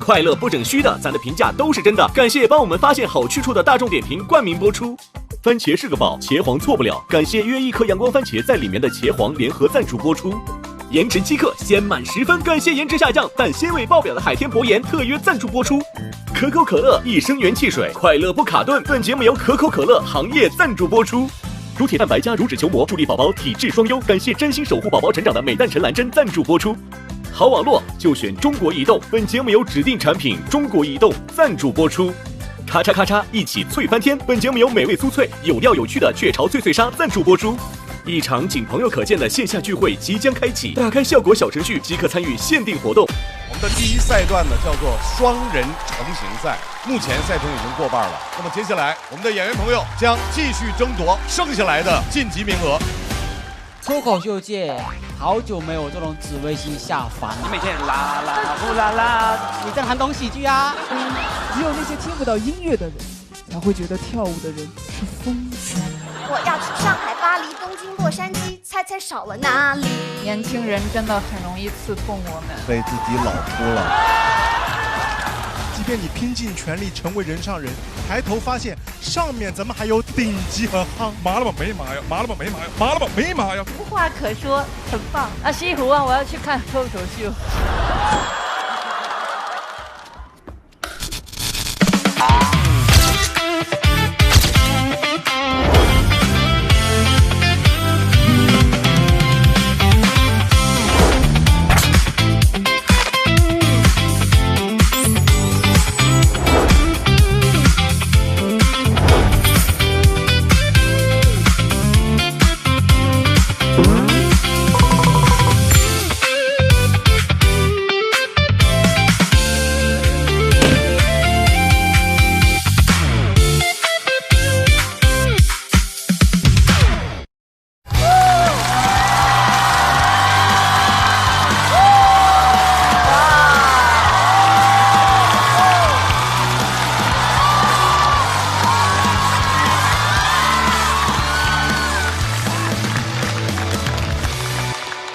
快乐不整虚的，咱的评价都是真的。感谢帮我们发现好去处的大众点评冠名播出。番茄是个宝，茄皇错不了。感谢约1颗阳光番茄在里面的茄皇联合赞助播出。颜值7克，鲜满10分。感谢颜值下降但鲜味爆表的海天博颜特约赞助播出。可口可乐益生元汽水，快乐不卡顿。本节目由可口可乐行业赞助播出。乳铁蛋白加乳脂球膜，助力宝宝体质双优。感谢真心守护宝宝成长的美蛋陈兰珍赞助播出。好网络就选中国移动，本节目由指定产品中国移动赞助播出。咔嚓咔嚓，一起脆翻天，本节目由美味酥脆有料有趣的雀巢脆脆鲨赞助播出。一场仅朋友可见的线下聚会即将开启，打开效果小程序即可参与限定活动。我们的第一赛段呢叫做双人成型赛，目前赛程已经过半了。那么接下来，我们的演员朋友将继续争夺剩下来的晋级名额。脱口秀界好久没有这种紫微星下凡了，你每天啦啦呼啦啦，你这还懂喜剧啊？只有那些听不到音乐的人，才会觉得跳舞的人是疯子。我要去上海、巴黎、东京、洛杉矶，猜猜少了哪里？年轻人真的很容易刺痛我们，被自己老秃了。即便你拼尽全力成为人上人，抬头发现上面怎么还有顶级和夯？麻了吧没麻呀？麻了吧没麻呀？麻了吧没麻呀？无话可说，很棒啊！西湖啊，我要去看脱口秀。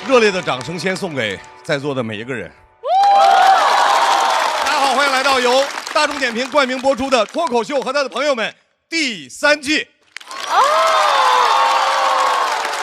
热烈的掌声先送给在座的每一个人。大家好，欢迎来到由大众点评冠名播出的脱口秀和他的朋友们第3季。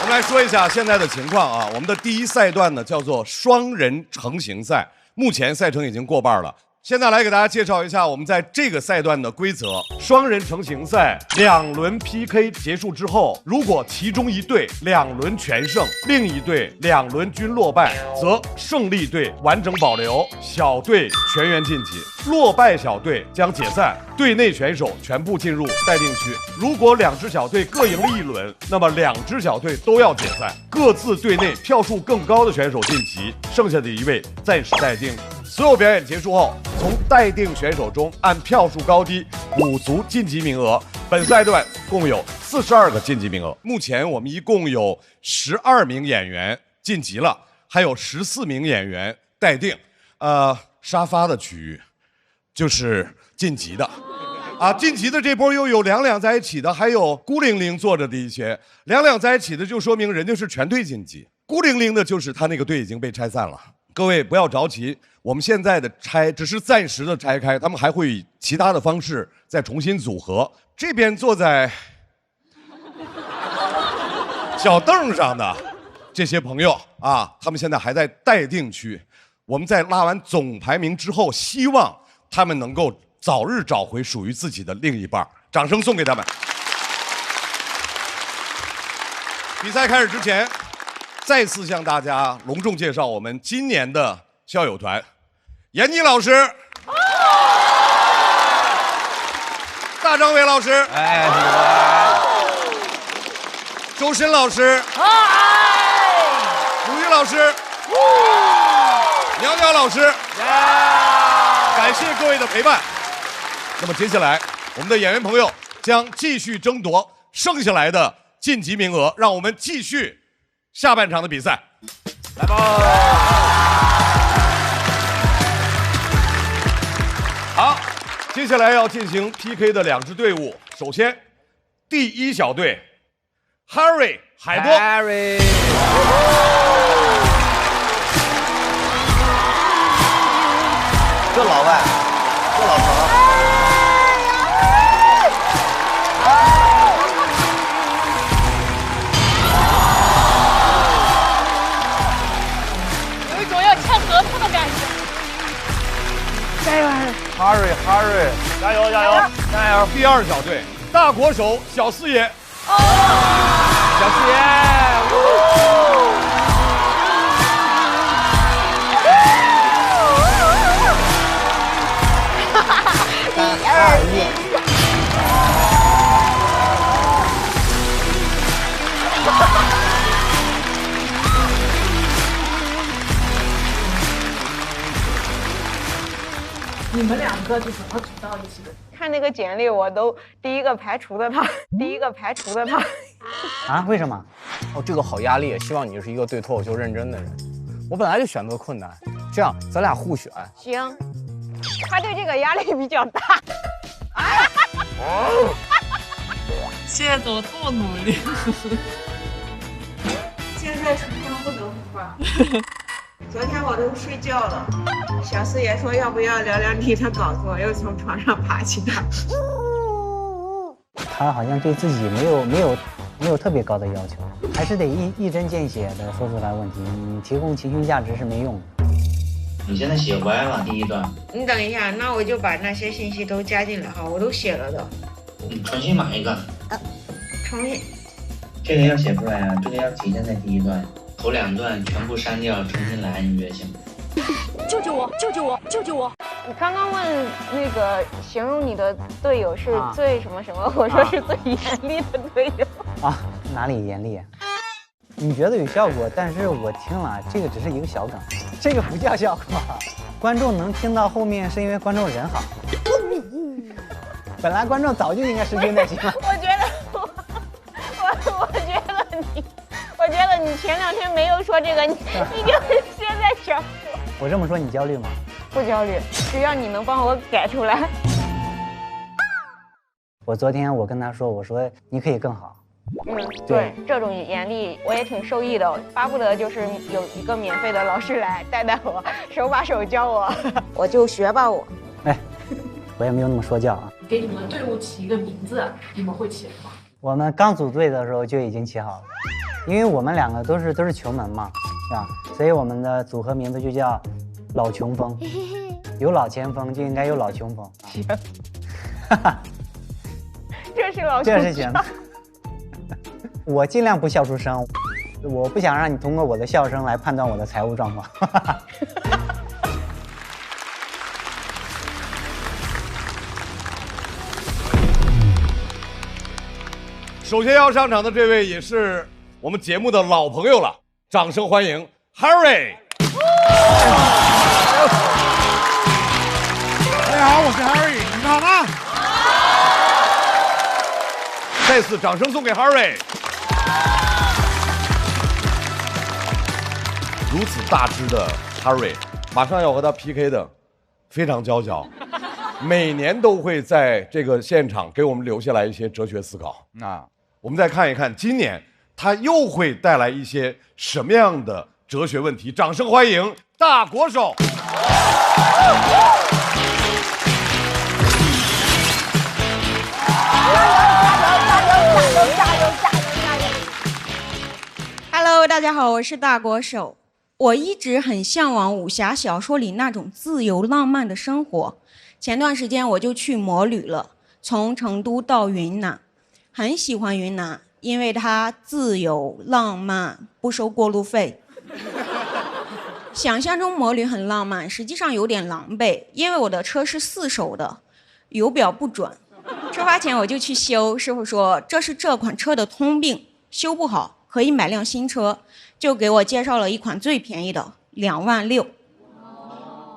我们来说一下现在的情况啊，我们的第一赛段呢叫做双人成型赛，目前赛程已经过半了。现在来给大家介绍一下我们在这个赛段的规则。双人成型赛2轮 PK 结束之后，如果其中一队2轮全胜，另一队2轮均落败，则胜利队完整保留，小队全员晋级。落败小队将解散，队内选手全部进入待定区。如果2支小队各赢了1轮，那么2支小队都要解散，各自队内票数更高的选手晋级，剩下的1位暂时待定。所有表演结束后，从待定选手中按票数高低补足晋级名额。本赛段共有42个晋级名额，目前我们一共有12名演员晋级了，还有14名演员待定。沙发的区域就是晋级的。晋级的这波又有2在一起的，还有孤零零坐着的一些。2在一起的就说明人家是全队晋级，孤零零的就是他那个队已经被拆散了。各位不要着急，我们现在的拆只是暂时的拆开，他们还会以其他的方式再重新组合。这边坐在小凳上的这些朋友啊，他们现在还在待定区。我们在拉完总排名之后，希望他们能够早日找回属于自己的另一半。掌声送给他们。比赛开始之前，再次向大家隆重介绍我们今年的校友团：闫妮老师、大张伟老师、周深老师、鲁豫老师、苗苗老师，感谢各位的陪伴。那么接下来，我们的演员朋友将继续争夺剩下来的晋级名额，让我们继续下半场的比赛，来吧！好，接下来要进行 PK 的2支队伍。首先，第一小队 ，Harry 海波。这老外，这老头。有一种要呛核桃的感觉。加油，Harry，加油加油加油！第二小队，大国手小四爷。小四爷。你们两个是怎么组到一起的？看那个简历，我都第一个排除的他。啊？为什么？哦，这个好压力。希望你是一个对脱口秀认真的人。我本来就选择困难，这样咱俩互选。行，他对这个压力比较大。谢总这么努力。现在成功不能发。昨天我都睡觉了，小四爷说要不要聊聊你的稿子，我又从床上爬起来。他好像对自己没有特别高的要求，还是得一针见血的说出来问题。你提供情绪价值是没用的。你现在写歪了第一段。你等一下，那我就把那些信息都加进来哈，我都写了的。你重新码一个。重新。这个要写出来啊，这个要体现在第一段。头2段全部删掉，重新来，你觉得行吗？救救我！救救我！救救我！你刚刚问那个形容你的队友是最什么什么，我说是最严厉的队友。啊，哪里严厉？你觉得有效果，但是我听了，这个只是一个小梗，这个不叫效果。观众能听到后面是因为观众人好。本来观众早就应该失去耐心了。我觉得你前2天没有说这个，你就是现在想说。我这么说你焦虑吗？不焦虑，只要你能帮我改出来。我昨天我跟他说，我说你可以更好。对，这种严厉我也挺受益的，巴不得就是有一个免费的老师来带我，手把手教我，我就学吧我。哎，我也没有那么说教啊。给你们队伍起一个名字，你们会起吗？我们刚组队的时候就已经起好了，因为我们2个都是穷门嘛，是吧？所以我们的组合名字就叫老穷风，有老前锋就应该有老穷风。行，这是老穷风，这是行的。我尽量不笑出声，我不想让你通过我的笑声来判断我的财务状况。首先要上场的这位也是我们节目的老朋友了，掌声欢迎 Harry。大家好，我是 Harry， 你们好吗？再次掌声送给 Harry。如此大只的 Harry， 马上要和他 PK 的，非常娇小，每年都会在这个现场给我们留下来一些哲学思考。我们再看一看今年他又会带来一些什么样的哲学问题。掌声欢迎大国手。Hello， 大家好，我是大国手。我一直很向往武侠小说里那种自由浪漫的生活。前段时间我就去摩旅了，从成都到云南，很喜欢云南，因为它自由浪漫，不收过路费。想象中摩旅很浪漫，实际上有点狼狈，因为我的车是4手的，油表不准。出发前我就去修，师傅说这是这款车的通病，修不好可以买辆新车，就给我介绍了一款最便宜的2万6。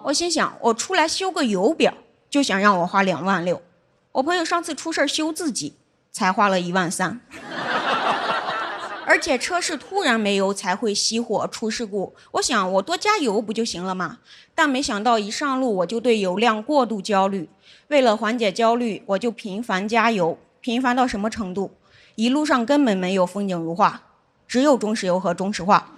我心想，我出来修个油表，就想让我花2万6。我朋友上次出事修自己，才花了1万3。而且车是突然没油才会熄火出事故，我想我多加油不就行了吗？但没想到一上路我就对油量过度焦虑，为了缓解焦虑，我就频繁加油，频繁到什么程度？一路上根本没有风景如画，只有中石油和中石化。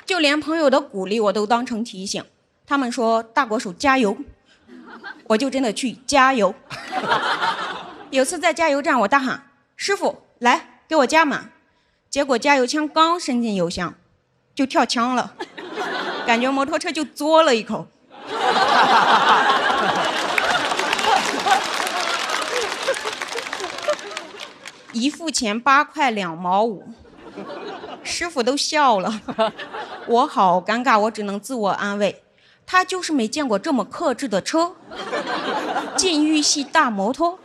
就连朋友的鼓励我都当成提醒，他们说大国手加油，我就真的去加油。有次在加油站，我大喊：“师傅，来给我加满。”结果加油枪刚伸进油箱，就跳枪了，感觉摩托车就嘬了一口。一付钱8块2毛5，师傅都笑了，我好尴尬，我只能自我安慰，他就是没见过这么克制的车，禁欲系大摩托。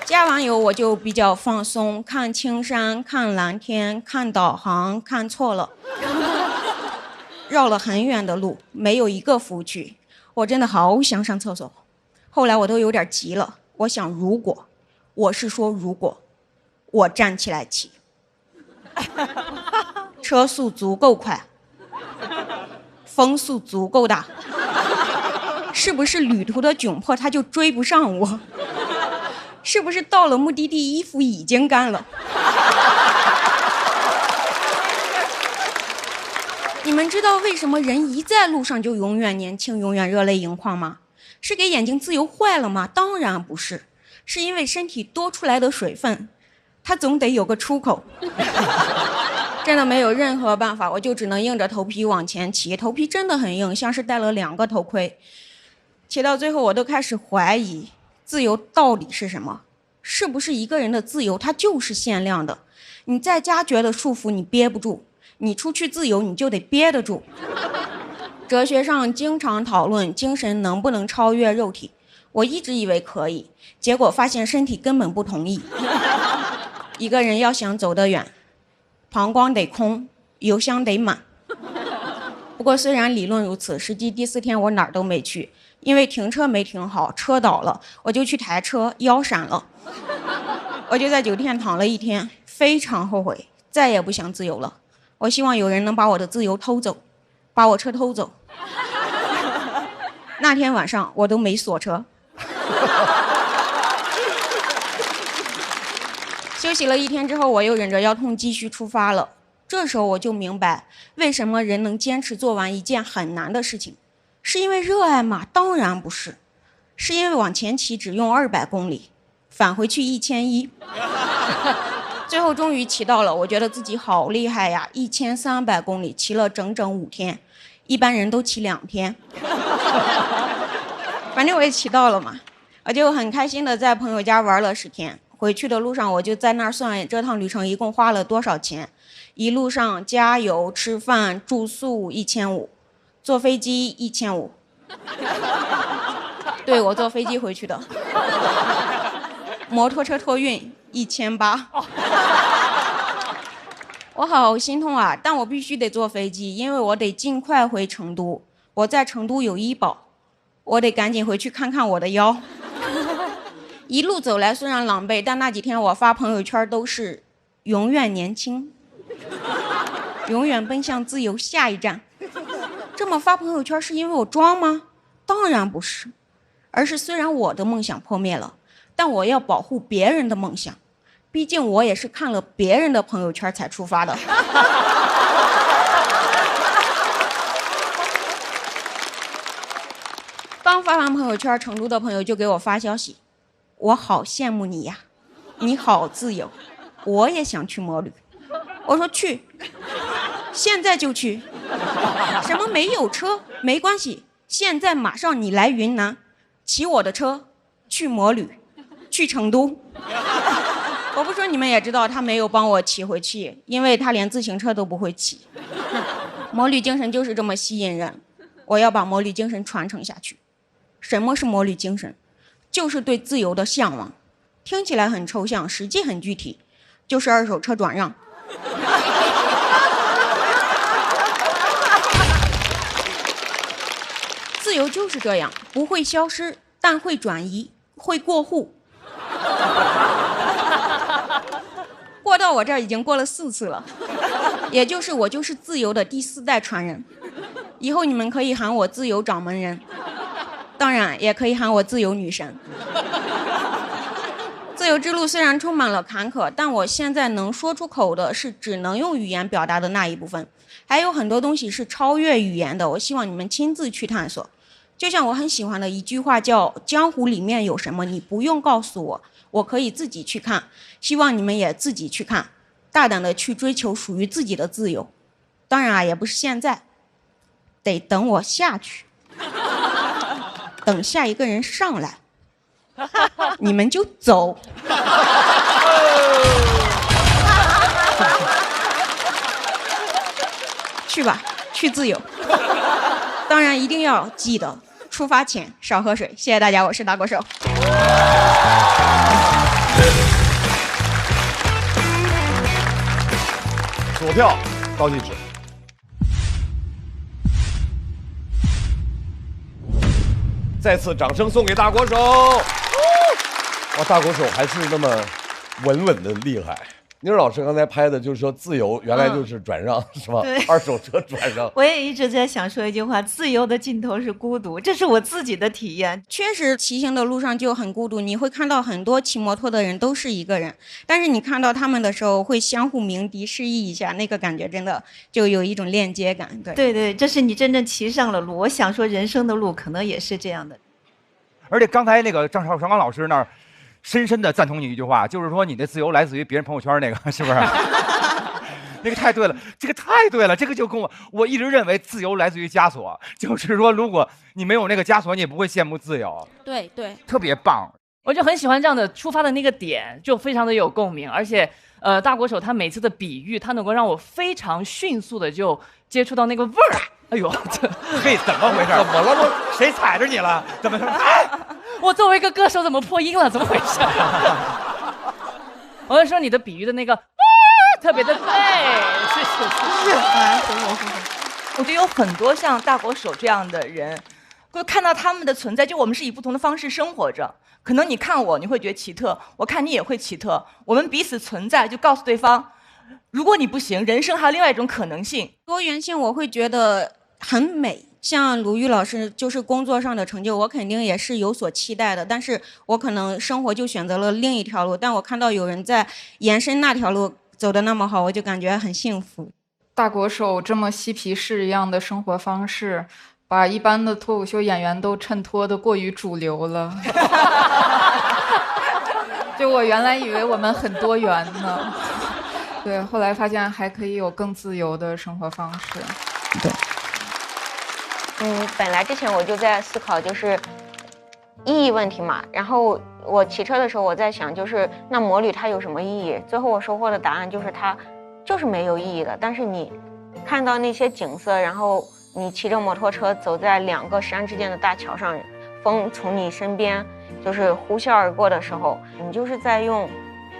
加完油我就比较放松，看青山，看蓝天，看导航，看错了，绕了很远的路，没有一个服务区，我真的好想上厕所。后来我都有点急了，我想如果我站起来骑，车速足够快，风速足够大，是不是旅途的窘迫他就追不上我？是不是到了目的地衣服已经干了？你们知道为什么人一在路上就永远年轻，永远热泪盈眶吗？是给眼睛自由坏了吗？当然不是，是因为身体多出来的水分，它总得有个出口。真的没有任何办法，我就只能硬着头皮往前骑，头皮真的很硬，像是戴了2个头盔。骑到最后我都开始怀疑自由到底是什么？是不是一个人的自由它就是限量的？你在家觉得束缚你憋不住，你出去自由你就得憋得住。哲学上经常讨论精神能不能超越肉体，我一直以为可以，结果发现身体根本不同意。一个人要想走得远，膀胱得空，油箱得满。不过虽然理论如此，实际第4天我哪儿都没去，因为停车没停好，车倒了，我就去抬车，腰闪了。我就在酒店躺了1天，非常后悔，再也不想自由了。我希望有人能把我的自由偷走，把我车偷走。那天晚上我都没锁车。休息了1天之后，我又忍着腰痛继续出发了。这时候我就明白，为什么人能坚持做完一件很难的事情，是因为热爱吗？当然不是，是因为往前骑只用200公里，返回去1100。最后终于骑到了，我觉得自己好厉害呀！1300公里骑了整整5天，一般人都骑2天。反正我也骑到了嘛，我就很开心的在朋友家玩了10天。回去的路上我就在那儿算这趟旅程一共花了多少钱，一路上加油、吃饭、住宿1500，坐飞机1500。对，我坐飞机回去的。摩托车托运1800。我好心痛啊，但我必须得坐飞机，因为我得尽快回成都。我在成都有医保，我得赶紧回去看看我的腰。一路走来虽然狼狈，但那几天我发朋友圈都是永远年轻，永远奔向自由，下一站。这么发朋友圈是因为我装吗？当然不是，而是虽然我的梦想破灭了，但我要保护别人的梦想，毕竟我也是看了别人的朋友圈才出发的。刚发完朋友圈，成都的朋友就给我发消息，我好羡慕你呀，你好自由，我也想去摩旅。我说去，现在就去。什么没有车没关系，现在马上你来云南，骑我的车去摩旅，去成都。我不说你们也知道，他没有帮我骑回去，因为他连自行车都不会骑。摩旅精神就是这么吸引人，我要把摩旅精神传承下去。什么是摩旅精神？就是对自由的向往，听起来很抽象，实际很具体，就是2手车转让。自由就是这样，不会消失，但会转移，会过户。过到我这儿已经过了4次了，也就是我就是自由的第4代传人。以后你们可以喊我自由掌门人，当然也可以喊我自由女神。自由之路虽然充满了坎坷，但我现在能说出口的是只能用语言表达的那一部分，还有很多东西是超越语言的。我希望你们亲自去探索。就像我很喜欢的一句话叫“江湖里面有什么，你不用告诉我，我可以自己去看”。希望你们也自己去看，大胆的去追求属于自己的自由。当然啊，也不是现在，得等我下去，等下一个人上来，你们就走。去吧，去自由。当然一定要记得出发前少喝水。谢谢大家，我是大国手。数票倒计时。再次掌声送给大国手。哇，大国手还是那么稳稳的厉害。宁儿老师刚才拍的就是说自由原来就是转让，是吧？对，二手车转让。我也一直在想说一句话：自由的尽头是孤独，这是我自己的体验。确实，骑行的路上就很孤独，你会看到很多骑摩托的人都是一个人，但是你看到他们的时候会相互鸣笛示意一下，那个感觉真的就有一种链接感。对，这是你真正骑上了路。我想说，人生的路可能也是这样的。而且刚才那个张绍刚老师那儿。深深的赞同你一句话，就是说你的自由来自于别人朋友圈那个，是不是？那个太对了，这个太对了，这个就跟我一直认为自由来自于枷锁，就是说如果你没有那个枷锁，你也不会羡慕自由。对，特别棒。我就很喜欢这样的出发的那个点，就非常的有共鸣，而且大国手他每次的比喻，他能够让我非常迅速的就接触到那个味儿。哎呦，嘿，怎么回事？怎么了？谁踩着你了？怎么？哎，我作为一个歌手怎么破音了？怎么回事？我就说你的比喻的那个特别的对，是啊，谢谢。我觉得有很多像大国手这样的人，会看到他们的存在，就我们是以不同的方式生活着。可能你看我，你会觉得奇特；我看你也会奇特。我们彼此存在，就告诉对方，如果你不行，人生还有另外一种可能性。多元性，我会觉得很美。像鲁豫老师就是工作上的成就，我肯定也是有所期待的，但是我可能生活就选择了另一条路，但我看到有人在延伸那条路走得那么好，我就感觉很幸福。大国手这么嬉皮士一样的生活方式，把一般的脱口秀演员都衬托得过于主流了。就我原来以为我们很多元呢，对，后来发现还可以有更自由的生活方式。对。本来之前我就在思考就是意义问题嘛，然后我骑车的时候我在想，就是那摩旅它有什么意义？最后我收获的答案就是它就是没有意义的。但是你看到那些景色，然后你骑着摩托车走在两个山之间的大桥上，风从你身边就是呼啸而过的时候，你就是在用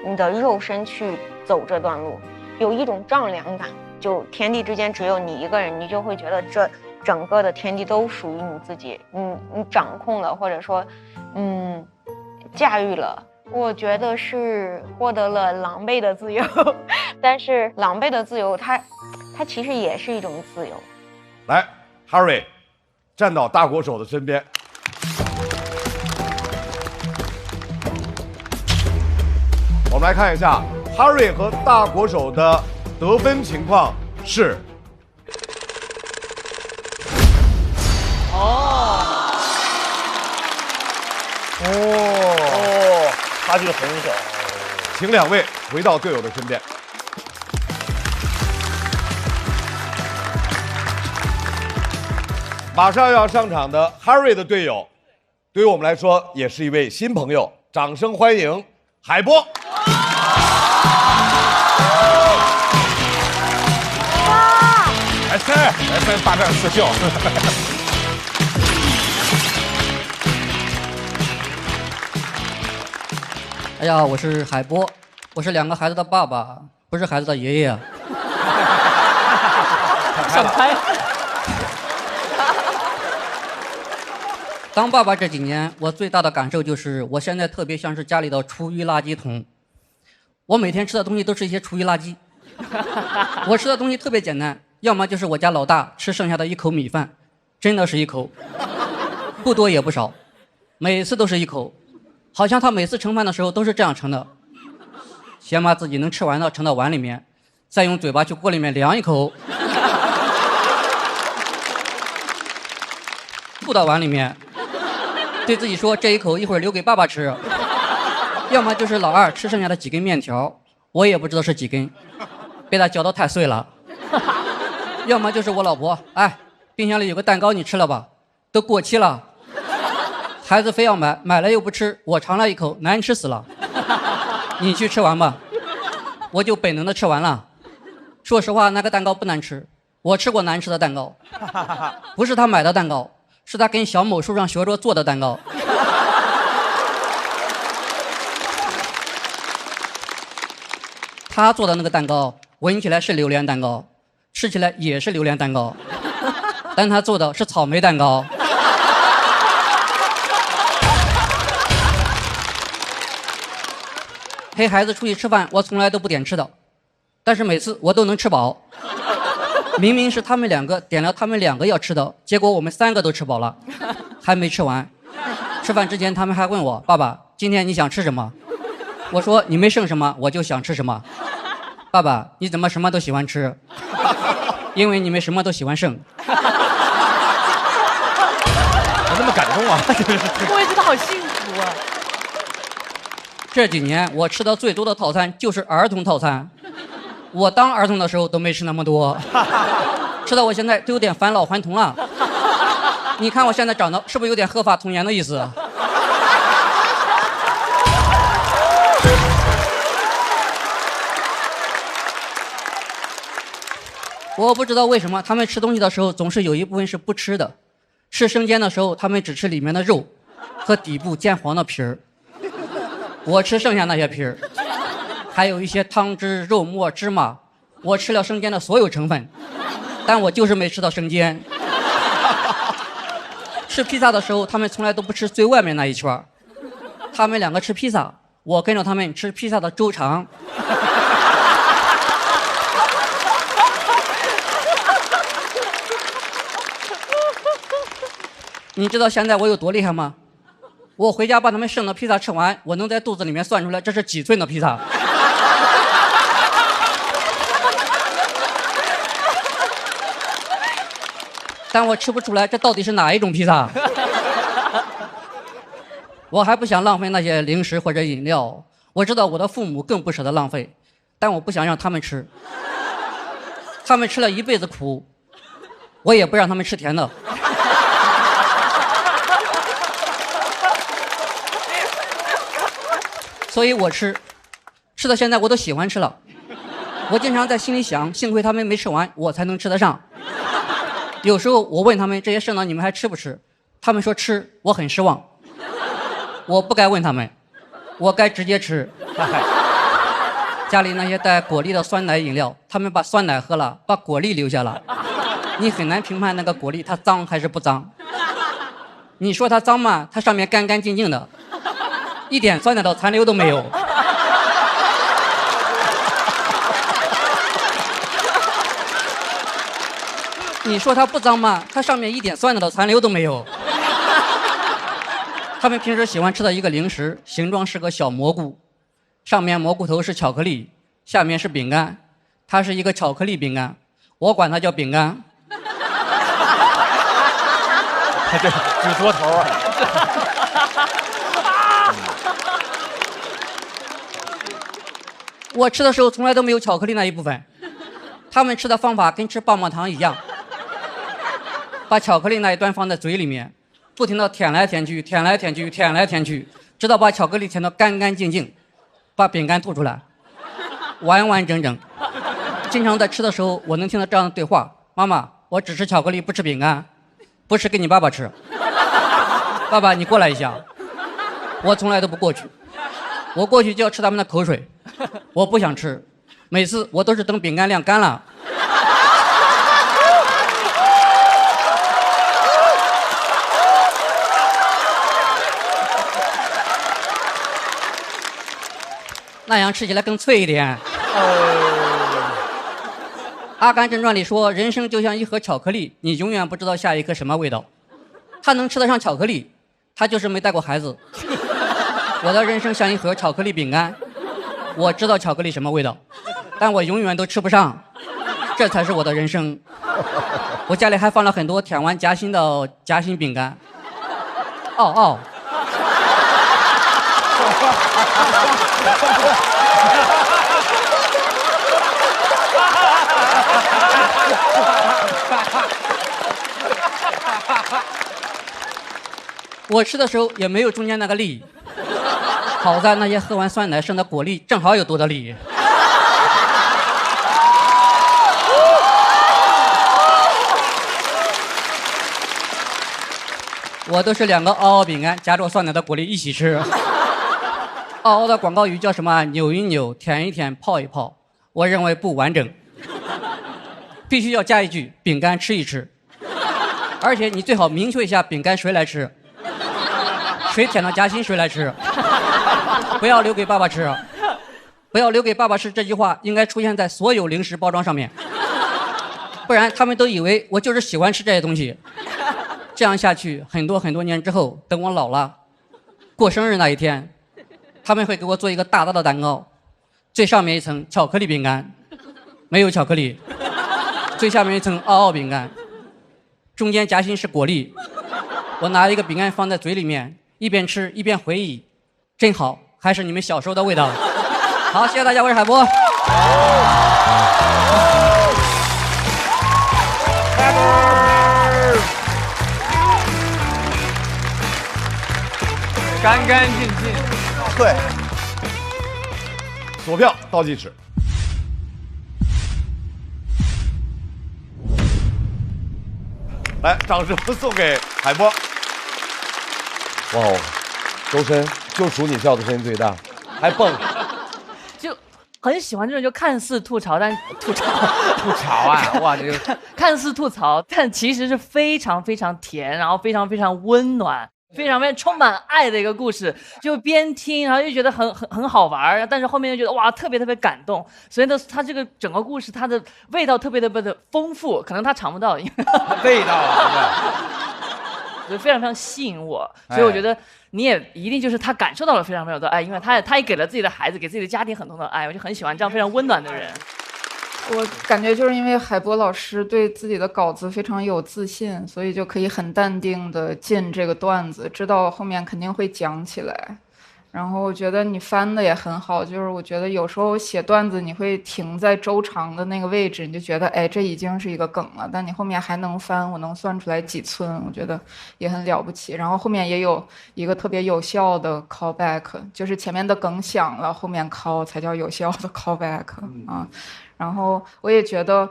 你的肉身去走这段路，有一种丈量感，就天地之间只有你一个人，你就会觉得这整个的天地都属于你自己，你掌控了，或者说驾驭了。我觉得是获得了狼狈的自由，但是狼狈的自由它其实也是一种自由。来 Harry 站到大国手的身边，我们来看一下 Harry 和大国手的得分情况是差距很小。请两位回到队友的身边。马上要上场的 Harry 的队友，对于我们来说也是一位新朋友，掌声欢迎海波。来大战四校。哎呀，我是海波，我是2个孩子的爸爸，不是孩子的爷爷。闪开！当爸爸这几年，我最大的感受就是，我现在特别像是家里的厨余垃圾桶。我每天吃的东西都是一些厨余垃圾。我吃的东西特别简单，要么就是我家老大吃剩下的1口米饭，真的是1口，不多也不少，每次都是1口。好像他每次盛饭的时候都是这样盛的，先把自己能吃完的盛到碗里面，再用嘴巴去锅里面量一口，吐到碗里面，对自己说这一口一会儿留给爸爸吃。要么就是老二吃剩下的几根面条，我也不知道是几根，被他搅得太碎了。要么就是我老婆，哎，冰箱里有个蛋糕你吃了吧，都过期了。孩子非要买，买了又不吃，我尝了一口，难吃死了。你去吃完吧，我就本能的吃完了。说实话，那个蛋糕不难吃，我吃过难吃的蛋糕，不是他买的蛋糕，是他跟小某书上学着做的蛋糕。他做的那个蛋糕闻起来是榴莲蛋糕，吃起来也是榴莲蛋糕，但他做的是草莓蛋糕。陪孩子出去吃饭，我从来都不点吃的，但是每次我都能吃饱。明明是他们两个点了他们两个要吃的，结果我们3个都吃饱了，还没吃完。吃饭之前他们还问我，爸爸今天你想吃什么？我说你没剩什么我就想吃什么。爸爸你怎么什么都喜欢吃？因为你们什么都喜欢剩。我那么感动啊！我也觉得好幸福啊。这几年我吃的最多的套餐就是儿童套餐，我当儿童的时候都没吃那么多，吃到我现在都有点返老还童了。你看我现在长得是不是有点鹤发童颜的意思？我不知道为什么他们吃东西的时候总是有一部分是不吃的，吃生煎的时候他们只吃里面的肉和底部煎黄的皮儿，我吃剩下那些皮儿，还有一些汤汁、肉末、芝麻，我吃了生煎的所有成分，但我就是没吃到生煎。吃披萨的时候他们从来都不吃最外面那一圈，他们2个吃披萨，我跟着他们吃披萨的周长。你知道现在我有多厉害吗？我回家把他们剩的披萨吃完，我能在肚子里面算出来这是几寸的披萨。但我吃不出来这到底是哪一种披萨。我还不想浪费那些零食或者饮料，我知道我的父母更不舍得浪费，但我不想让他们吃。他们吃了一辈子苦，我也不让他们吃甜的。所以我吃到现在我都喜欢吃了。我经常在心里想，幸亏他们没吃完，我才能吃得上。有时候我问他们这些剩的你们还吃不吃，他们说吃，我很失望。我不该问他们，我该直接吃。家里那些带果粒的酸奶饮料，他们把酸奶喝了，把果粒留下了。你很难评判那个果粒它脏还是不脏。你说它脏吗？它上面干干净净的，一点酸奶的残留都没有。你说它不脏吗？它上面一点酸奶的残留都没有。他们平时喜欢吃的一个零食，形状是个小蘑菇，上面蘑菇头是巧克力，下面是饼干，它是一个巧克力饼干，我管它叫饼干。这指桌头啊！我吃的时候从来都没有巧克力那一部分，他们吃的方法跟吃棒棒糖一样，把巧克力那一端放在嘴里面，不停地舔来舔去，舔来舔去，舔来舔去，直到把巧克力舔得干干净净，把饼干吐出来，完完整整。经常在吃的时候，我能听到这样的对话：妈妈，我只吃巧克力，不吃饼干，不吃给你爸爸吃。爸爸，你过来一下。我从来都不过去，我过去就要吃他们的口水，我不想吃，每次我都是等饼干晾干了。那样吃起来更脆一点。阿甘正传里说，人生就像一盒巧克力，你永远不知道下一颗什么味道。他能吃得上巧克力，他就是没带过孩子。我的人生像一盒巧克力饼干，我知道巧克力什么味道，但我永远都吃不上，这才是我的人生。我家里还放了很多舔完夹心的夹心饼干。哦。我吃的时候也没有中间那个粒，好在那些喝完酸奶剩的果粒正好有多的粒。我都是2个嗷嗷饼干夹着酸奶的果粒一起吃。嗷嗷的广告语叫什么？扭一扭，舔一舔，泡一泡。我认为不完整，必须要加一句：饼干吃一吃。而且你最好明确一下饼干谁来吃，谁舔到夹心谁来吃，不要留给爸爸吃。不要留给爸爸吃这句话应该出现在所有零食包装上面，不然他们都以为我就是喜欢吃这些东西。这样下去，很多年之后，等我老了，过生日那一天，他们会给我做一个大大的蛋糕，最上面一层巧克力饼干，没有巧克力；最下面一层嗷嗷饼干，中间夹心是果粒。我拿一个饼干放在嘴里面，一边吃一边回忆，真好，还是你们小时候的味道。好，谢谢大家，我是海波。干干净净。对。锁票倒计时。来，掌声送给海波。哇哦，周深，就数你笑的声音最大，还蹦。就很喜欢这种就看似吐槽，但吐槽啊！哇，这个看似吐槽，但其实是非常非常甜，然后非常非常温暖。非常非常充满爱的一个故事，就边听然后又觉得很好玩，但是后面又觉得哇特别感动，所以呢，它这个整个故事它的味道特别的丰富，可能他尝不到，味道啊，所以非常非常吸引我，所以我觉得你也一定就是他感受到了非常非常多爱，因为他也给了自己的孩子，给自己的家庭很多的爱，我就很喜欢这样非常温暖的人。我感觉就是因为海波老师对自己的稿子非常有自信，所以就可以很淡定的进这个段子，知道后面肯定会讲起来。然后我觉得你翻的也很好，就是我觉得有时候写段子你会停在周长的那个位置，你就觉得哎这已经是一个梗了，但你后面还能翻，我能算出来几寸，我觉得也很了不起。然后后面也有一个特别有效的 callback， 就是前面的梗响了，后面 call 才叫有效的 callback 啊。然后我也觉得，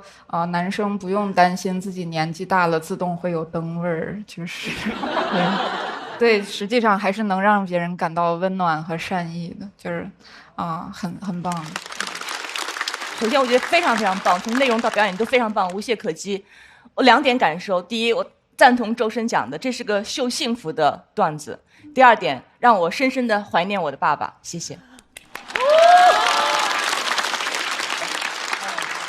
男生不用担心自己年纪大了自动会有灯味儿，就是，对，实际上还是能让别人感到温暖和善意的，就是，很棒。首先我觉得非常非常棒，从内容到表演都非常棒，无懈可击。我2点感受：第一，我赞同周深讲的，这是个秀幸福的段子；第2点，让我深深的怀念我的爸爸。谢谢。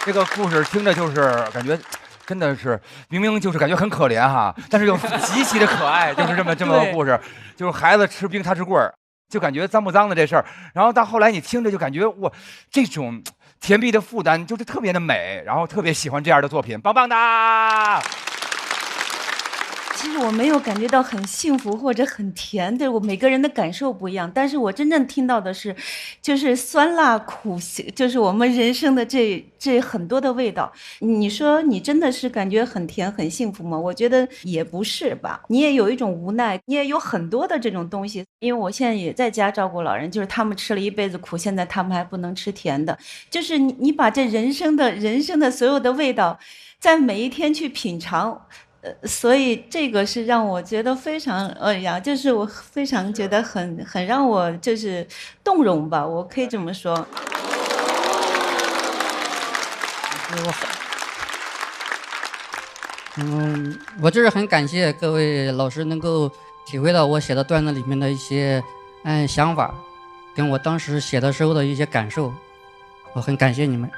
这个故事听着就是感觉，真的是明明就是感觉很可怜哈，但是又极其的可爱，就是这么个故事，就是孩子吃冰他吃棍儿，就感觉脏不脏的这事儿。然后到后来你听着就感觉哇，这种甜蜜的负担就是特别的美，然后特别喜欢这样的作品，棒棒的。其实我没有感觉到很幸福或者很甜，对我每个人的感受不一样。但是我真正听到的是，就是酸辣苦，就是我们人生的这很多的味道。你说你真的是感觉很甜很幸福吗？我觉得也不是吧。你也有一种无奈，你也有很多的这种东西。因为我现在也在家照顾老人，就是他们吃了一辈子苦，现在他们还不能吃甜的。就是你把这人生的所有的味道，在每一天去品尝。所以这个是让我觉得非常就是我非常觉得很让我就是动容吧，我可以这么说。我就是很感谢各位老师能够体会到我写的段子里面的一些想法，跟我当时写的时候的一些感受，我很感谢你们。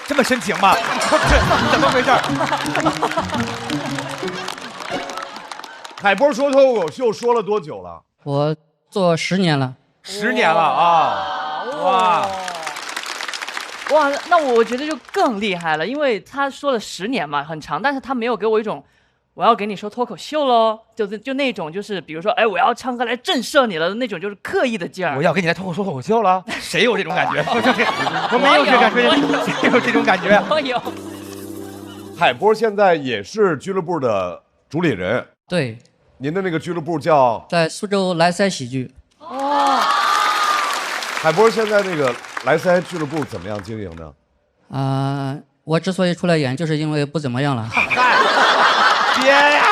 这么深情吗？怎么回事？海波说脱口秀说了多久了？我做10年了。10年了啊！哇！哇，那我觉得就更厉害了，因为他说了10年嘛，很长，但是他没有给我一种我要给你说脱口秀喽，就那种就是比如说，哎，我要唱歌来震慑你了的那种，就是刻意的劲儿。我要给你来说脱口秀了，谁有这种感觉？我没有这感觉，谁有这种感觉？我有。海波现在也是俱乐部的主理人。对，您的那个俱乐部叫在苏州莱塞喜剧。哦。海波现在这个莱塞俱乐部怎么样经营呢？我之所以出来演，就是因为不怎么样了。别呀！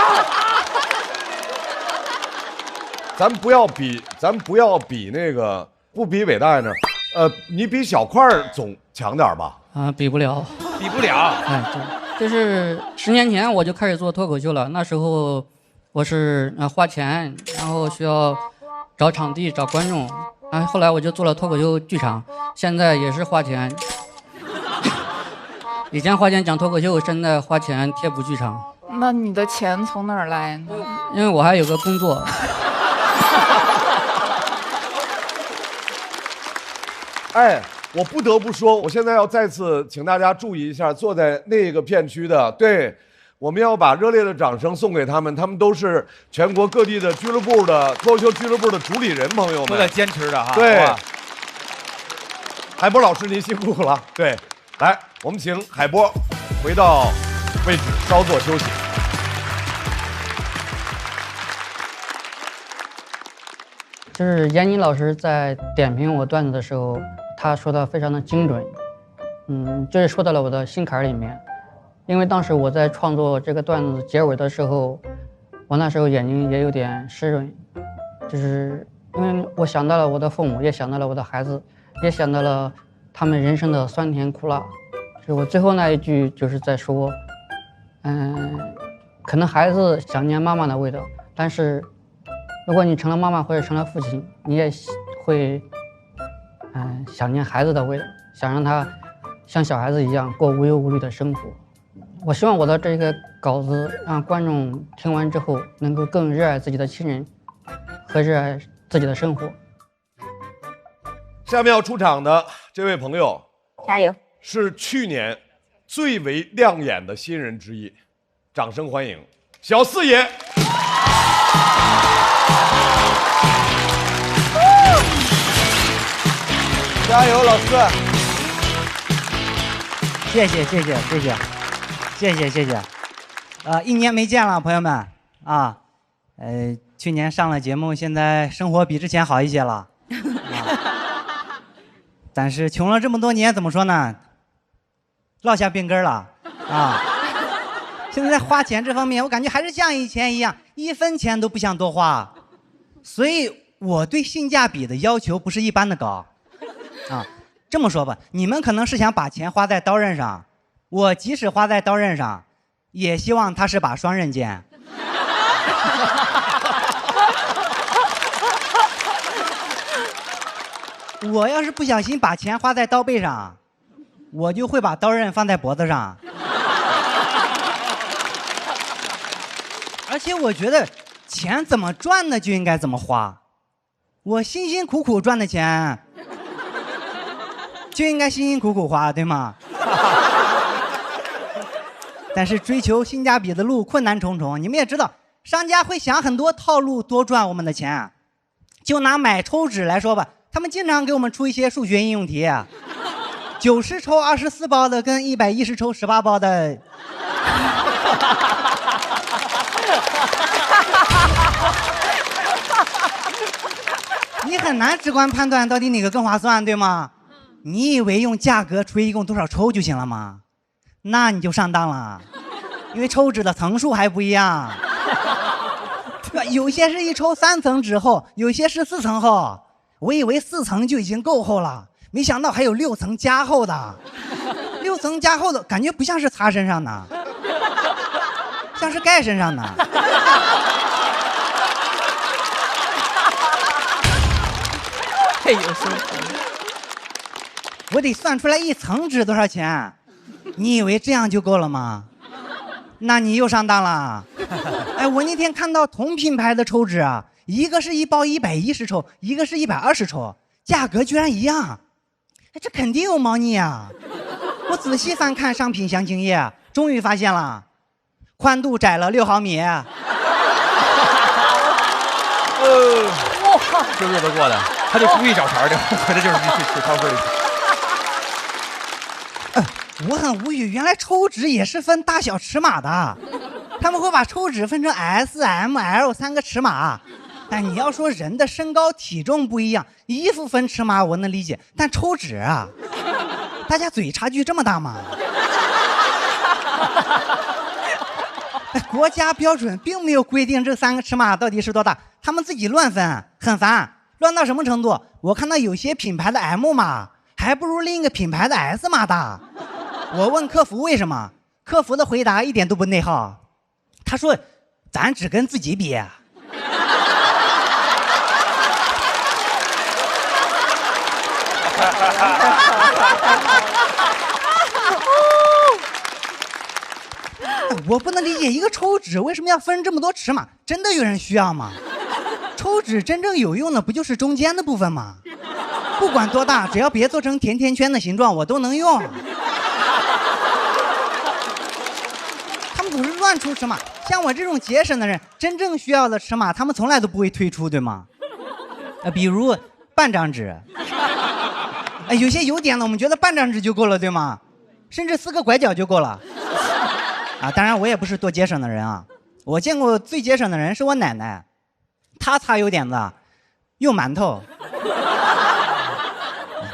咱不要比那个不比伟大呢，你比小块总强点吧？比不了，比不了。哎，就是10年前我就开始做脱口秀了，那时候我是花钱，然后需要找场地、找观众。后来我就做了脱口秀剧场，现在也是花钱。以前花钱讲脱口秀，现在花钱贴补剧场。那你的钱从哪儿来呢？因为我还有个工作。哎，我不得不说，我现在要再次请大家注意一下，坐在那个片区的，对。我们要把热烈的掌声送给他们，他们都是全国各地的俱乐部的脱口秀俱乐部的主理人朋友们，都在坚持的哈。对，海波老师您辛苦了。对，来，我们请海波回到位置稍作休息。就是闫妮老师在点评我段子的时候，他说的非常的精准，就是说到了我的心坎里面。因为当时我在创作这个段子结尾的时候，我那时候眼睛也有点湿润，就是因为我想到了我的父母，也想到了我的孩子，也想到了他们人生的酸甜苦辣。就是我最后那一句就是在说，可能孩子想念妈妈的味道，但是如果你成了妈妈或者成了父亲，你也会想念孩子的味道，想让他像小孩子一样过无忧无虑的生活。我希望我的这个稿子让观众听完之后能够更热爱自己的亲人和热爱自己的生活。下面要出场的这位朋友，加油！是去年最为亮眼的新人之一，掌声欢迎小四爷。加油，老四！谢谢。1年没见了，朋友们啊，去年上了节目，现在生活比之前好一些了，但是穷了这么多年，怎么说呢？落下病根了啊！现在在花钱这方面，我感觉还是像以前一样，1分钱都不想多花，所以我对性价比的要求不是一般的高啊。这么说吧，你们可能是想把钱花在刀刃上，我即使花在刀刃上，也希望它是把双刃剑。我要是不小心把钱花在刀背上，我就会把刀刃放在脖子上。而且我觉得钱怎么赚的就应该怎么花，我辛辛苦苦赚的钱就应该辛辛苦苦花，对吗？但是追求性价比的路困难重重，你们也知道，商家会想很多套路多赚我们的钱。就拿买抽纸来说吧，他们经常给我们出一些数学应用题，90抽24包的跟110抽18包的。你很难直观判断到底哪个更划算，对吗？你以为用价格除以一共多少抽就行了吗？那你就上当了，因为抽纸的层数还不一样，有些是一抽3层纸厚，有些是4层厚。我以为4层就已经够厚了，没想到还有6层加厚的。6层加厚的感觉不像是擦身上的，像是盖身上的。太有生活。我得算出来1层纸多少钱，你以为这样就够了吗？那你又上当了。哎，我那天看到同品牌的抽纸啊，一个是一包110抽，一个是120抽，价格居然一样。哎，这肯定有猫腻啊！我仔细翻看商品详情页，终于发现了，宽度窄了6毫米。哇，这日子过的，他就故意找茬的，回来就是去超市里。我很无语，原来抽纸也是分大小尺码的，他们会把抽纸分成 S、M、L 3个尺码。但你要说人的身高体重不一样，衣服分尺码我能理解，但抽纸啊，大家嘴差距这么大吗？国家标准并没有规定这3个尺码到底是多大，他们自己乱分，很烦，乱到什么程度？我看到有些品牌的 M 码还不如另一个品牌的 S 码大。我问客服为什么，客服的回答一点都不内耗，他说咱只跟自己比。我不能理解一个抽纸为什么要分这么多尺码，真的有人需要吗？抽纸真正有用的不就是中间的部分吗？不管多大，只要别做成甜甜圈的形状，我都能用。他们总是乱出尺码，像我这种节省的人，真正需要的尺码，他们从来都不会推出，对吗？比如半张纸，有些有点的，我们觉得半张纸就够了，对吗？甚至4个拐角就够了。当然我也不是多节省的人啊，我见过最节省的人是我奶奶，她擦油点子用馒头。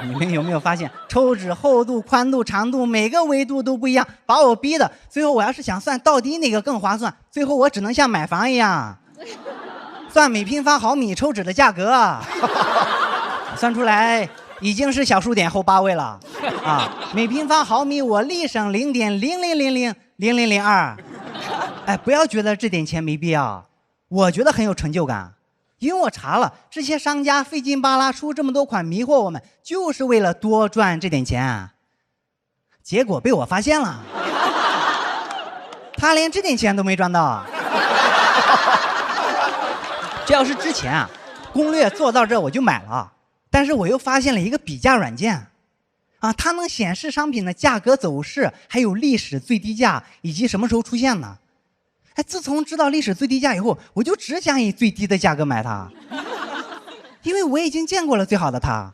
你们有没有发现，抽纸厚度、宽度、长度每个维度都不一样，把我逼的，最后我要是想算到底哪个更划算，最后我只能像买房一样算每平方毫米抽纸的价格，算出来已经是小数点后8位了啊！每平方毫米我立省0.00000002。哎，不要觉得这点钱没必要，我觉得很有成就感。因为我查了，这些商家费劲巴拉出这么多款迷惑我们，就是为了多赚这点钱。结果被我发现了，他连这点钱都没赚到。这要是之前啊，攻略做到这我就买了，但是我又发现了一个比价软件，它能显示商品的价格走势，还有历史最低价以及什么时候出现的。哎，自从知道历史最低价以后，我就只想以最低的价格买它，因为我已经见过了最好的它。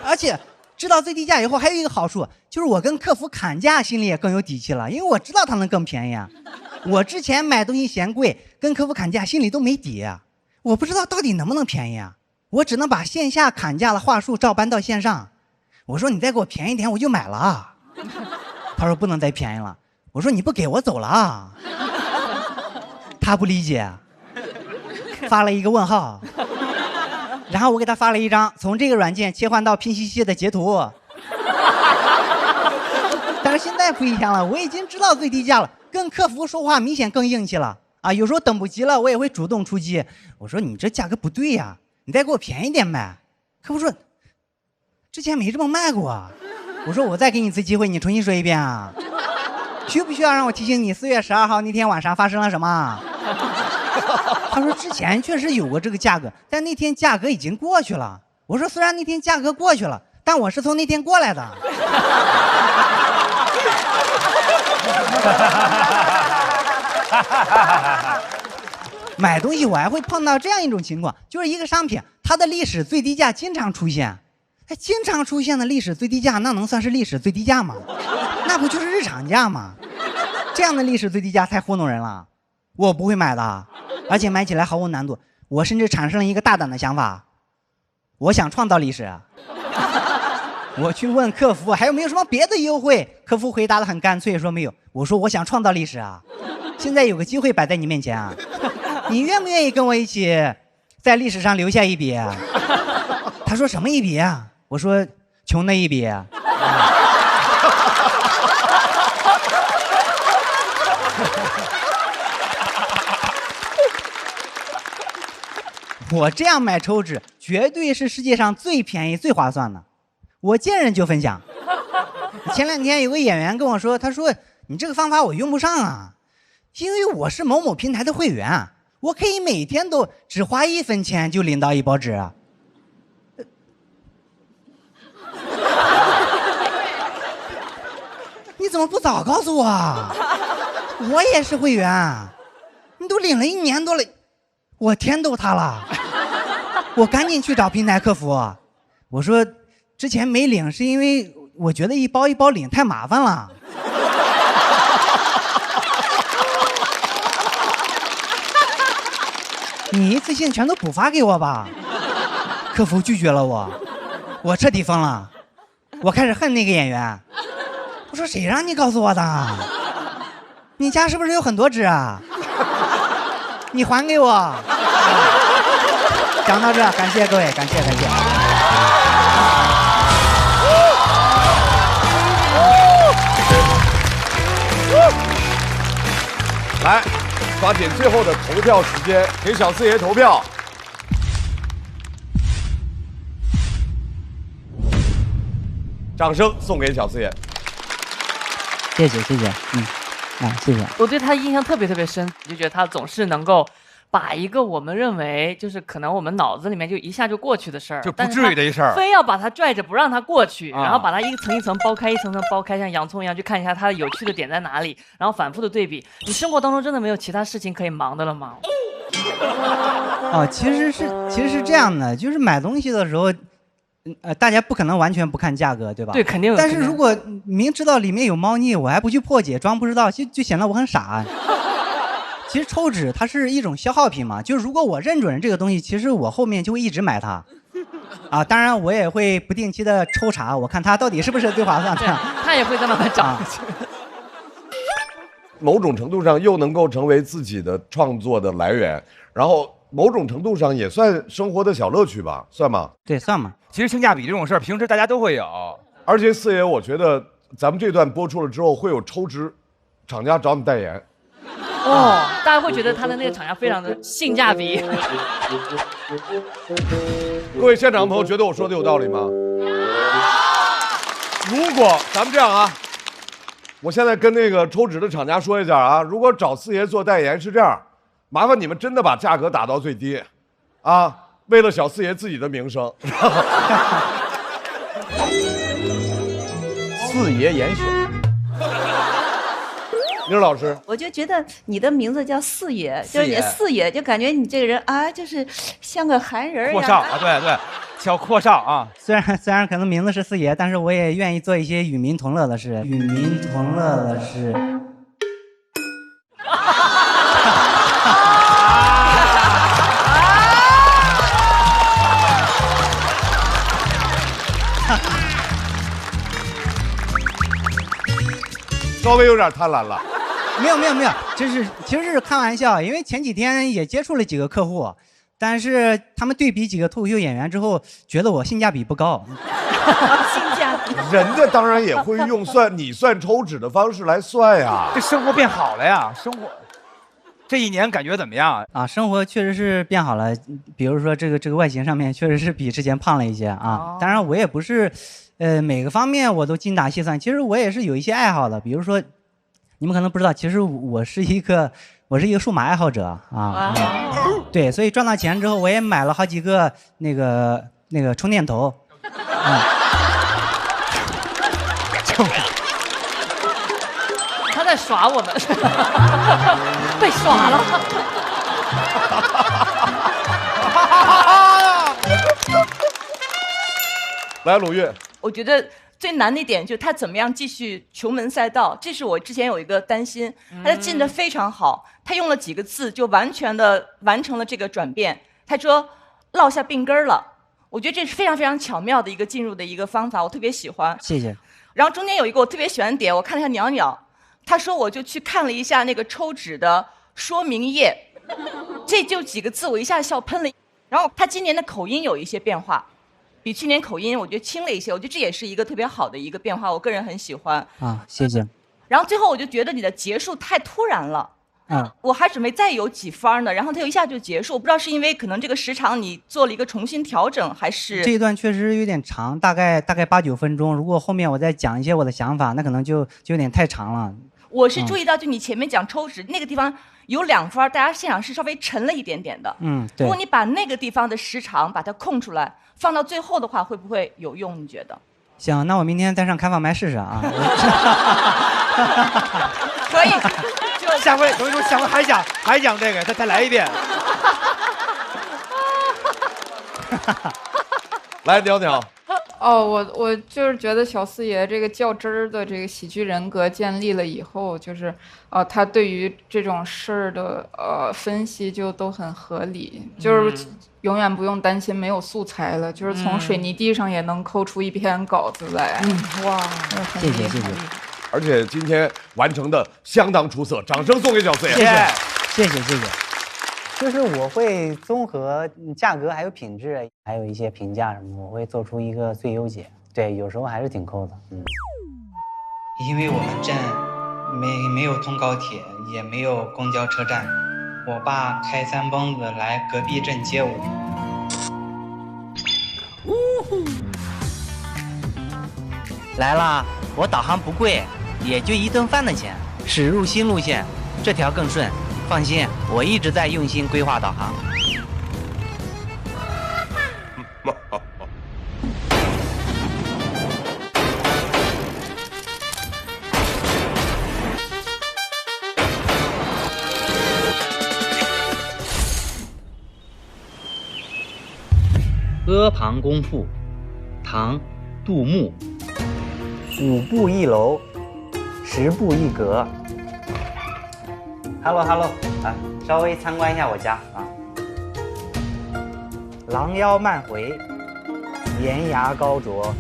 而且知道最低价以后，还有一个好处，就是我跟客服砍价心里也更有底气了，因为我知道它能更便宜啊。我之前买东西嫌贵，跟客服砍价心里都没底啊，我不知道到底能不能便宜啊，我只能把线下砍价的话术照搬到线上。我说你再给我便宜点，我就买了啊。他说不能再便宜了。我说你不给我走了啊。他不理解，发了一个问号。然后我给他发了一张从这个软件切换到拼夕夕的截图。但是现在不一样了，我已经知道最低价了，跟客服说话明显更硬气了啊！有时候等不及了，我也会主动出击。我说你这价格不对呀，你再给我便宜点呗。客服说之前没这么卖过。我说我再给你一次机会，你重新说一遍啊，需不需要让我提醒你4月12号那天晚上发生了什么？他说之前确实有过这个价格，但那天价格已经过去了。我说虽然那天价格过去了，但我是从那天过来的。买东西我还会碰到这样一种情况，就是一个商品它的历史最低价经常出现。经常出现的历史最低价，那能算是历史最低价吗？那不就是日常价吗？这样的历史最低价太糊弄人了，我不会买的，而且买起来毫无难度。我甚至产生了一个大胆的想法，我想创造历史。我去问客服还有没有什么别的优惠，客服回答的很干脆，说没有。我说我想创造历史啊，现在有个机会摆在你面前啊，你愿不愿意跟我一起在历史上留下一笔啊？他说什么一笔啊？我说穷的一笔。我这样买抽纸绝对是世界上最便宜最划算的，我见人就分享。前2天有个演员跟我说，他说你这个方法我用不上啊，因为我是某某平台的会员，我可以每天都只花1分钱就领到一包纸。你怎么不早告诉我？我也是会员，你都领了1年多了，我天都塌了。我赶紧去找平台客服，我说之前没领是因为我觉得一包一包领太麻烦了。你一次性全都补发给我吧。客服拒绝了我彻底疯了，我开始恨那个演员。我说谁让你告诉我的？你家是不是有很多纸啊？你还给我。讲到这，感谢各位，感谢。来，抓紧最后的投票时间，给小四爷投票。掌声送给小四爷。谢谢，谢谢我对他印象特别深，就觉得他总是能够把一个我们认为就是可能我们脑子里面就一下就过去的事儿，就不至于的一事儿，非要把它拽着不让它过去，然后把它一层一层剥开，一层层剥开，像洋葱一样去看一下它有趣的点在哪里，然后反复的对比。你生活当中真的没有其他事情可以忙的了吗？其实是这样的，就是买东西的时候。大家不可能完全不看价格，对吧？对，肯定有。但是如果明知道里面有猫腻，我还不去破解，装不知道，就显得我很傻。其实抽纸它是一种消耗品嘛，就是如果我认准了这个东西，其实我后面就会一直买它。当然我也会不定期的抽查，我看它到底是不是最划算的。它也会在慢慢涨。某种程度上又能够成为自己的创作的来源，然后某种程度上也算生活的小乐趣吧，算吗？对，算嘛。其实性价比这种事儿，平时大家都会有。而且四爷，我觉得咱们这段播出了之后，会有抽纸厂家找你代言。大家会觉得他的那个厂家非常的性价比。各位现场的朋友，觉得我说的有道理吗？如果咱们这样啊，我现在跟那个抽纸的厂家说一下啊，如果找四爷做代言是这样，麻烦你们真的把价格打到最低，为了小四爷自己的名声。四爷严选，宁老师，我就觉得你的名字叫四爷，就是你四爷，就感觉你这个人就是像个韩人一样。阔少对，小阔少啊。虽然可能名字是四爷，但是我也愿意做一些与民同乐的事。稍微有点贪婪了。没有，其实是开玩笑，因为前几天也接触了几个客户，但是他们对比几个脱口秀演员之后，觉得我性价比不高。性价比，人家当然也会用你算抽纸的方式来算呀。这生活变好了呀，生活这1年感觉怎么样啊？生活确实是变好了，比如说这个外形上面确实是比之前胖了一些啊。当然我也不是，每个方面我都精打细算。其实我也是有一些爱好的，比如说，你们可能不知道，其实我是一个数码爱好者啊。对，所以赚到钱之后，我也买了好几个那个充电头。他在耍我们，被耍了。来，鲁豫，我觉得最难的一点就是他怎么样继续琼门赛道，这是我之前有一个担心。他进得非常好，他用了几个字就完全的完成了这个转变。他说落下病根了，我觉得这是非常非常巧妙的一个进入的一个方法，我特别喜欢。谢谢。然后中间有一个我特别喜欢的点，我看了一下鸟鸟，他说我就去看了一下那个抽纸的说明页，这就几个字，我一下笑喷了。然后他今年的口音有一些变化，比去年口音我觉得轻了一些，我觉得这也是一个特别好的一个变化，我个人很喜欢。谢谢。然后最后我就觉得你的结束太突然了，我还准备再有几番呢，然后它一下就结束，我不知道是因为可能这个时长你做了一个重新调整，还是这一段确实有点长，大概8、9分钟。如果后面我再讲一些我的想法，那可能就有点太长了。我是注意到，就你前面讲抽脂那个地方有2番，大家现场是稍微沉了一点点的。对。如果你把那个地方的时长把它空出来，放到最后的话，会不会有用？你觉得？行，那我明天再上开放麦试试啊。可以。下回等于说下回还讲这个，再来一遍。来，袅袅。哦，我就是觉得小四爷这个较真儿的这个喜剧人格建立了以后，就是他对于这种事儿的分析就都很合理，就是永远不用担心没有素材了，就是从水泥地上也能抠出一篇稿子来。哇，谢谢。而且今天完成的相当出色，掌声送给小四爷。谢谢。就是我会综合价格还有品质，还有一些评价什么，我会做出一个最优解。对，有时候还是挺抠的。因为我们镇没有通高铁，也没有公交车站，我爸开3蹦子来隔壁镇接我。来啦，我导航不贵，也就1顿饭的钱，驶入新路线，这条更顺。放心，我一直在用心规划导航。阿房宫赋，唐·杜牧。5步1楼，10步1阁。Hello， 啊，稍微参观一下我家啊。廊腰漫回，檐牙高啄，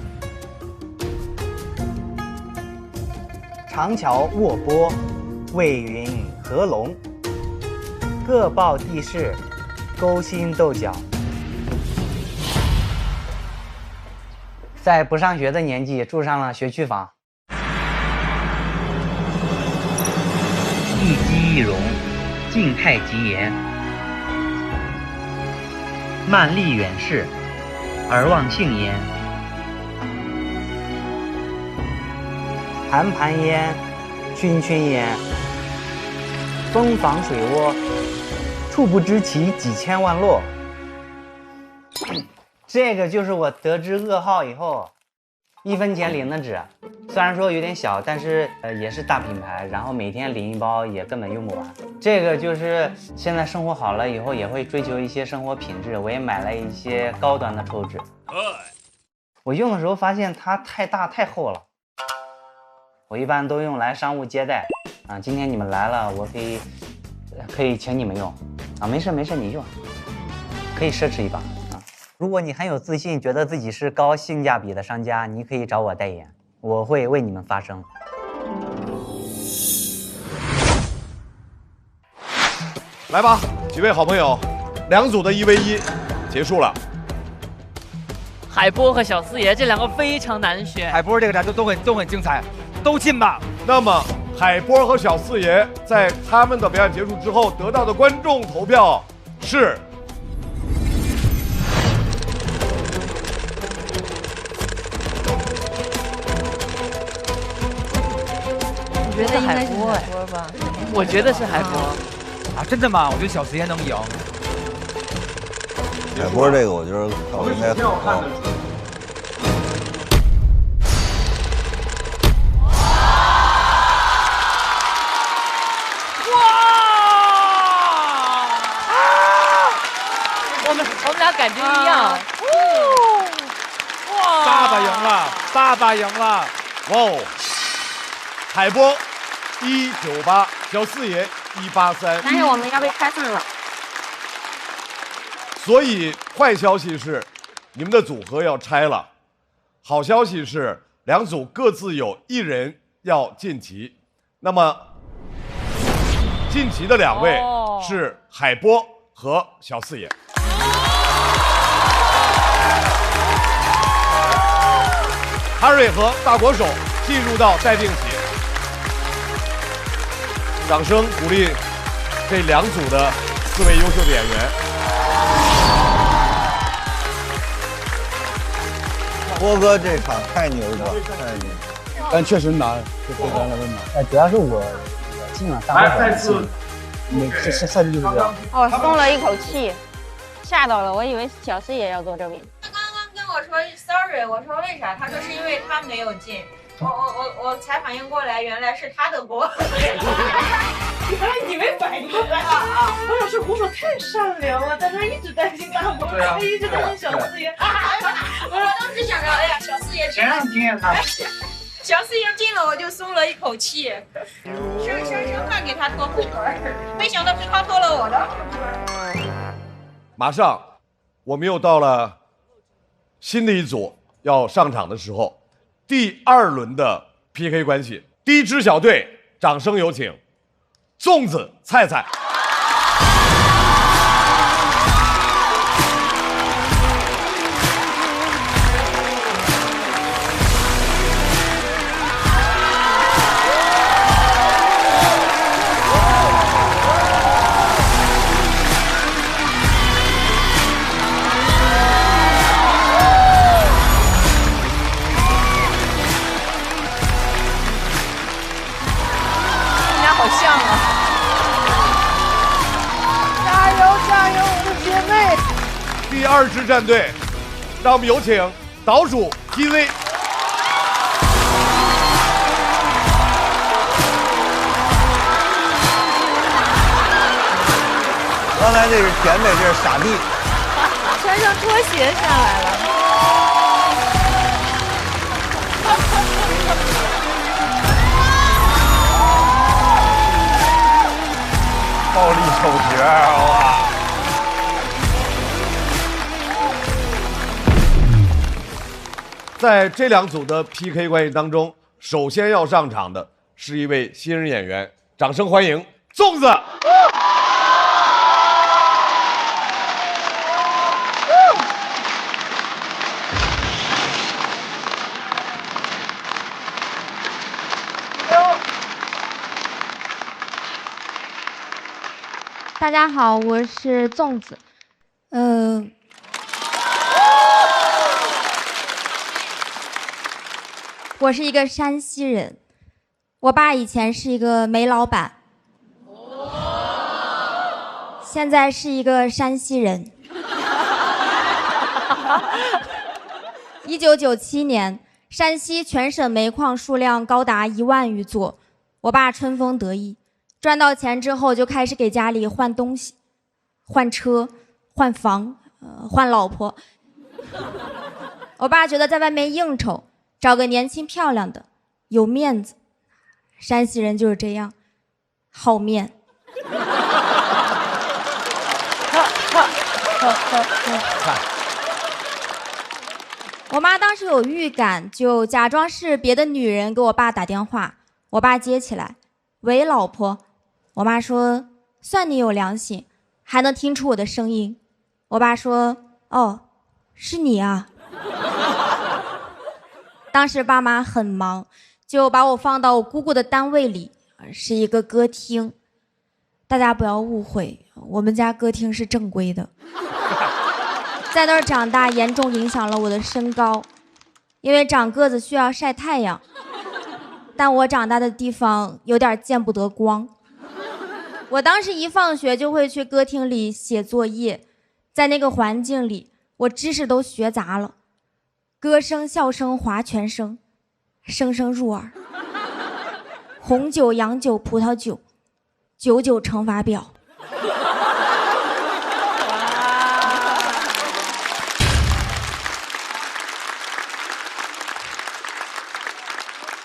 长桥卧波，蔚云合龙，各报地势，勾心斗角。在不上学的年纪住上了学区房。一机一容，静态极言，慢立远视，而忘性焉。盘盘焉，圈圈焉，蜂房水窝，处不知其几千万落。这个就是我得知噩耗以后1分钱领的纸，虽然说有点小，但是也是大品牌，然后每天领1包也根本用不完。这个就是现在生活好了以后也会追求一些生活品质，我也买了一些高端的抽纸。我用的时候发现它太大太厚了，我一般都用来商务接待啊。今天你们来了，我可以请你们用啊，没事你用，可以奢侈一把。如果你很有自信，觉得自己是高性价比的商家，你可以找我代言，我会为你们发声。来吧，几位好朋友，2组的1v1结束了。海波和小四爷这2个非常难选。海波这个战都很精彩，都进吧。那么海波和小四爷在他们的表演结束之后得到的观众投票是。我觉得应该是海波吧，我觉得是海波。啊，真的吗？我觉得小四爷能赢。海波这个，我觉得我应该很高。我们俩感觉一样。哇！爸爸赢了，爸爸赢了！哇哦！海波198，小四爷183。但是我们要被开放了。所以坏消息是，你们的组合要拆了；好消息是，2组各自有1人要晋级。那么晋级的2位是海波和小四爷。哈瑞和大国手进入到待定席。掌声鼓励这2组的4位优秀的演员。波哥这场太牛了，太牛！但确实难，就非常的难。主要是我进了大会，再次，赛制就是这样。哦，松了一口气，吓到了，我以为小四也要坐这边。他刚刚跟我说 sorry， 我说为啥？他说是因为他没有进。我才反应过来，原来是他的锅。你没反应过来啊！我想说，胡总太善良了，但他一直担心大锅，他一直担心小四爷。我当时想着，哎呀，小四爷谁让进他？小四爷进了，我就松了一口气，生怕给他拖后腿，没想到是他拖了我的后腿。马上，我们又到了新的一组要上场的时候，第2轮的 PK 关系，第一支小队，掌声有请，粽子菜菜。好像啊！加油加油，我的姐妹！第2支战队，让我们有请岛主 TV。刚才这是甜美，这是傻逼。穿上拖鞋下来了。暴力手诀，哇！在这2组的 PK 关系当中，首先要上场的是一位新人演员，掌声欢迎粽子。大家好，我是粽子。我是一个山西人，我爸以前是一个煤老板，现在是一个山西人。1997年，山西全省煤矿数量高达1万余座，我爸春风得意。赚到钱之后，就开始给家里换东西，换车，换房，换老婆。我爸觉得在外面应酬，找个年轻漂亮的，有面子。山西人就是这样，好面。我妈当时有预感，就假装是别的女人给我爸打电话，我爸接起来，喂，老婆。我妈说：“算你有良心，还能听出我的声音。”我爸说：“哦，是你啊。”当时爸妈很忙，就把我放到我姑姑的单位里，是一个歌厅。大家不要误会，我们家歌厅是正规的。在那儿长大，严重影响了我的身高，因为长个子需要晒太阳，但我长大的地方有点见不得光。我当时一放学就会去歌厅里写作业，在那个环境里，我知识都学杂了，歌声、笑声、划拳声，声声入耳。红酒、洋酒、葡萄酒，99乘法表。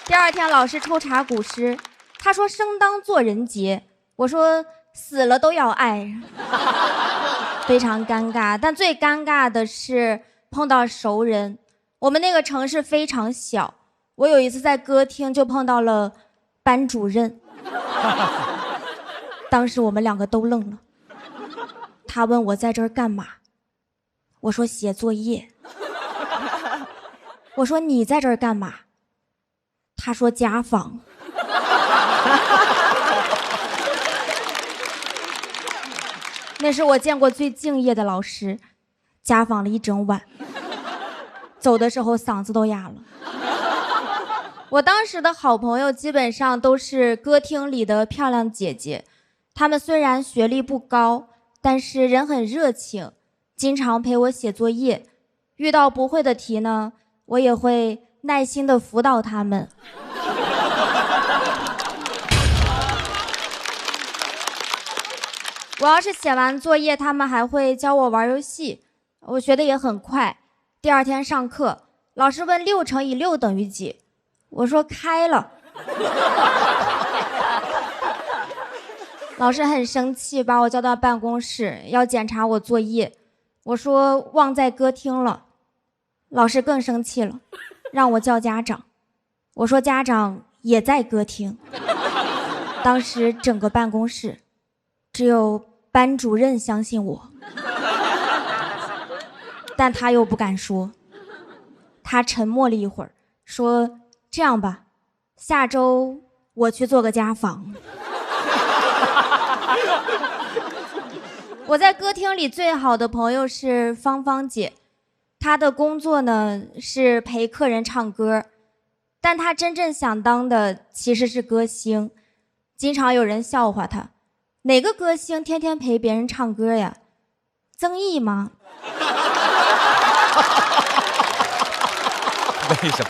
第2天老师抽查古诗，他说生当作人杰，我说死了都要爱，非常尴尬。但最尴尬的是碰到熟人。我们那个城市非常小，我有一次在歌厅就碰到了班主任，当时我们2个都愣了。他问我在这儿干嘛，我说写作业。我说你在这儿干嘛？他说家访。那是我见过最敬业的老师，家访了一整晚，走的时候嗓子都哑了。我当时的好朋友基本上都是歌厅里的漂亮姐姐，她们虽然学历不高，但是人很热情，经常陪我写作业，遇到不会的题呢，我也会耐心地辅导她们。我要是写完作业，他们还会教我玩游戏，我学的也很快。第二天上课，老师问6乘以6等于几，我说开了。老师很生气，把我叫到办公室，要检查我作业。我说忘在歌厅了。老师更生气了，让我叫家长。我说家长也在歌厅。当时整个办公室只有班主任相信我，但他又不敢说。他沉默了一会儿，说这样吧，下周我去做个家访。我在歌厅里最好的朋友是芳芳姐，她的工作呢是陪客人唱歌，但她真正想当的其实是歌星。经常有人笑话她，哪个歌星天天陪别人唱歌呀？曾毅吗？为什么？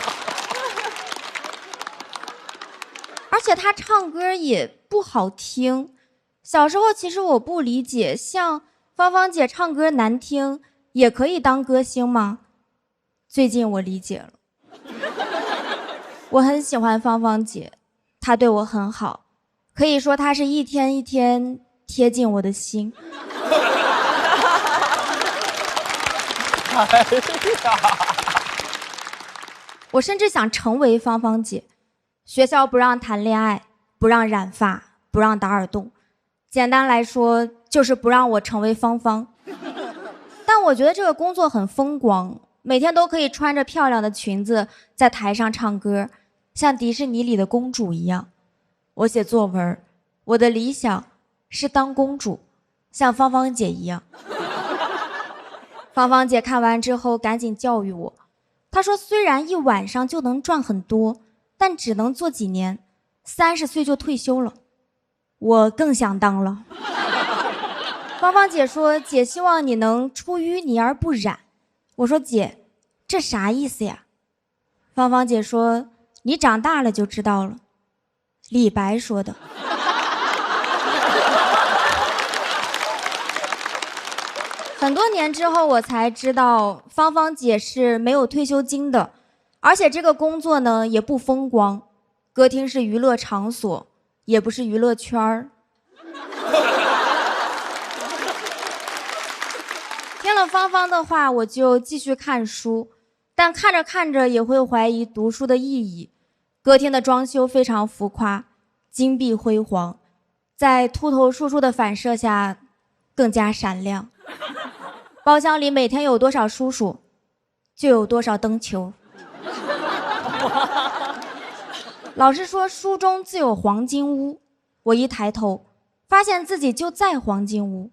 而且他唱歌也不好听。小时候其实我不理解，像芳芳姐唱歌难听也可以当歌星吗？最近我理解了。我很喜欢芳芳姐，她对我很好，可以说她是一天一天贴近我的心。我甚至想成为芳芳姐。学校不让谈恋爱，不让染发，不让打耳洞，简单来说就是不让我成为芳芳。但我觉得这个工作很风光，每天都可以穿着漂亮的裙子在台上唱歌，像迪士尼里的公主一样。我写作文，我的理想是当公主，像芳芳姐一样。芳芳姐看完之后赶紧教育我，她说虽然一晚上就能赚很多，但只能做几年，30岁就退休了。我更想当了。芳芳姐说，姐希望你能出淤泥而不染。我说姐，这啥意思呀？芳芳姐说，你长大了就知道了。李白说的。很多年之后我才知道，芳芳姐是没有退休金的，而且这个工作呢也不风光，歌厅是娱乐场所，也不是娱乐圈儿。听了芳芳的话，我就继续看书，但看着看着也会怀疑读书的意义。歌厅的装修非常浮夸，金碧辉煌，在秃头叔叔的反射下更加闪亮。包厢里每天有多少叔叔，就有多少灯球。老师说书中自有黄金屋，我一抬头发现自己就在黄金屋，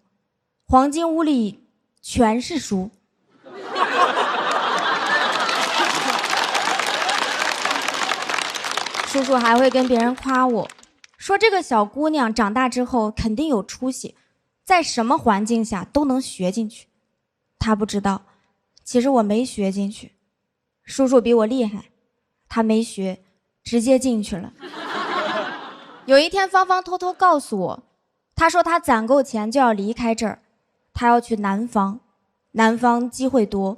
黄金屋里全是书。叔叔还会跟别人夸我，说这个小姑娘长大之后肯定有出息，在什么环境下都能学进去。他不知道，其实我没学进去，叔叔比我厉害，他没学，直接进去了。有一天芳芳偷偷告诉我，她说她攒够钱就要离开这儿，她要去南方，南方机会多。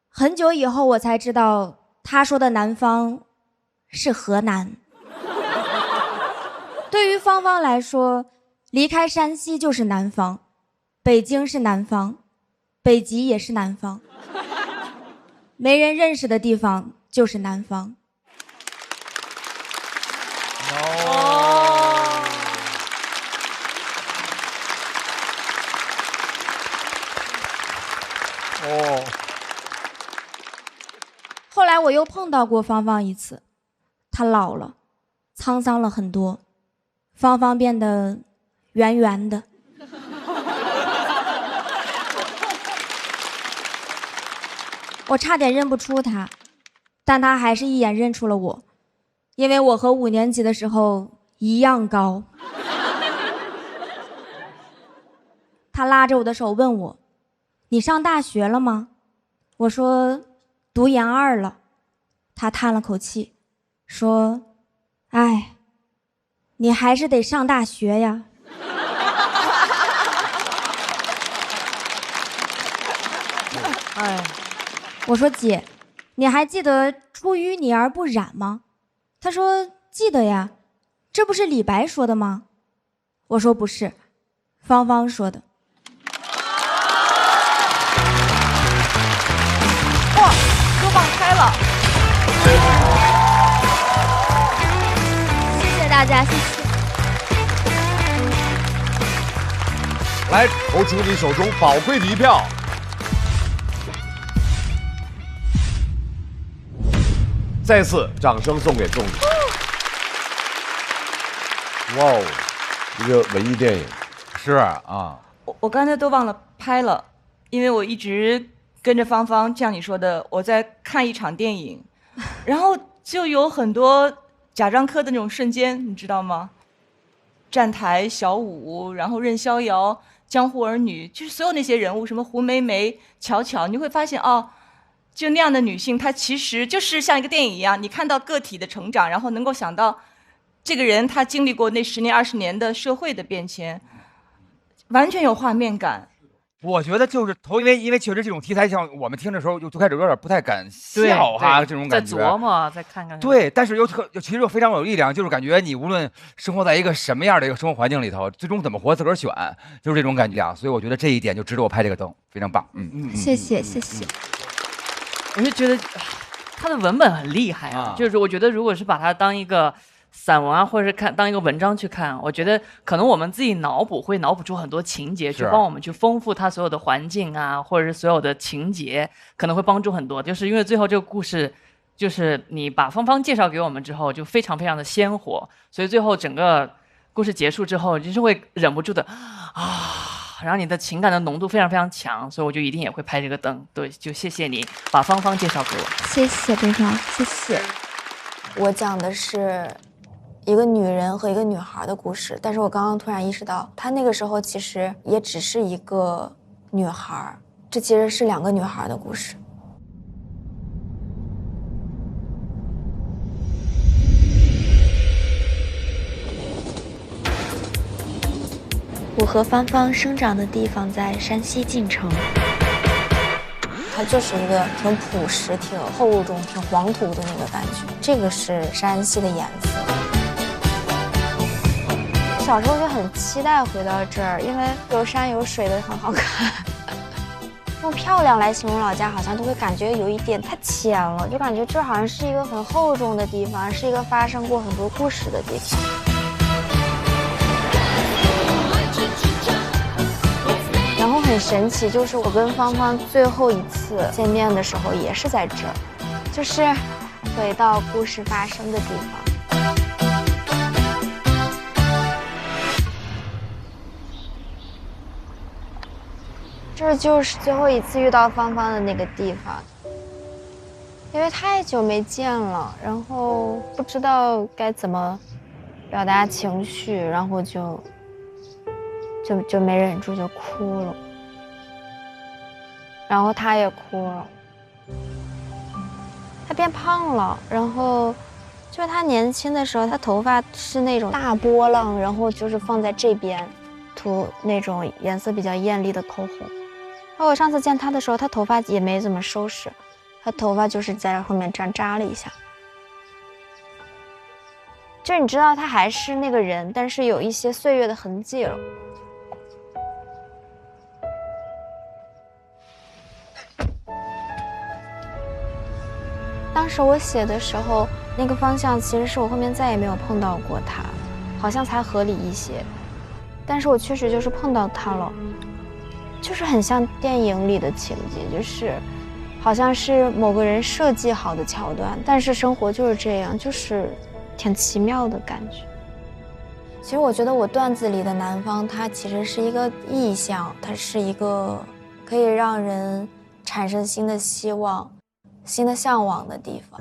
很久以后我才知道，她说的南方是河南。对于芳芳来说，离开山西就是南方，北京是南方，北极也是南方，没人认识的地方就是南方。哦。后来我又碰到过芳芳一次，她老了，沧桑了很多，芳芳变得圆圆的。我差点认不出他，但他还是一眼认出了我，因为我和5年级的时候一样高。他拉着我的手问我：“你上大学了吗？”我说：“读研2了。”他叹了口气，说：“哎，你还是得上大学呀。”哎，我说：“姐，你还记得出淤泥而不染吗？”他说：“记得呀，这不是李白说的吗？”我说：“不是，芳芳说的。”哇，都放开了！谢谢大家，谢谢。来，投出你手中宝贵的一票。再次掌声送给仲宇。哇哦，一个文艺电影。是啊，我刚才都忘了拍了，因为我一直跟着芳芳，像你说的，我在看一场电影，然后就有很多贾樟柯的那种瞬间，你知道吗？站台、小舞，然后任逍遥、江湖儿女，就是所有那些人物，什么胡梅梅、巧巧，你会发现哦。就那样的女性，她其实就是像一个电影一样，你看到个体的成长，然后能够想到这个人他经历过那10年、20年的社会的变迁，完全有画面感。我觉得就是因为确实这种题材，像我们听的时候就开始有点不太敢笑哈，这种感觉。再琢磨，再看看。对，但是其实又非常有力量，就是感觉你无论生活在一个什么样的一个生活环境里头，最终怎么活自个儿选，就是这种感觉啊。所以我觉得这一点就值得我拍这个灯，非常棒。谢谢谢谢。我就觉得他的文本很厉害啊，就是我觉得如果是把它当一个散文啊，或者是当一个文章去看，我觉得可能我们自己会脑补出很多情节，去帮我们去丰富它所有的环境啊，或者是所有的情节，可能会帮助很多。就是因为最后这个故事，就是你把芳芳介绍给我们之后，就非常非常的鲜活，所以最后整个故事结束之后，就是会忍不住的然后你的情感的浓度非常非常强，所以我就一定也会拍这个灯。对，就谢谢你把芳芳介绍给我。谢谢对方，谢谢。我讲的是一个女人和一个女孩的故事，但是我刚刚突然意识到，她那个时候其实也只是一个女孩，这其实是2个女孩的故事。我和芳芳生长的地方在山西晋城，它就是一个挺朴实、挺厚重、挺黄土的那个感觉。这个是山西的颜色。小时候就很期待回到这儿，因为有山有水的很好看。用漂亮来形容老家，好像都会感觉有一点太浅了，就感觉这好像是一个很厚重的地方，是一个发生过很多故事的地方。然后很神奇，就是我跟芳芳最后一次见面的时候也是在这儿，就是回到故事发生的地方。这就是最后一次遇到芳芳的那个地方，因为太久没见了，然后不知道该怎么表达情绪，然后就没忍住就哭了，然后他也哭了。他变胖了，然后就是他年轻的时候，他头发是那种大波浪，然后就是放在这边，涂那种颜色比较艳丽的口红。然后我上次见他的时候，他头发也没怎么收拾，他头发就是在后面这样扎了一下。就是你知道他还是那个人，但是有一些岁月的痕迹了。当时我写的时候，那个方向其实是我后面再也没有碰到过他，好像才合理一些。但是我确实就是碰到他了，就是很像电影里的情节，就是好像是某个人设计好的桥段，但是生活就是这样，就是挺奇妙的感觉。其实我觉得我段子里的南方，它其实是一个意象，它是一个可以让人产生新的希望。新的向往的地方。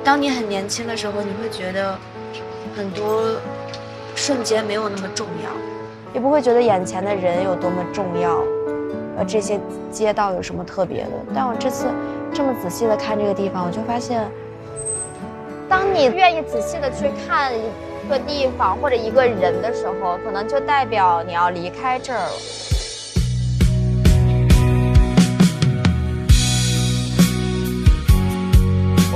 当你很年轻的时候，你会觉得很多瞬间没有那么重要，也不会觉得眼前的人有多么重要，这些街道有什么特别的。但我这次这么仔细的看这个地方，我就发现，当你愿意仔细的去看一个地方或者一个人的时候，可能就代表你要离开这儿了。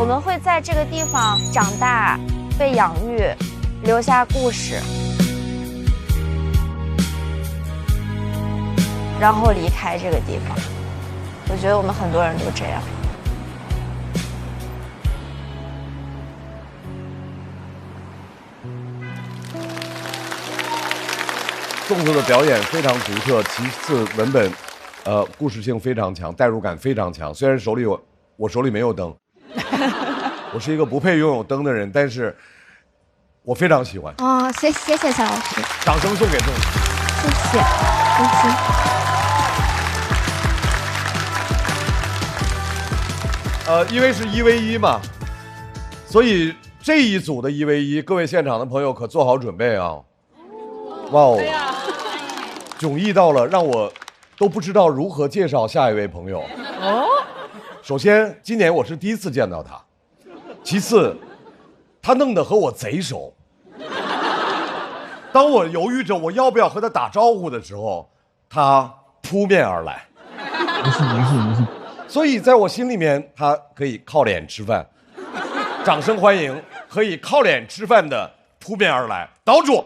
我们会在这个地方长大，被养育，留下故事，然后离开这个地方。我觉得我们很多人都这样。粽子的表演非常独特，其次文本，故事性非常强，代入感非常强。虽然我手里没有灯，我是一个不配拥有灯的人，但是我非常喜欢。哦，谢谢小老师，掌声送给粽子，谢谢，谢谢。因为是1v1嘛，所以这一组的1v1，各位现场的朋友可做好准备啊！哇哦，迥异到了让我都不知道如何介绍下一位朋友。哦，首先今年我是第一次见到他，其次他弄得和我贼熟。当我犹豫着我要不要和他打招呼的时候，他扑面而来。没事。所以在我心里面，他可以靠脸吃饭。掌声欢迎可以靠脸吃饭的扑面而来岛主。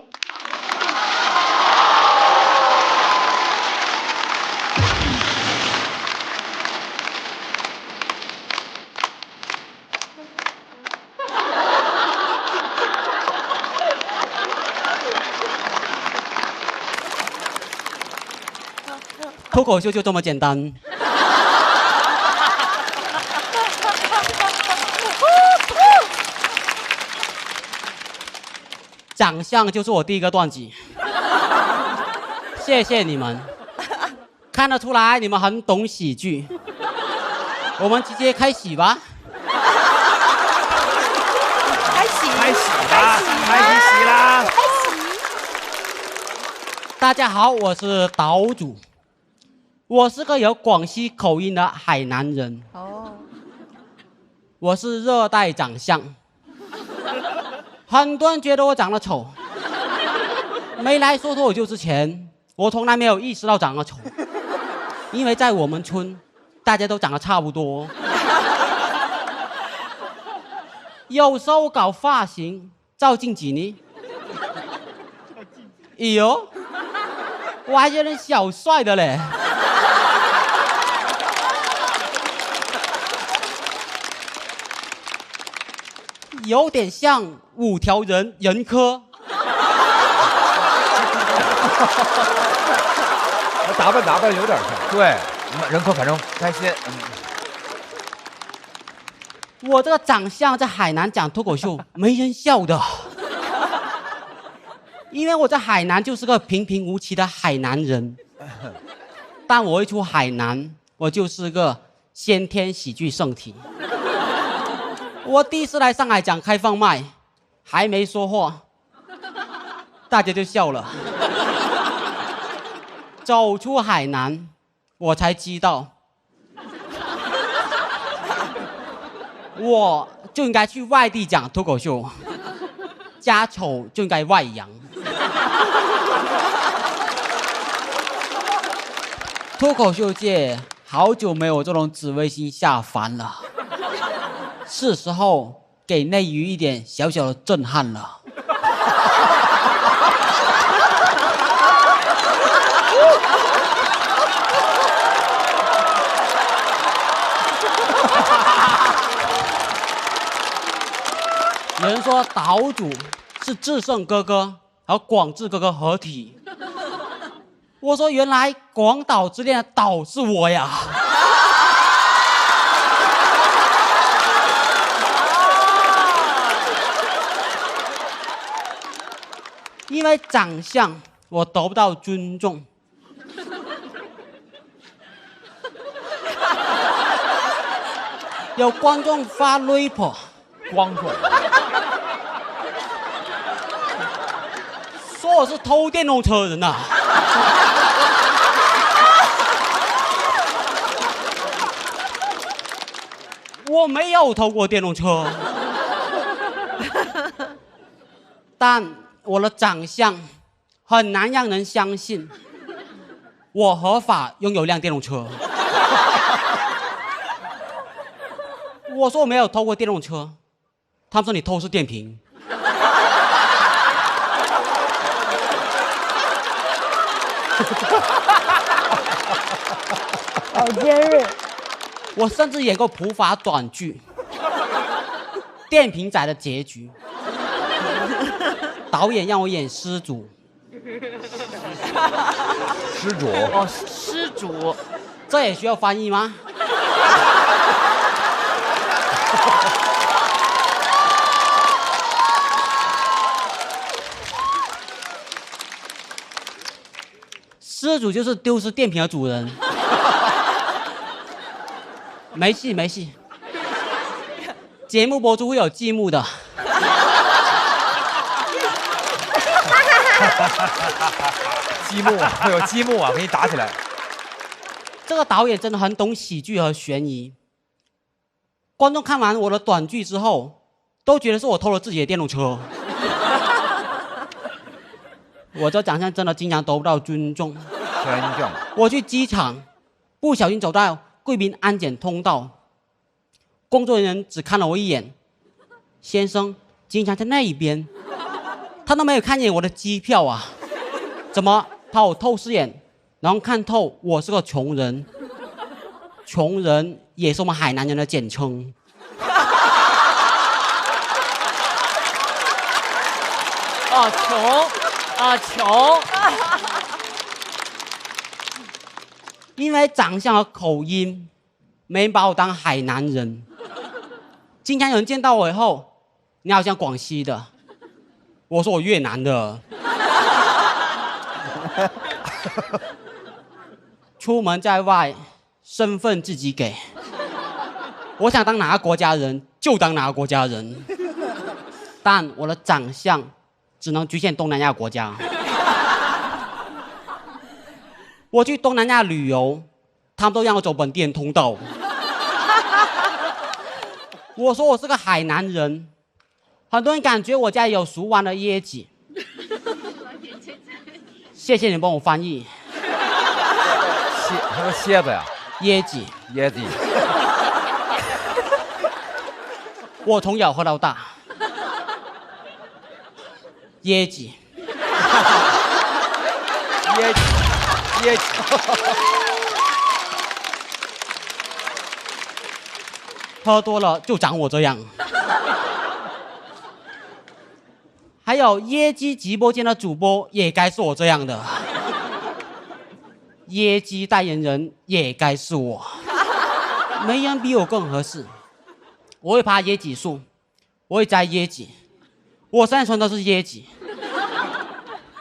脱口秀就这么简单。长相就是我第一个段子，谢谢你们，看得出来你们很懂喜剧。我们直接开始吧。开始啦！大家好，我是岛主，我是个有广西口音的海南人。哦，我是热带长相，很多人觉得我长得丑。没来说脱口秀之前，我从来没有意识到长得丑，因为在我们村，大家都长得差不多。有时候搞发型，照镜子呢，哎呦，我还觉得小帅的嘞。有点像5条人科。打扮有点像。对，人科反正开心。我这个长相在海南讲脱口秀没人笑的，因为我在海南就是个平平无奇的海南人。但我一出海南，我就是个先天喜剧圣体。我第一次来上海讲开放麦，还没说话，大家就笑了。走出海南，我才知道，我就应该去外地讲脱口秀，家丑就应该外扬。脱口秀界好久没有这种紫微星下凡了，是时候给内娱一点小小的震撼了。有人说岛主是智胜哥哥和广智哥哥合体，我说原来广岛之恋的岛是我呀。因为长相我得不到尊重，有观众发 rap， 观众说我是偷电动车人呐、我没有偷过电动车，但我的长相很难让人相信我合法拥有一辆电动车。我说我没有偷过电动车，他们说你偷是电瓶。好尖锐。我甚至演过普法短剧《电瓶仔的结局》，导演让我演失主。失主哦，失主，这也需要翻译吗？失主就是丢失电瓶的主人。没戏没戏，节目播出会有字幕的。积木会有积木啊，给你打起来。这个导演真的很懂喜剧和悬疑。观众看完我的短剧之后，都觉得是我偷了自己的电动车。我这长相真的经常得不到尊重。我去机场，不小心走到贵宾安检通道，工作人员只看了我一眼，先生，经常在那一边，他都没有看见我的机票啊，怎么怕我透视眼，然后看透我是个穷人，穷人也是我们海南人的简称。哦，穷啊穷。因为长相和口音，没把我当海南人。经常有人见到我以后，你好像广西的，我说我越南的。出门在外，身份自己给。我想当哪个国家人就当哪个国家人，但我的长相只能局限东南亚国家。我去东南亚旅游，他们都让我走本地人通道。我说我是个海南人，很多人感觉我家里有熟完的椰子。谢谢你帮我翻译。他说蝎子呀，椰子，椰子。我从小喝到大，椰子，椰子。喝多了就长我这样。还有椰鸡直播间的主播也该是我这样的，椰鸡代言人也该是我，没人比我更合适。我会爬椰子树，我会摘椰子，我身上穿的是椰子，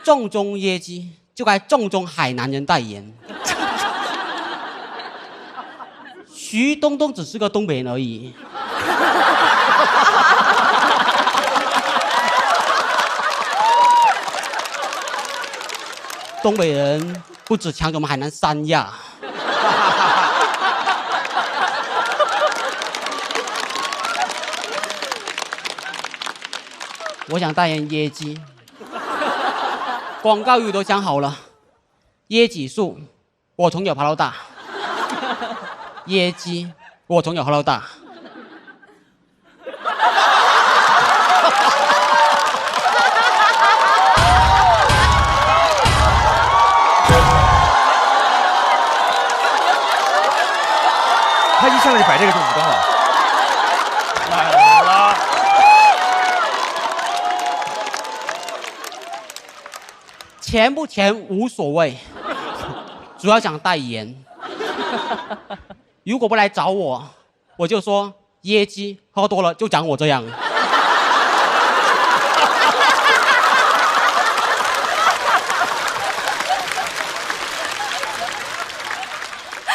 正宗椰鸡就该正宗海南人代言。徐东东只是个东北人而已。东北人不止抢走我们海南三亚。我想代言椰鸡，广告语都想好了。椰子树，我从小爬到大；椰鸡，我从小喝到大。他一上来就摆这个就武装了。来了。钱不钱无所谓，主要想代言。如果不来找我，我就说椰鸡喝多了就长我这样。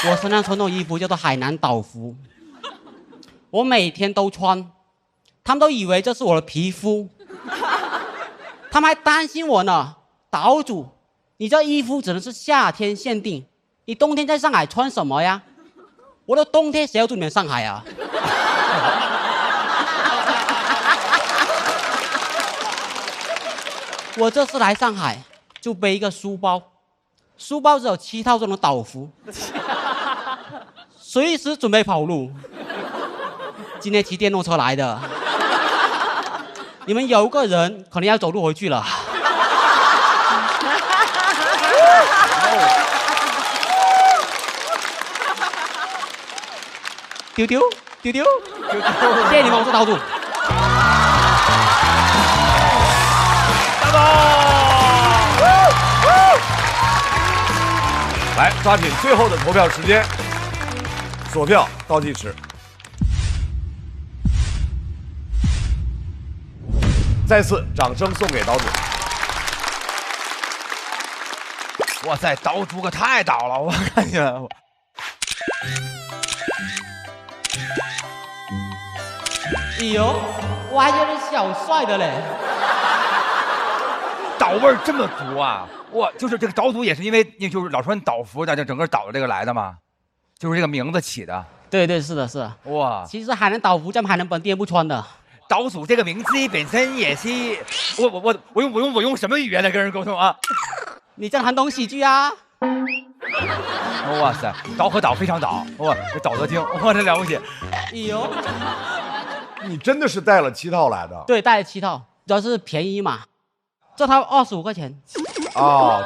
我身上穿的衣服叫做海南岛服。我每天都穿，他们都以为这是我的皮肤，他们还担心我呢。岛主，你这衣服只能是夏天限定，你冬天在上海穿什么呀？我的冬天谁要住你们上海啊？我这次来上海就背一个书包，书包只有7套这种岛服，随时准备跑路。今天骑电动车来的，你们有个人可能要走路回去了。丢丢丢丢，谢谢你们，我是岛主。来，抓紧最后的投票时间，锁票倒计时。再次掌声送给岛主。哇塞，岛主可太倒了，我感觉。哎呦，我还觉得小帅的嘞。岛味儿这么足啊！哇，就是这个岛主也是因为就是老穿岛服，这整个岛这个来的吗？就是这个名字起的。对对，是的，是的。哇，其实海南岛服在海南本地人不穿的。岛主这个名字本身也是，我用什么语言来跟人沟通啊？你正寒冬喜剧啊！哇塞，岛和岛非常岛，哇，这岛德经，哇，这了不起！哎呦，你真的是带了7套来的？对，带了7套，主要是便宜嘛，这套25块钱。啊，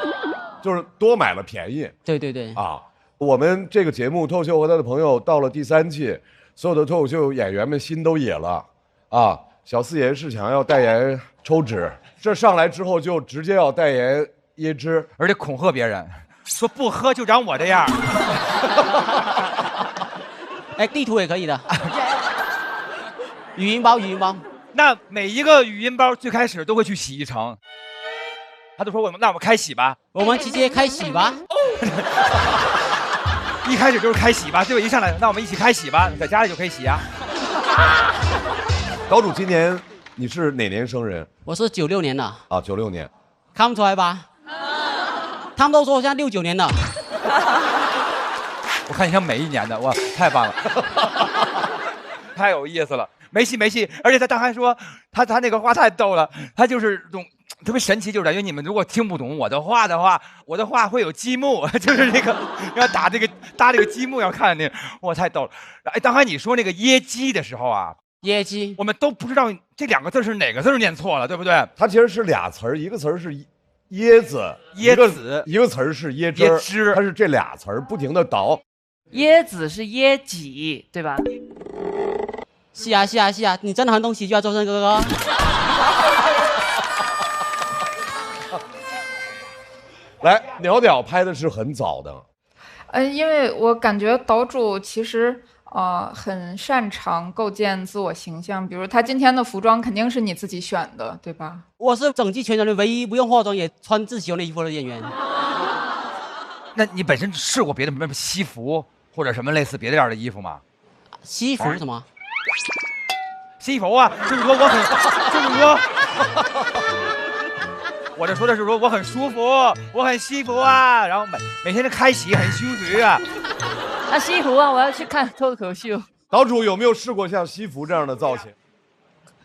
就是多买了便宜。对对对。啊，我们这个节目《脱口秀和他的朋友》到了第3季，所有的脱口秀演员们心都野了。啊，小四爷是想要代言抽脂，这上来之后就直接要代言椰汁，而且恐吓别人，说不喝就长我这样。哎，地图也可以的。语音包，语音包。那每一个语音包最开始都会去洗衣城，他就说那我们开洗吧，我们直接开洗吧。一开始就是开洗吧，对吧？一上来，那我们一起开洗吧，在家里就可以洗啊。岛主今年你是哪年生人？我是96年的。啊，96年，看不出来吧？他们都说我像69年的。我看你像每一年的，哇，太棒了，太有意思了。没戏，而且他还说他那个话太逗了，他就是特别神奇，就是感觉你们如果听不懂我的话，我的话会有积木，就是那个要搭这个积木要看那个，哇，太逗了。哎，刚才你说那个椰鸡的时候啊，椰鸡，我们都不知道这2个字是哪个字念错了，对不对？它其实是俩词儿，一个词儿是椰子，一个词儿是椰汁，它是这俩词儿不停的倒。椰子是椰己，对吧？是啊，你真的很懂喜剧啊，周深哥哥。来，鸟鸟拍的是很早的。因为我感觉岛主其实很擅长构建自我形象，比如他今天的服装肯定是你自己选的，对吧？我是整季全人里唯一不用化妆也穿自己喜欢的衣服的演员。那你本身试过别的什么西服或者什么类似别的样的衣服吗？西服什么？西服啊，就是说我这说的是说我很舒服，我很西服啊，然后每天都开洗很舒服啊。那西服啊，我要去看脱口秀。岛主有没有试过像西服这样的造型？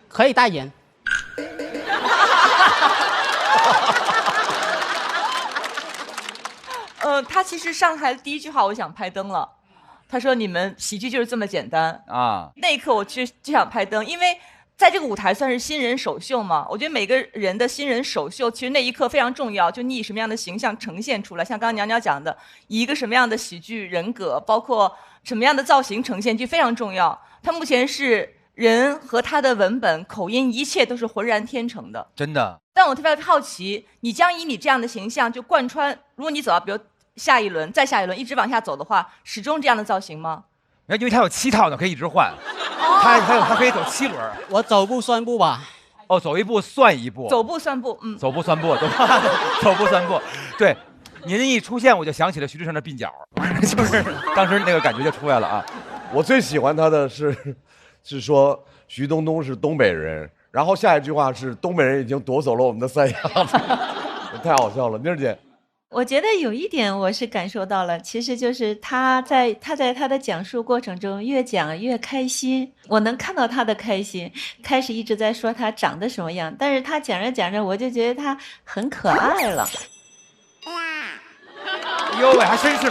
可以代言。他其实上台的第一句话我想拍灯了，他说你们喜剧就是这么简单啊。那一刻我就想拍灯，因为在这个舞台算是新人首秀嘛，我觉得每个人的新人首秀其实那一刻非常重要，就你以什么样的形象呈现出来，像刚刚娘娘讲的，以一个什么样的喜剧人格，包括什么样的造型呈现就非常重要。他目前是人和他的文本口音一切都是浑然天成的，真的。但我特别好奇，你将以你这样的形象就贯穿，如果你走到比如下一轮再下一轮一直往下走的话，始终这样的造型吗？因为他有7套呢，可以一直换。他可以走7轮。我走步算步吧。哦，走一步算一步。走步算步，走步算步，对吧？走步算步，对。您一出现，我就想起了徐志胜的鬓角，就是当时那个感觉就出来了啊。我最喜欢他的是，是说徐冬冬是东北人，然后下一句话是东北人已经夺走了我们的三亚，太好笑了。妮儿姐，我觉得有一点我是感受到了，其实就是他在他的讲述过程中越讲越开心，我能看到他的开心。开始一直在说他长得什么样，但是他讲着讲着，我就觉得他很可爱了。呦喂，还绅士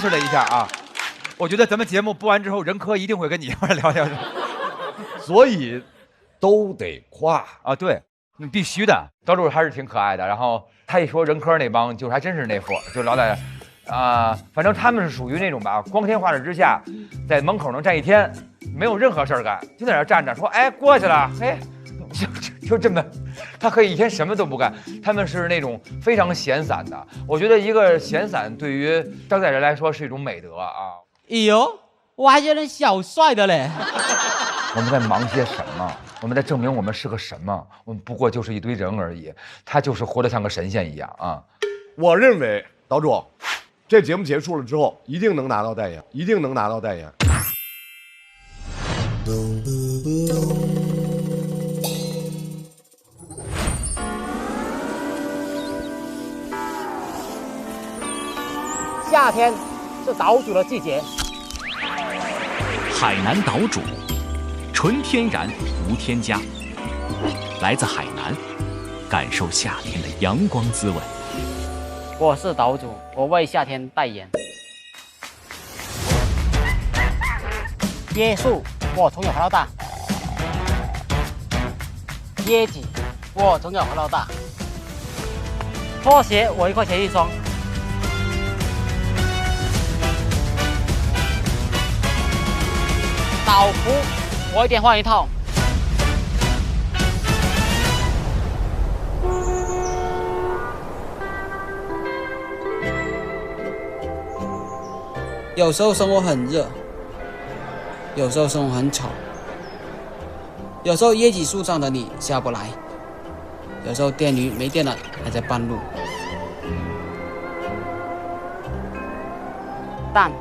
了一下啊！我觉得咱们节目播完之后，任科一定会跟你一块聊聊。所以都得夸啊，对，必须的。岛主还是挺可爱的，然后他一说任科那帮，就还真是那副，就老在反正他们是属于那种吧，光天化日之下，在门口能站一天，没有任何事儿干，就在那站着，说哎过去了，哎，就这么，他可以一天什么都不干。他们是那种非常闲散的，我觉得一个闲散对于当代人来说是一种美德啊。哎呦，我还觉得小帅的嘞。我们在忙些什么？我们在证明我们是个什么？我们不过就是一堆人而已。他就是活得像个神仙一样啊！我认为岛主，这节目结束了之后，一定能拿到代言，一定能拿到代言。夏天是岛主的季节。海南岛主，纯天然无添加，来自海南，感受夏天的阳光滋味。我是岛主，我为夏天代言。椰树，我从小喝到大。椰子，我从小喝到大。拖鞋，我1块钱一双。岛服，我1点换1套。有时候生活很热，有时候生活很吵，有时候椰子树上的你下不来，有时候电驴没电了还在半路。但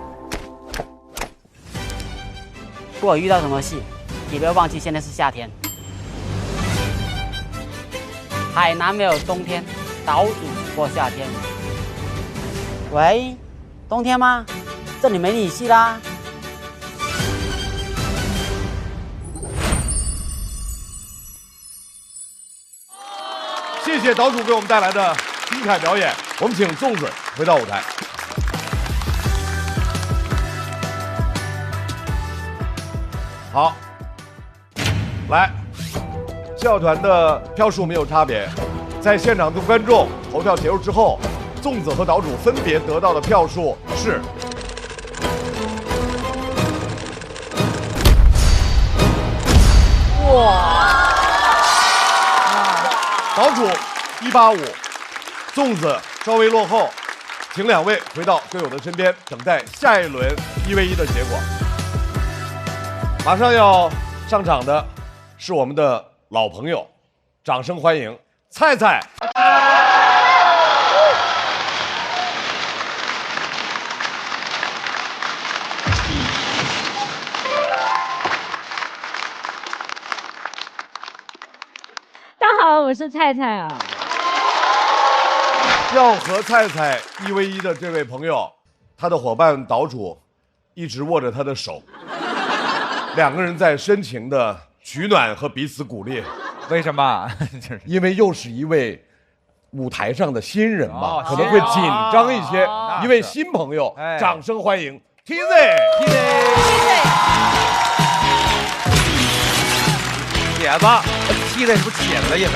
不管遇到什么事，也不要忘记现在是夏天。海南没有冬天，岛主过夏天。喂，冬天吗？这里没你戏啦。谢谢岛主给我们带来的精彩表演，我们请粽子回到舞台。好，来，教团的票数没有差别，在现场的观众投票结束之后，粽子和岛主分别得到的票数是哇，岛主185，粽子稍微落后，请2位回到队友的身边，等待下一轮1v1的结果。马上要上场的是我们的老朋友，掌声欢迎菜菜。大家好，我是菜菜啊。要和菜菜1v1的这位朋友，他的伙伴岛主一直握着他的手。2个人在深情的取暖和彼此鼓励。为什么？因为又是一位舞台上的新人嘛，可能会紧张一些。一位新朋友，掌声欢迎 TZ。铁子，TZ 是不是铁子的意思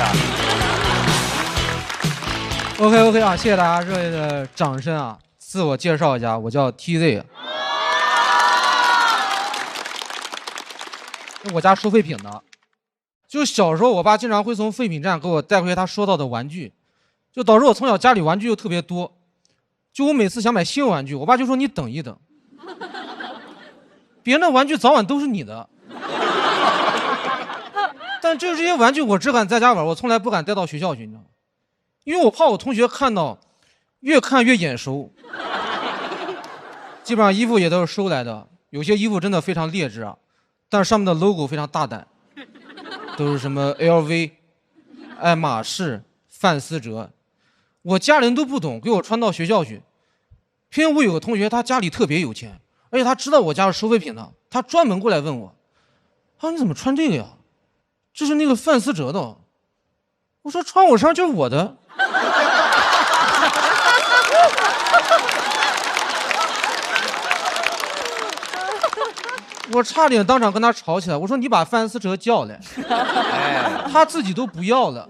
？OK 啊，谢谢大家热烈的掌声啊！自我介绍一下，我叫 TZ。我家收废品的，就小时候我爸经常会从废品站给我带回他说到的玩具，就导致我从小家里玩具又特别多。就我每次想买新玩具，我爸就说你等一等，别人的玩具早晚都是你的。但就是这些玩具我只敢在家玩，我从来不敢带到学校去，你知道吗？因为我怕我同学看到，越看越眼熟。基本上衣服也都是收来的，有些衣服真的非常劣质啊。但是上面的 logo 非常大胆，都是什么 LV、爱马仕、范思哲，我家人都不懂，给我穿到学校去。偏偏我有个同学，他家里特别有钱，而且他知道我家是收废品的，他专门过来问我，啊，你怎么穿这个呀？这是那个范思哲的。我说穿我身上就是我的。我差点当场跟他吵起来，我说你把范思哲叫来，他自己都不要了。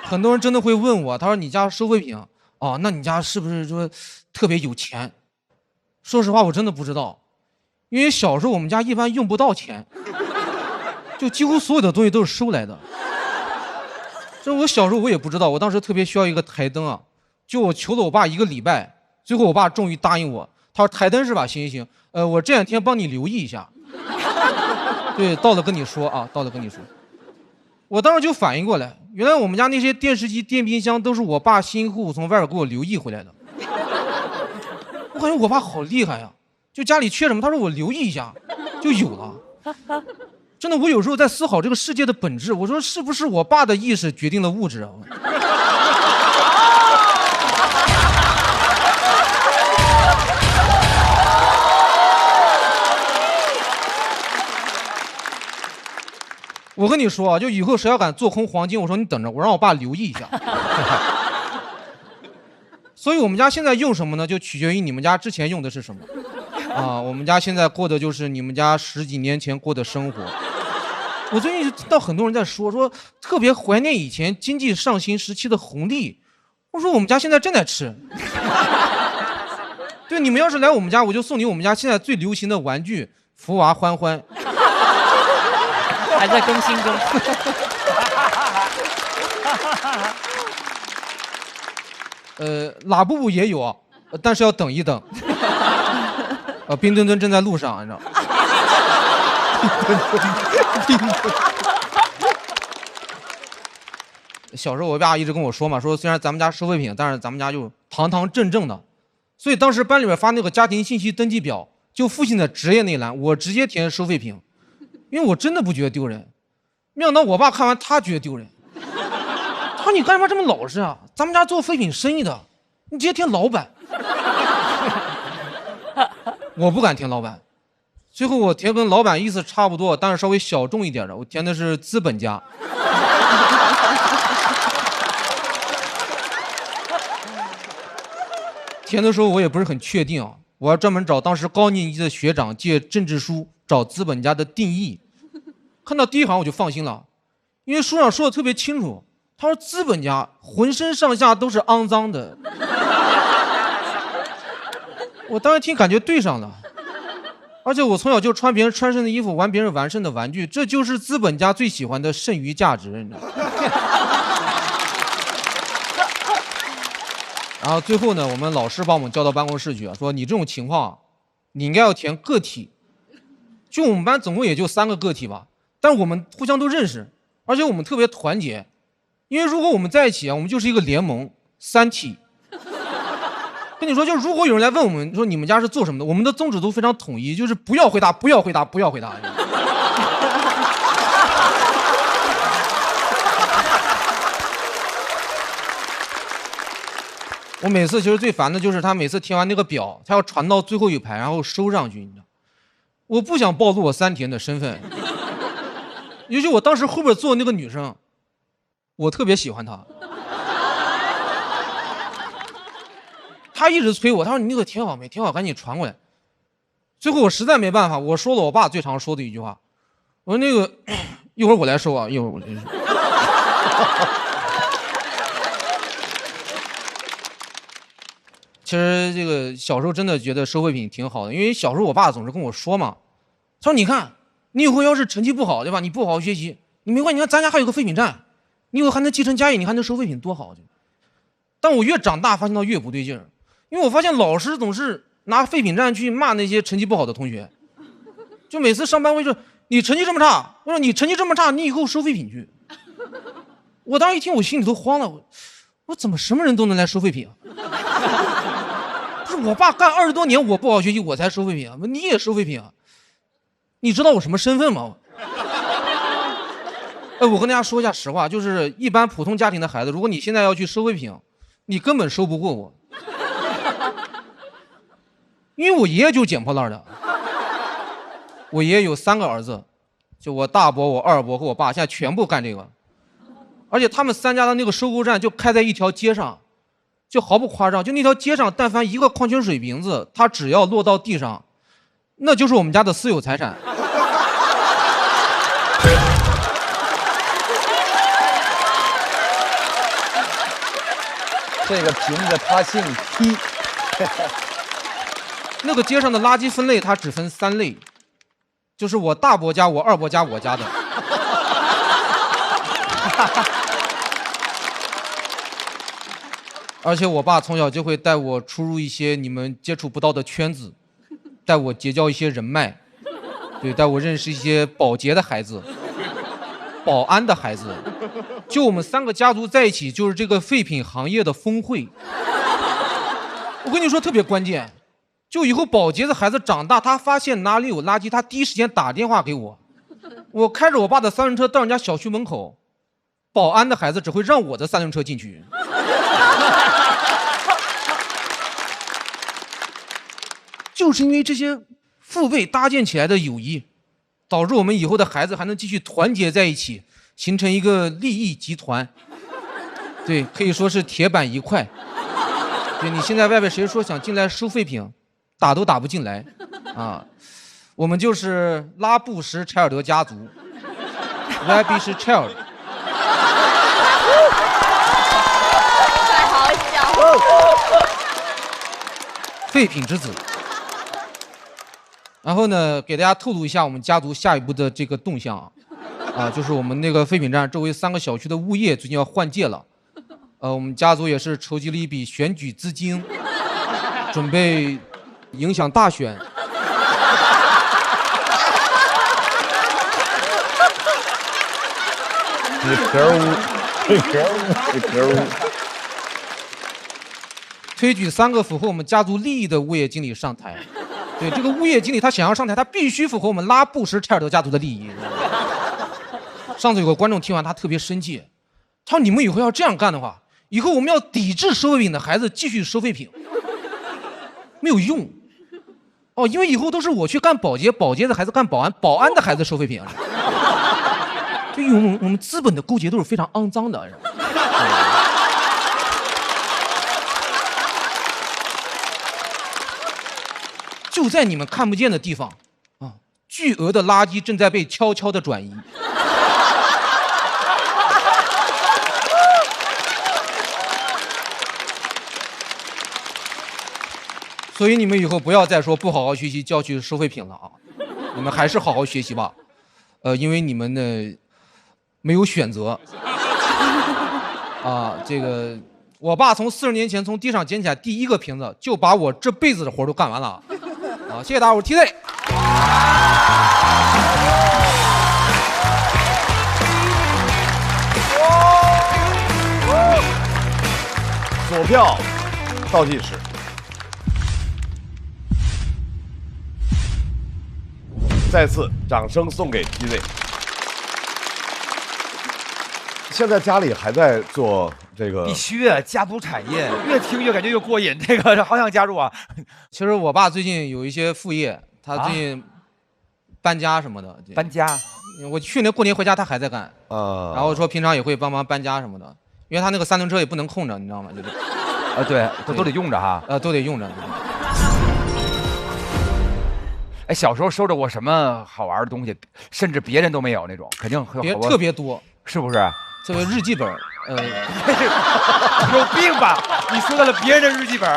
很多人真的会问我，他说你家收废品哦，那你家是不是说特别有钱？说实话，我真的不知道，因为小时候我们家一般用不到钱，就几乎所有的东西都是收来的。这我小时候我也不知道，我当时特别需要一个台灯啊，就我求了我爸1个礼拜，最后我爸终于答应我，他说台灯是吧？行行行，我这两天帮你留意一下。对，到了跟你说啊，到了跟你说。我当时就反应过来，原来我们家那些电视机、电冰箱都是我爸辛辛苦苦从外边给我留意回来的。我感觉我爸好厉害呀，就家里缺什么，他说我留意一下，就有了。真的，我有时候在思考这个世界的本质，我说是不是我爸的意识决定了物质啊？我跟你说啊，就以后谁要敢做空黄金，我说你等着，我让我爸留意一下。所以我们家现在用什么呢？就取决于你们家之前用的是什么。啊，我们家现在过的就是你们家10几年前过的生活。我最近就听到很多人在说特别怀念以前经济上行时期的红利。我说我们家现在正在吃。对，你们要是来我们家，我就送你我们家现在最流行的玩具福娃欢欢。还在更新中。拉布布也有，但是要等一等。冰墩墩正在路上，你知道。小时候我爸一直跟我说嘛，说虽然咱们家收废品，但是咱们家就堂堂正正的。所以当时班里面发那个家庭信息登记表，就父亲的职业那栏，我直接填收废品。因为我真的不觉得丢人，没想到我爸看完他觉得丢人。他说你干嘛这么老实啊？咱们家做废品生意的，你直接填老板。我不敢填老板，最后我填跟老板意思差不多，但是稍微小众一点的，我填的是资本家。填的时候我也不是很确定啊，我要专门找当时高年级的学长借政治书。找资本家的定义，看到第一行我就放心了，因为书上说的特别清楚，他说资本家浑身上下都是肮脏的。我当时听感觉对上了，而且我从小就穿别人穿剩的衣服，玩别人玩剩的玩具，这就是资本家最喜欢的剩余价值，你知道吗？然后最后呢，我们老师把我们叫到办公室去，说你这种情况，你应该要填个体。就我们班总共也就3个个体吧，但我们互相都认识，而且我们特别团结，因为如果我们在一起啊，我们就是一个联盟，3体。跟你说，就如果有人来问我们说你们家是做什么的，我们的宗旨都非常统一，就是不要回答，不要回答，不要回答。我每次其实最烦的就是他每次填完那个表，他要传到最后一排，然后收上去，你知道。我不想暴露我3体人的身份，尤其我当时后边坐那个女生，我特别喜欢她。她一直催我，她说你那个填好没？填好赶紧传过来。最后我实在没办法，我说了我爸最常说的一句话，我说那个一会儿我来收啊，一会儿我来收。其实这个小时候真的觉得收废品挺好的，因为小时候我爸总是跟我说嘛，他说你看你以后要是成绩不好，对吧？你不好好学习，你没关系，你看咱家还有个废品站，你以后还能继承家业，你还能收废品，多好。但我越长大发现到越不对劲儿，因为我发现老师总是拿废品站去骂那些成绩不好的同学，就每次上班会说你成绩这么差，我说你成绩这么差，你以后收废品去。我当时一听我心里都慌了，我怎么什么人都能来收废品啊？不是我爸干20多年，我不好学习，我才收废品啊！你也收废品啊？你知道我什么身份吗？我跟大家说一下实话，就是一般普通家庭的孩子，如果你现在要去收废品，你根本收不过我，因为我爷爷就是捡破烂的。我爷爷有3个儿子，就我大伯、我二伯和我爸，现在全部干这个。而且他们3家的那个收购站就开在一条街上，就毫不夸张，就那条街上，但凡一个矿泉水瓶子，它只要落到地上，那就是我们家的私有财产。这个瓶子他姓T。那个街上的垃圾分类，它只分3类，就是我大伯家、我二伯家、我家的。而且我爸从小就会带我出入一些你们接触不到的圈子，带我结交一些人脉，对，带我认识一些保洁的孩子、保安的孩子。就我们3个家族在一起，就是这个废品行业的峰会。我跟你说特别关键，就以后保洁的孩子长大，他发现哪里有垃圾，他第一时间打电话给我。我开着我爸的3轮车到人家小区门口，保安的孩子只会让我的3轮车进去。就是因为这些父辈搭建起来的友谊，导致我们以后的孩子还能继续团结在一起，形成一个利益集团。对，可以说是铁板一块。对，你现在外边谁说想进来收废品，打都打不进来啊！我们就是拉布什柴尔德家族 ，Rubbish Child。太好笑了。废品之子。然后呢，给大家透露一下我们家族下一步的这个动向啊，就是我们那个废品站周围3个小区的物业最近要换届了，我们家族也是筹集了一笔选举资金，准备影响大选。推举3个符合我们家族利益的物业经理上台。对，这个物业经理他想要上台，他必须符合我们拉布什柴尔德家族的利益。上次有个观众听完，他特别生气，他说：“你们以后要这样干的话，以后我们要抵制收废品的孩子继续收废品，没有用。哦，因为以后都是我去干保洁，保洁的孩子干保安，保安的孩子收废品。就因为我们资本的勾结都是非常肮脏的。”就在你们看不见的地方，啊，巨额的垃圾正在被悄悄的转移。所以你们以后不要再说不好好学习就要去收废品了啊！你们还是好好学习吧，因为你们呢没有选择。啊，这个我爸从40年前从地上捡起来第1个瓶子，就把我这辈子的活都干完了。好，谢谢大家，我是 TZ。锁票倒计时，再次掌声送给 TZ。现在家里还在做这个？必须啊，家族产业，越听越感觉越过瘾。这个好想加入啊！其实我爸最近有一些副业，他最近搬家什么的。搬家？我去年过年回家，他还在干。然后说平常也会帮忙搬家什么的，因为他那个3轮车也不能空着，你知道吗？就是。对，都得用着哈。都得用着。哎，小时候收着过什么好玩的东西，甚至别人都没有那种，肯定特别多，是不是？这个日记本，有病吧？你说到了别人的日记本，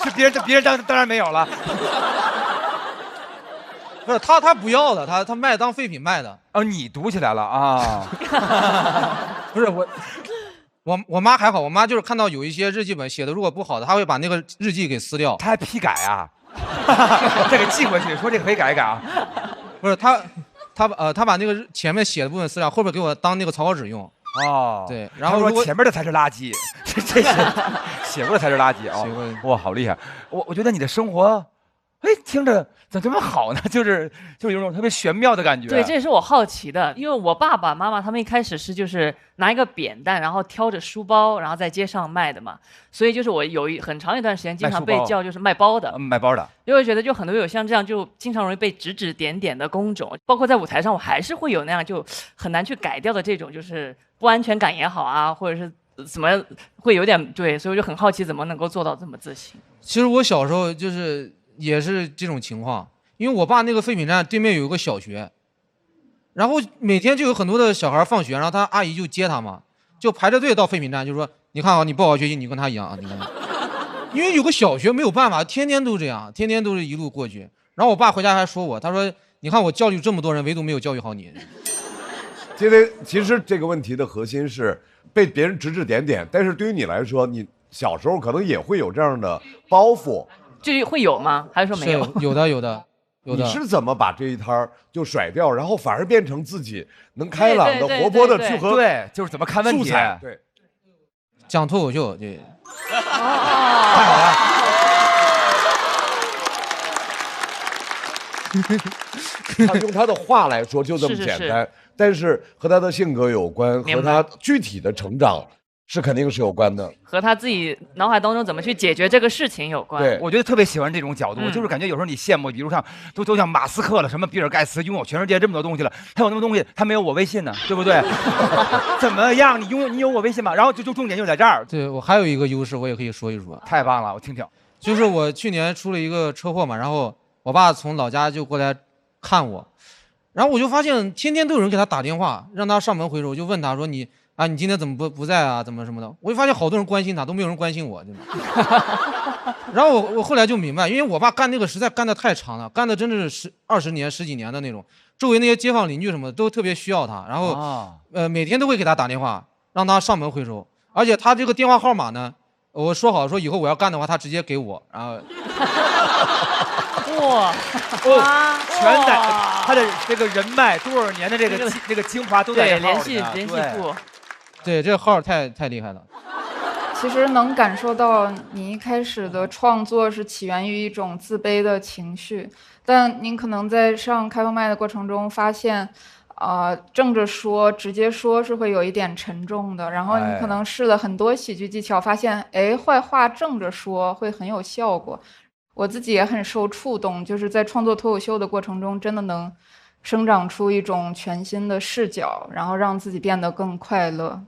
是别人当然没有了。不是他不要的，他卖当废品卖的。哦，你读起来了啊？不是我妈还好，我妈就是看到有一些日记本写的如果不好的，她会把那个日记给撕掉。她还批改啊？再给寄回去，说这个可以改一改啊。不是他把那个前面写的部分撕掉，后边给我当那个草稿纸用。哦，对，然后说前面的才是垃圾，这写过的才是垃圾啊！哇，好厉害！我觉得你的生活哎，听着怎么这么好呢？就是有种特别玄妙的感觉。对，这也是我好奇的，因为我爸爸妈妈他们一开始是就是拿一个扁担，然后挑着书包，然后在街上卖的嘛，所以就是我有很长一段时间经常被叫就是卖包的，卖包的，因为我觉得就很多有像这样就经常容易被指指点点的工种，包括在舞台上我还是会有那样就很难去改掉的这种就是不安全感也好啊，或者是怎么会有点对，所以我就很好奇怎么能够做到这么自信。其实我小时候就是也是这种情况，因为我爸那个废品站对面有一个小学，然后每天就有很多的小孩放学，然后他阿姨就接他嘛，就排着队到废品站，就说你看啊，你不好好学习，你跟他一样啊，你看。因为有个小学没有办法，天天都这样，天天都是一路过去。然后我爸回家还说我，他说你看我教育这么多人，唯独没有教育好你。因为其实这个问题的核心是被别人指指点点，但是对于你来说，你小时候可能也会有这样的包袱，就是会有吗？还是说没有？有的。你是怎么把这一摊儿就甩掉，然后反而变成自己能开朗的、活泼的去和对，就是怎么看问题？对，讲脱口秀，对，太好了。他用他的话来说就这么简单，但是和他的性格有关，和他具体的成长是肯定是有关的，和他自己脑海当中怎么去解决这个事情有关。对，我觉得特别喜欢这种角度，就是感觉有时候你羡慕，比如像都像马斯克了，什么比尔盖茨拥有全世界这么多东西了，他有那么多东西，他没有我微信呢，对不对？怎么样？你有我微信吗？然后就重点就在这儿。对，我还有一个优势，我也可以说一说。太棒了，我听听。就是我去年出了一个车祸嘛，然后我爸从老家就过来看我，然后我就发现天天都有人给他打电话，让他上门回收。我就问他说你今天怎么不在啊？怎么什么的？我就发现好多人关心他，都没有人关心我，对吧？然后我后来就明白，因为我爸干那个实在干得太长了，干的真的是20年、10几年的那种，周围那些街坊邻居什么的都特别需要他，然后每天都会给他打电话，让他上门回收。而且他这个电话号码呢，我说好说以后我要干的话，他直接给我，然后哇，全在他的这个人脉多少年的这个精华都在这联系簿。对，这个号太厉害了。其实能感受到你一开始的创作是起源于一种自卑的情绪，但您可能在上开放麦的过程中发现，正着说、直接说是会有一点沉重的。然后你可能试了很多喜剧技巧，发现坏话正着说会很有效果。我自己也很受触动，就是在创作脱口秀的过程中，真的能生长出一种全新的视角，然后让自己变得更快乐。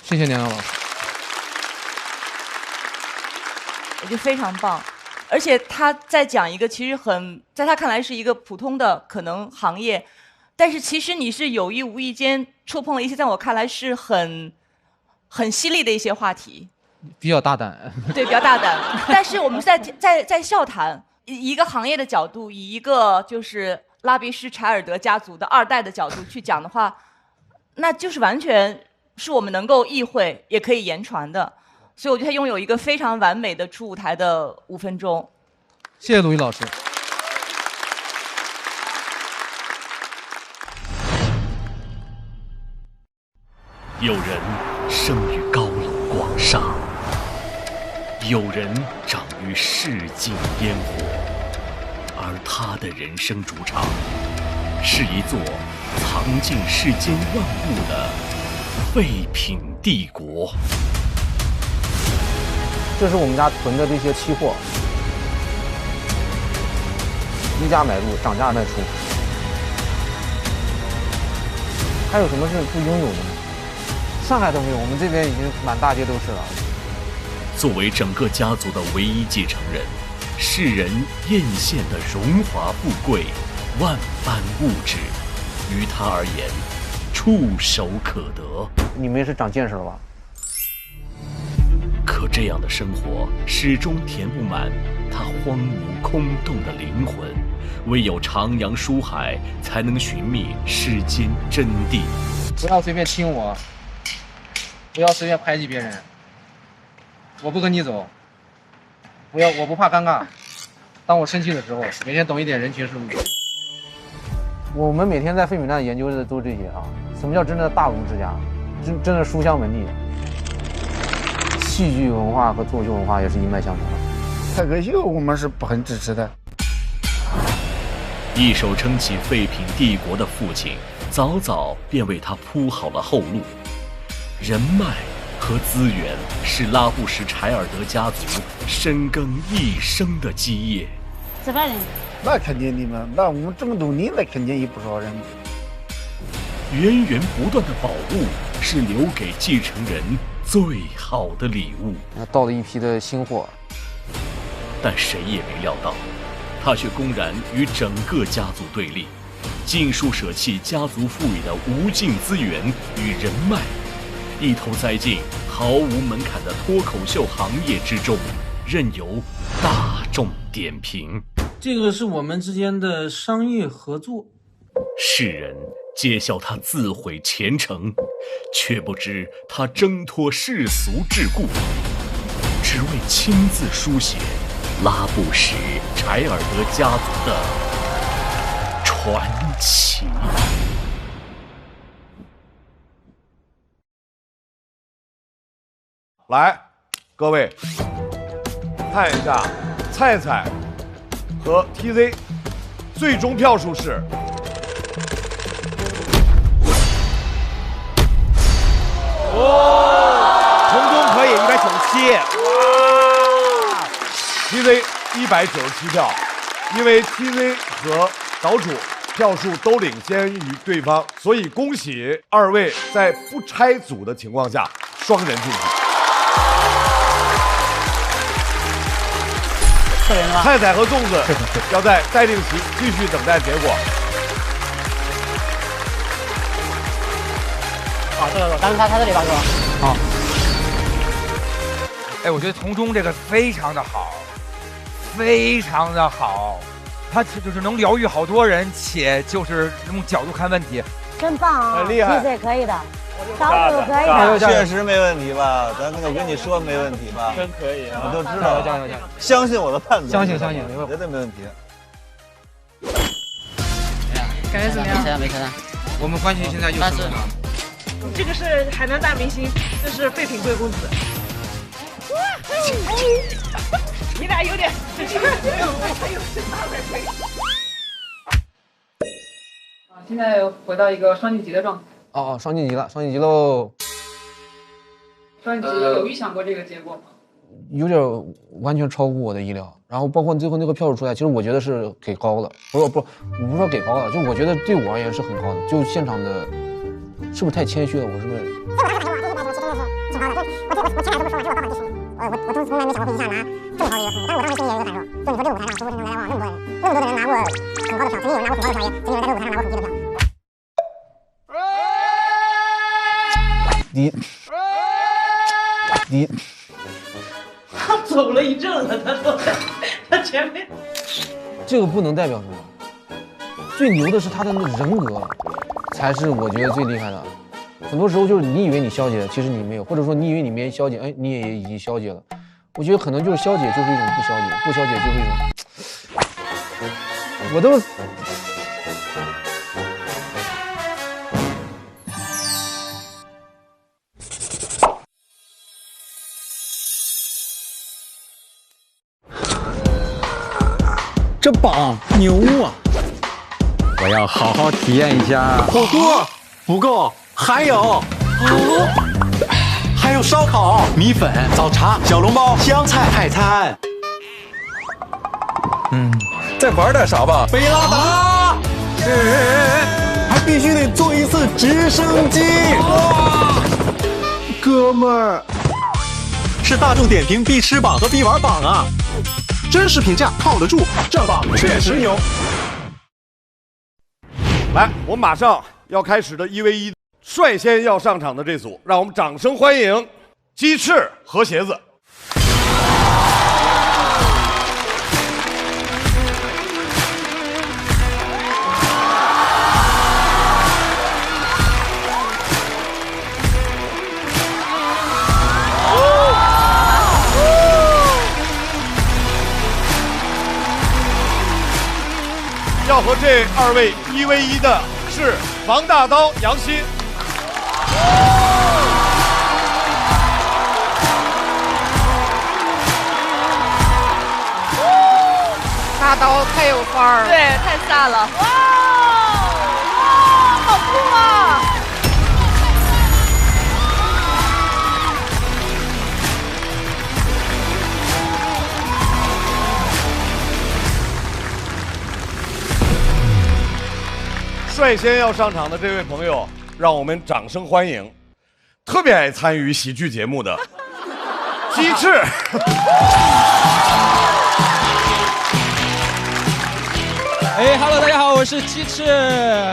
谢谢年老师，我觉得非常棒，而且他在讲一个其实在他看来是一个普通的可能行业，但是其实你是有意无意间触碰了一些在我看来是很犀利的一些话题，比较大胆。对，比较大胆。但是我们在笑谈一个行业的角度，以一个就是拉比施柴尔德家族的2代的角度去讲的话，那就是完全是我们能够意会也可以言传的。所以我觉得他拥有一个非常完美的出舞台的5分钟。谢谢鲁豫老师。有人生于高楼广厦，有人长于世境烟火，而他的人生主场是一座藏尽世间万物的废品帝国。这是我们家囤的这些期货，低价买入，涨价卖出。还有什么是不拥有的呢？上海都没有，我们这边已经满大街都是了。作为整个家族的唯一继承人，世人艳羡的荣华富贵、万般物质，于他而言，触手可得。你们也是长见识了吧？可这样的生活始终填不满他荒芜空洞的灵魂，唯有徜徉书海，才能寻觅世间真谛。不要随便亲我，不要随便排挤别人，我不跟你走。我不怕尴尬。当我生气的时候，每天懂一点人情世故。我们每天在废品站研究的都这些啊。什么叫真正的大儒之家？真的书香门第。戏剧文化和脱口秀文化也是一脉相承的。脱口秀我们是很支持的。一手撑起废品帝国的父亲，早早便为他铺好了后路。人脉和资源是拉布什柴尔德家族深耕一生的基业。这帮人，那肯定的嘛，那我们这么多年，那肯定有不少人。源源不断的宝物是留给继承人最好的礼物。到了一批的新货，但谁也没料到，他却公然与整个家族对立，尽数舍弃家族赋予的无尽资源与人脉，一头栽进毫无门槛的脱口秀行业之中，任由大众点评。这个是我们之间的商业合作。世人揭晓他自毁前程，却不知他挣脱世俗桎梏，只为亲自书写拉布什柴尔德家族的传奇。来，各位看一下菜菜和 TZ 最终票数是成功可以197，哇 ！TZ 197票，因为 TZ 和岛主票数都领先于对方，所以恭喜二位在不拆组的情况下双人晋级。菜菜和粽子要在待定期继续等待结果。啊，这个，但是他这里吧，是吧？好。哎，我觉得从中这个非常的好，非常的好，他就是能疗愈好多人，且就是用角度看问题，真棒啊！很厉害，TZ可以的，岛主可以的，确实没问题吧？咱我跟你说没问题吧？真可以啊！我都知道，加油！相信我的判断，相信，绝对没问题。感觉怎么样？没钱了。我们关系现在就升温了。这个是海南大明星，这是废品贵公子。你俩有点，现在回到一个双晋级的状态。哦，双晋级了，双晋级喽！双晋级有预想过这个结果吗？有点完全超乎我的意料，然后包括最后那个票数出来，其实我觉得是给高了，不是说给高了，就我觉得对我而言是很高的，就现场的，是不是太谦虚了？我是不是？我从来没想过会一下拿这么高的一个分，但是我当时心里也有一个感受，就你说这个舞台上说成来往那么多人，那么多的人拿过很高的票，曾经有人拿过很高的票，也曾经有人在这个舞台上拿过很低的票。他走了一阵了，他都在他前面。这个不能代表什么，最牛的是他的那人格，才是我觉得最厉害的。很多时候就是你以为你消解了，其实你没有，或者说你以为你没消解，哎，你也已经消解了。我觉得可能就是消解就是一种不消解，不消解就是一种，我都。这榜牛啊！我要好好体验一下。火锅不够，还有还有烧烤、米粉、早茶、小笼包、湘菜泰餐。再玩点啥吧？贝拉达，还必须得坐一次直升机。哥们儿，是大众点评必吃榜和必玩榜啊！真实评价靠得住，这榜确实牛。来，我们马上要开始的1v1，率先要上场的这组，让我们掌声欢迎鸡翅和鞋子。要和这二位1v1的是王大刀、杨鑫。大大刀太有范儿了，对，太飒了，哇，好酷啊！率先要上场的这位朋友，让我们掌声欢迎，特别爱参与喜剧节目的鸡翅。哎，Hello， 大家好，我是鸡翅，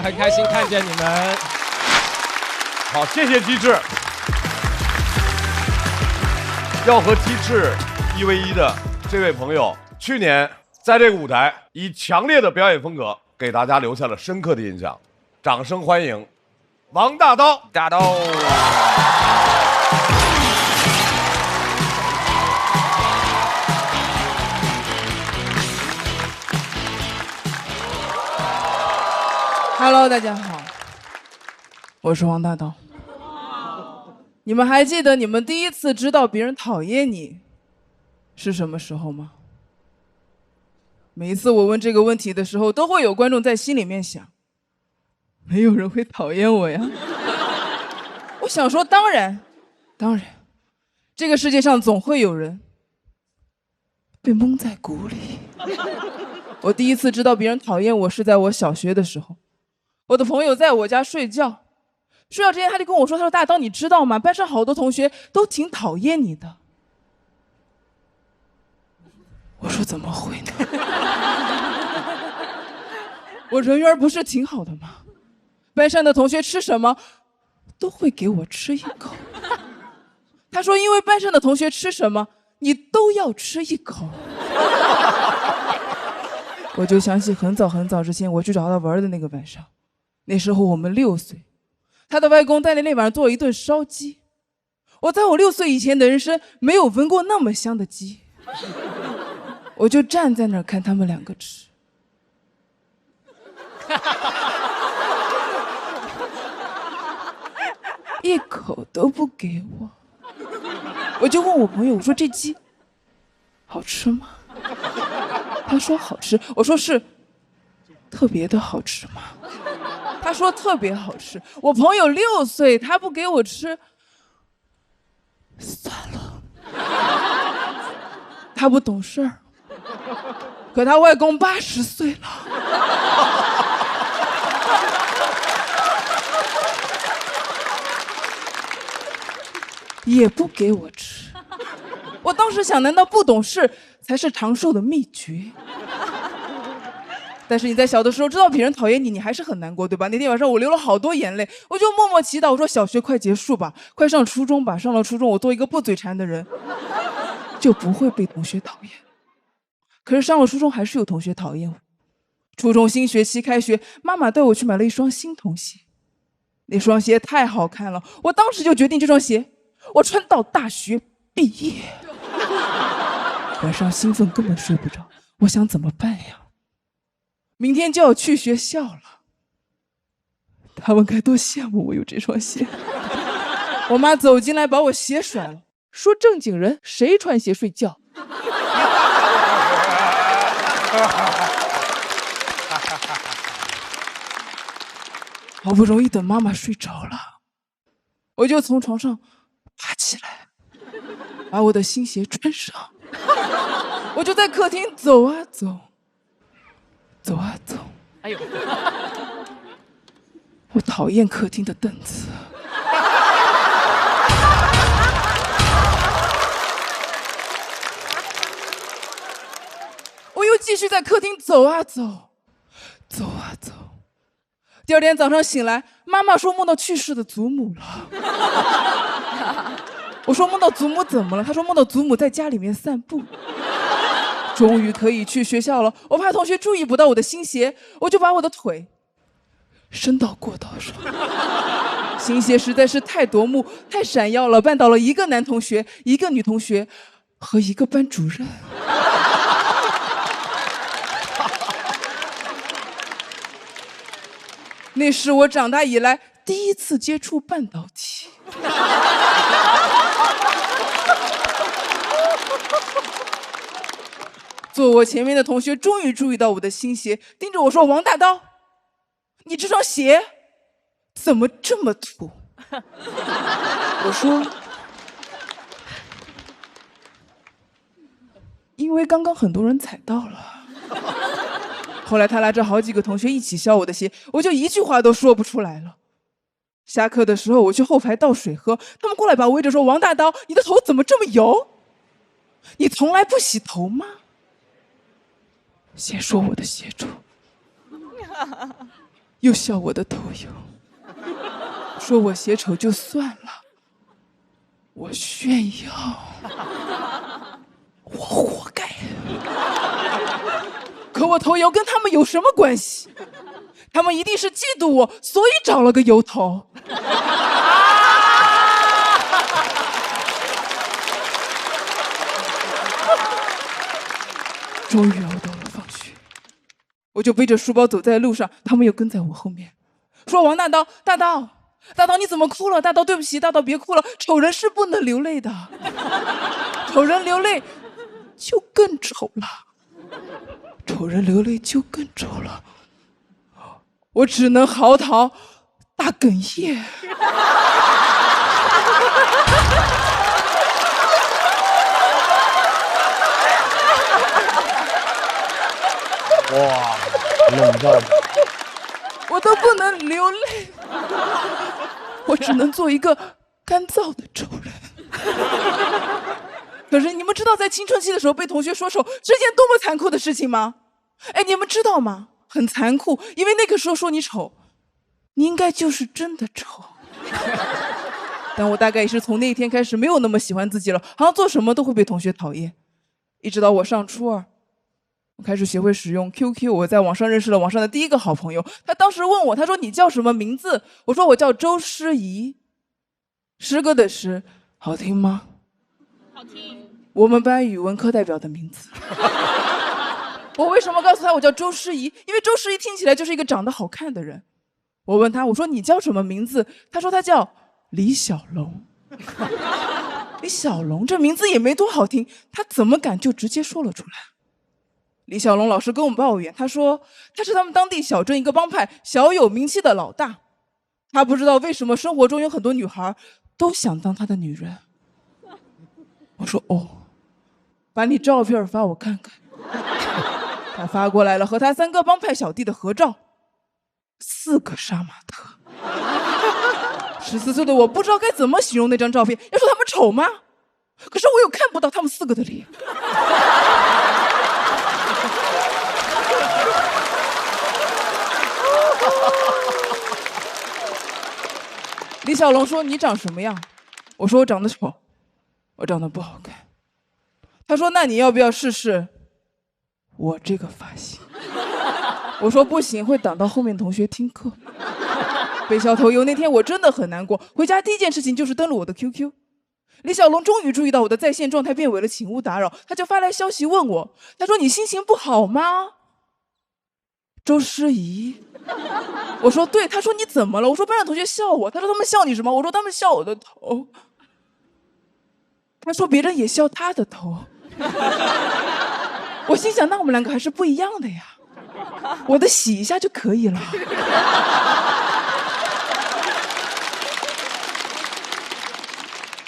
很开心看见你们。好，谢谢鸡翅。要和鸡翅1v1的这位朋友，去年在这个舞台以强烈的表演风格给大家留下了深刻的印象。掌声欢迎王大刀。大刀。Hello， 大家好，我是王大刀。你们还记得你们第一次知道别人讨厌你是什么时候吗？每一次我问这个问题的时候，都会有观众在心里面想，没有人会讨厌我呀。我想说，当然，这个世界上总会有人被蒙在鼓里。我第一次知道别人讨厌我是在我小学的时候。我的朋友在我家睡觉之前他就跟我说，他说大刀你知道吗？班上好多同学都挺讨厌你的。我说怎么会呢？我人缘不是挺好的吗？班上的同学吃什么都会给我吃一口。他说因为班上的同学吃什么你都要吃一口。我就想起很早之前我去找他玩的那个晚上，那时候我们6岁，他的外公在那晚上做了一顿烧鸡。我在我6岁以前的人生没有闻过那么香的鸡。我就站在那儿看他们2个吃。一口都不给我。我就问我朋友，我说这鸡好吃吗？他说好吃。我说是特别的好吃吗？他说特别好吃。我朋友6岁，他不给我吃，算了，他不懂事儿。可他外公80岁了。也不给我吃。我当时想，难道不懂事才是长寿的秘诀？但是你在小的时候知道别人讨厌你，你还是很难过，对吧？那天晚上我流了好多眼泪，我就默默祈祷，我说小学快结束吧，快上初中吧，上了初中我做一个不嘴馋的人，就不会被同学讨厌。可是上了初中还是有同学讨厌我。初中新学期开学，妈妈带我去买了一双新童鞋，那双鞋太好看了，我当时就决定这双鞋我穿到大学毕业。晚上兴奋根本睡不着，我想怎么办呀？明天就要去学校了，他们该多羡慕我有这双鞋。我妈走进来把我鞋甩了，说正经人谁穿鞋睡觉？好不容易等妈妈睡着了，我就从床上爬起来，把我的新鞋穿上。我就在客厅走啊走，走啊走。哎呦！我讨厌客厅的凳子。我又继续在客厅走啊走，走啊走。第二天早上醒来，妈妈说梦到去世的祖母了。我说梦到祖母怎么了？她说梦到祖母在家里面散步。终于可以去学校了，我怕同学注意不到我的新鞋，我就把我的腿伸到过道上。新鞋实在是太夺目、太闪耀了，绊倒了一个男同学、一个女同学和一个班主任。那是我长大以来第一次接触半导体。坐我前面的同学终于注意到我的新鞋，盯着我说：“王大刀，你这双鞋怎么这么土？”我说：“因为刚刚很多人踩到了。”后来他拉着好几个同学一起削我的鞋，我就一句话都说不出来了。下课的时候我去后排倒水喝，他们过来把我围着说：“王大刀，你的头怎么这么油？你从来不洗头吗？”先说我的鞋臭，又笑我的头油，说我鞋丑就算了，我炫耀，我活该。可我头油跟他们有什么关系？他们一定是嫉妒我，所以找了个油头。终于熬到了放学，我就背着书包走在路上，他们又跟在我后面，说：“王大刀，大刀，大刀，你怎么哭了？大刀，对不起，大刀，别哭了，丑人是不能流泪的，丑人流泪就更丑了，丑人流泪就更丑了。”我只能嚎啕大哽咽。哇，冷到我都不能流泪，我只能做一个干燥的丑人。可是你们知道在青春期的时候被同学说丑是件多么残酷的事情吗？哎，你们知道吗？很残酷，因为那个时候说你丑，你应该就是真的丑。但我大概也是从那一天开始没有那么喜欢自己了，好像做什么都会被同学讨厌。一直到我上初二，我开始学会使用 QQ， 我在网上认识了网上的第一个好朋友。他当时问我，他说：“你叫什么名字？”我说：“我叫周诗怡。”诗歌的诗，好听吗？好听。我们班语文课代表的名字。我为什么告诉他我叫周诗怡？因为周诗怡听起来就是一个长得好看的人。我问他，我说：“你叫什么名字？”他说他叫李小龙。李小龙这名字也没多好听，他怎么敢就直接说了出来？李小龙老师跟我们抱怨，他说他是他们当地小镇一个帮派小有名气的老大，他不知道为什么生活中有很多女孩都想当他的女人。我说：“哦，把你照片发我看看。”他发过来了和他3个帮派小弟的合照，4个杀马特。14岁的我不知道该怎么形容那张照片，要说他们丑吗？可是我又看不到他们4个的脸。李小龙说：“你长什么样？”我说：“我长得丑，我长得不好看。”他说：“那你要不要试试我这个发型？”我说：“不行，会挡到后面同学听课。”被削头油那天我真的很难过，回家第一件事情就是登录我的 QQ。李小龙终于注意到我的在线状态变为了请勿打扰，他就发来消息问我，他说：“你心情不好吗？”周诗怡。我说：“对。”他说：“你怎么了？”我说：“班上同学笑我。”他说：“他们笑你什么？”我说：“他们笑我的头。”他说：“别人也笑他的头。”我心想，那我们2个还是不一样的呀，我的洗一下就可以了。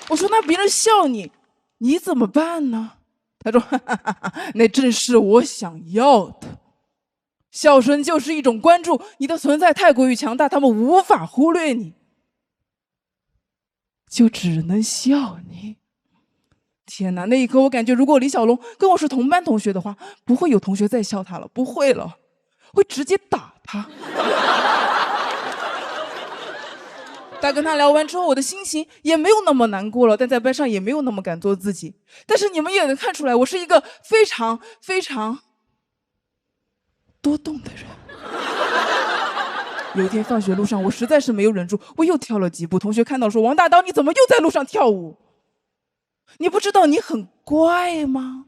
我说：“那别人笑你，你怎么办呢？”他说：“哈哈哈哈，那正是我想要的。笑声就是一种关注，你的存在太过于强大，他们无法忽略你，就只能笑你。”天哪，那一刻我感觉，如果李小龙跟我是同班同学的话，不会有同学再笑他了，不会了，会直接打他。但跟他聊完之后，我的心情也没有那么难过了，但在班上也没有那么敢做自己。但是你们也能看出来，我是一个非常非常多动的人。有一天放学路上，我实在是没有忍住，我又跳了几步。同学看到说：“王大刀，你怎么又在路上跳舞？你不知道你很怪吗？”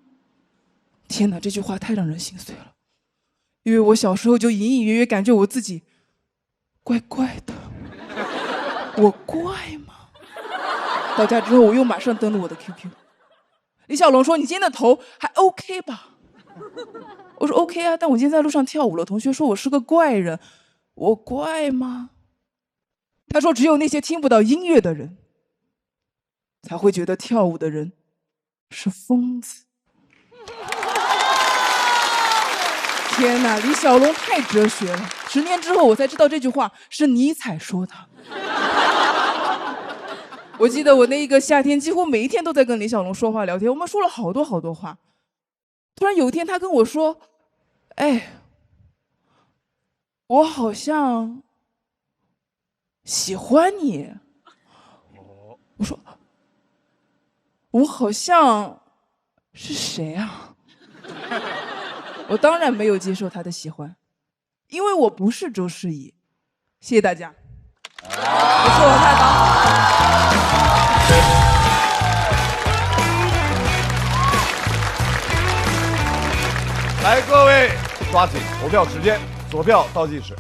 天哪，这句话太让人心碎了，因为我小时候就隐隐约约感觉我自己怪怪的。我怪吗？到家之后，我又马上登录我的 QQ。李小龙说：“你今天的头还 OK 吧？”我说 OK 啊，但我今天在路上跳舞了，同学说我是个怪人，我怪吗？他说只有那些听不到音乐的人，才会觉得跳舞的人是疯子。天哪，李小龙太哲学了。10年之后我才知道这句话是尼采说的。我记得我那一个夏天几乎每一天都在跟李小龙说话聊天，我们说了好多好多话。突然有一天他跟我说，哎，我好像喜欢你。我说我好像是谁啊？我当然没有接受他的喜欢，因为我不是周诗怡。谢谢大家。我是王大刀。来，各位抓紧投票时间，左票倒计时。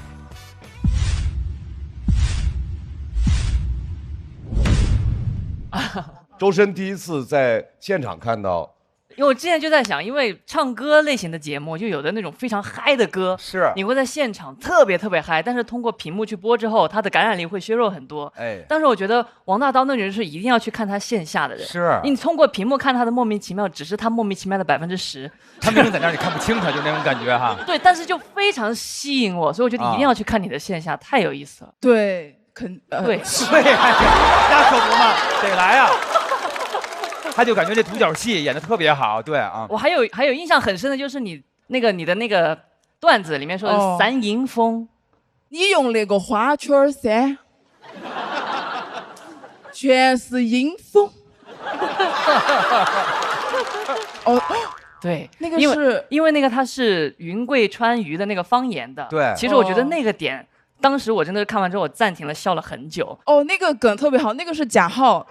周深第一次在现场看到，因为我之前就在想，因为唱歌类型的节目，就有的那种非常嗨的歌，是你会在现场特别嗨，但是通过屏幕去播之后，它的感染力会削弱很多。哎，但是我觉得王大刀那人是一定要去看他线下的人，是你通过屏幕看他的莫名其妙，只是他莫名其妙的10%，他明明在那儿你看不清他，就那种感觉哈。对，但是就非常吸引我，所以我觉得一定要去看你的线下，太有意思了。对，对对，那可不嘛，得来啊。他就感觉这独角戏演得特别好，对啊。我还有印象很深的就是你的那个段子里面说的三迎风，你用那个花圈噻，全是迎风。哦，对，那个是因为那个它是云贵川渝的那个方言的。对，其实我觉得那个点。当时我真的是看完之后，我暂停了，笑了很久。哦，那个梗特别好，那个是贾浩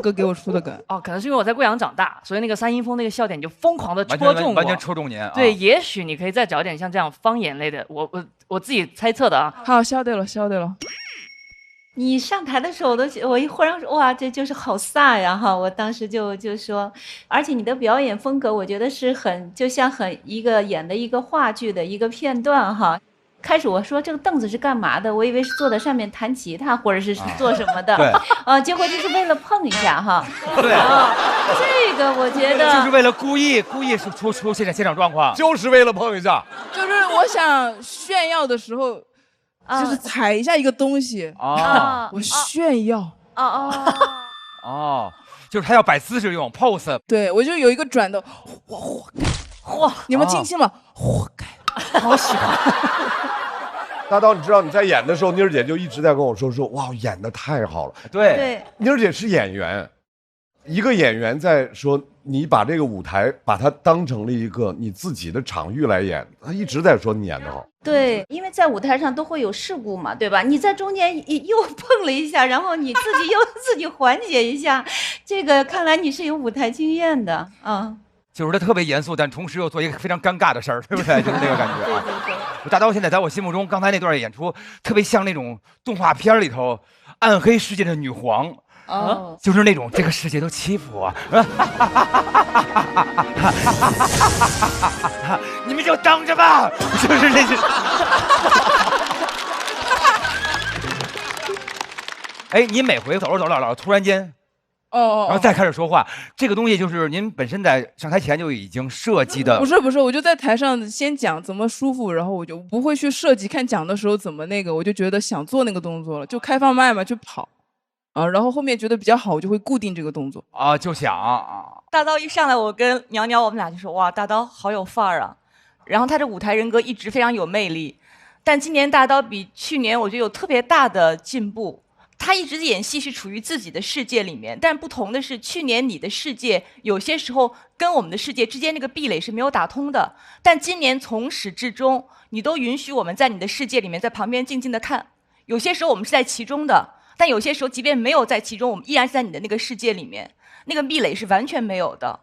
哥给我出的梗。哦，可能是因为我在贵阳长大，所以那个三迎风那个笑点就疯狂的戳中我，完全戳中您。对，也许你可以再找点像这样方言类的，我自己猜测的啊。好，笑对了。你上台的时候，我一忽然说哇，这就是好飒呀哈！我当时就说，而且你的表演风格，我觉得是就像演的一个话剧的一个片段哈。开始我说这个凳子是干嘛的？我以为是坐在上面弹吉他或者是做什么的。对。结果就是为了碰一下哈。对。这个我觉得就是为了故意出现场状况，就是为了碰一下。就是我想炫耀的时候，就是踩一下一个东西啊，我炫耀。哦，就是他要摆姿势用 pose。对，我就有一个转的，活该。哇，你们听清了，活该。好喜欢。大刀，你知道你在演的时候，妮儿姐就一直在跟我说，哇，演得太好了。对，妮儿姐是演员，一个演员在说你把这个舞台把它当成了一个你自己的场域来演，她一直在说你演得好。对，因为在舞台上都会有事故嘛，对吧？你在中间又碰了一下，然后你自己缓解一下，这个看来你是有舞台经验的啊。就是他特别严肃，但同时又做一个非常尴尬的事儿，对不对？就是那个感觉。对。大刀现在在我心目中，刚才那段演出特别像那种动画片里头暗黑世界的女皇。哦。就是那种这个世界都欺负我，你们就等着吧，就是那些。哎，你每回走着突然间。然后再开始说话，这个东西就是您本身在上台前就已经设计的。不是，我就在台上先讲怎么舒服，然后我就不会去设计看讲的时候怎么那个，我就觉得想做那个动作了，就开放麦嘛，去跑，然后后面觉得比较好，我就会固定这个动作。就想大刀一上来，我跟苗苗我们俩就说哇，大刀好有范儿啊，然后他这舞台人格一直非常有魅力，但今年大刀比去年我觉得有特别大的进步。他一直演戏是处于自己的世界里面，但不同的是，去年你的世界有些时候跟我们的世界之间那个壁垒是没有打通的，但今年从始至终，你都允许我们在你的世界里面，在旁边静静的看。有些时候我们是在其中的，但有些时候即便没有在其中，我们依然是在你的那个世界里面，那个壁垒是完全没有的。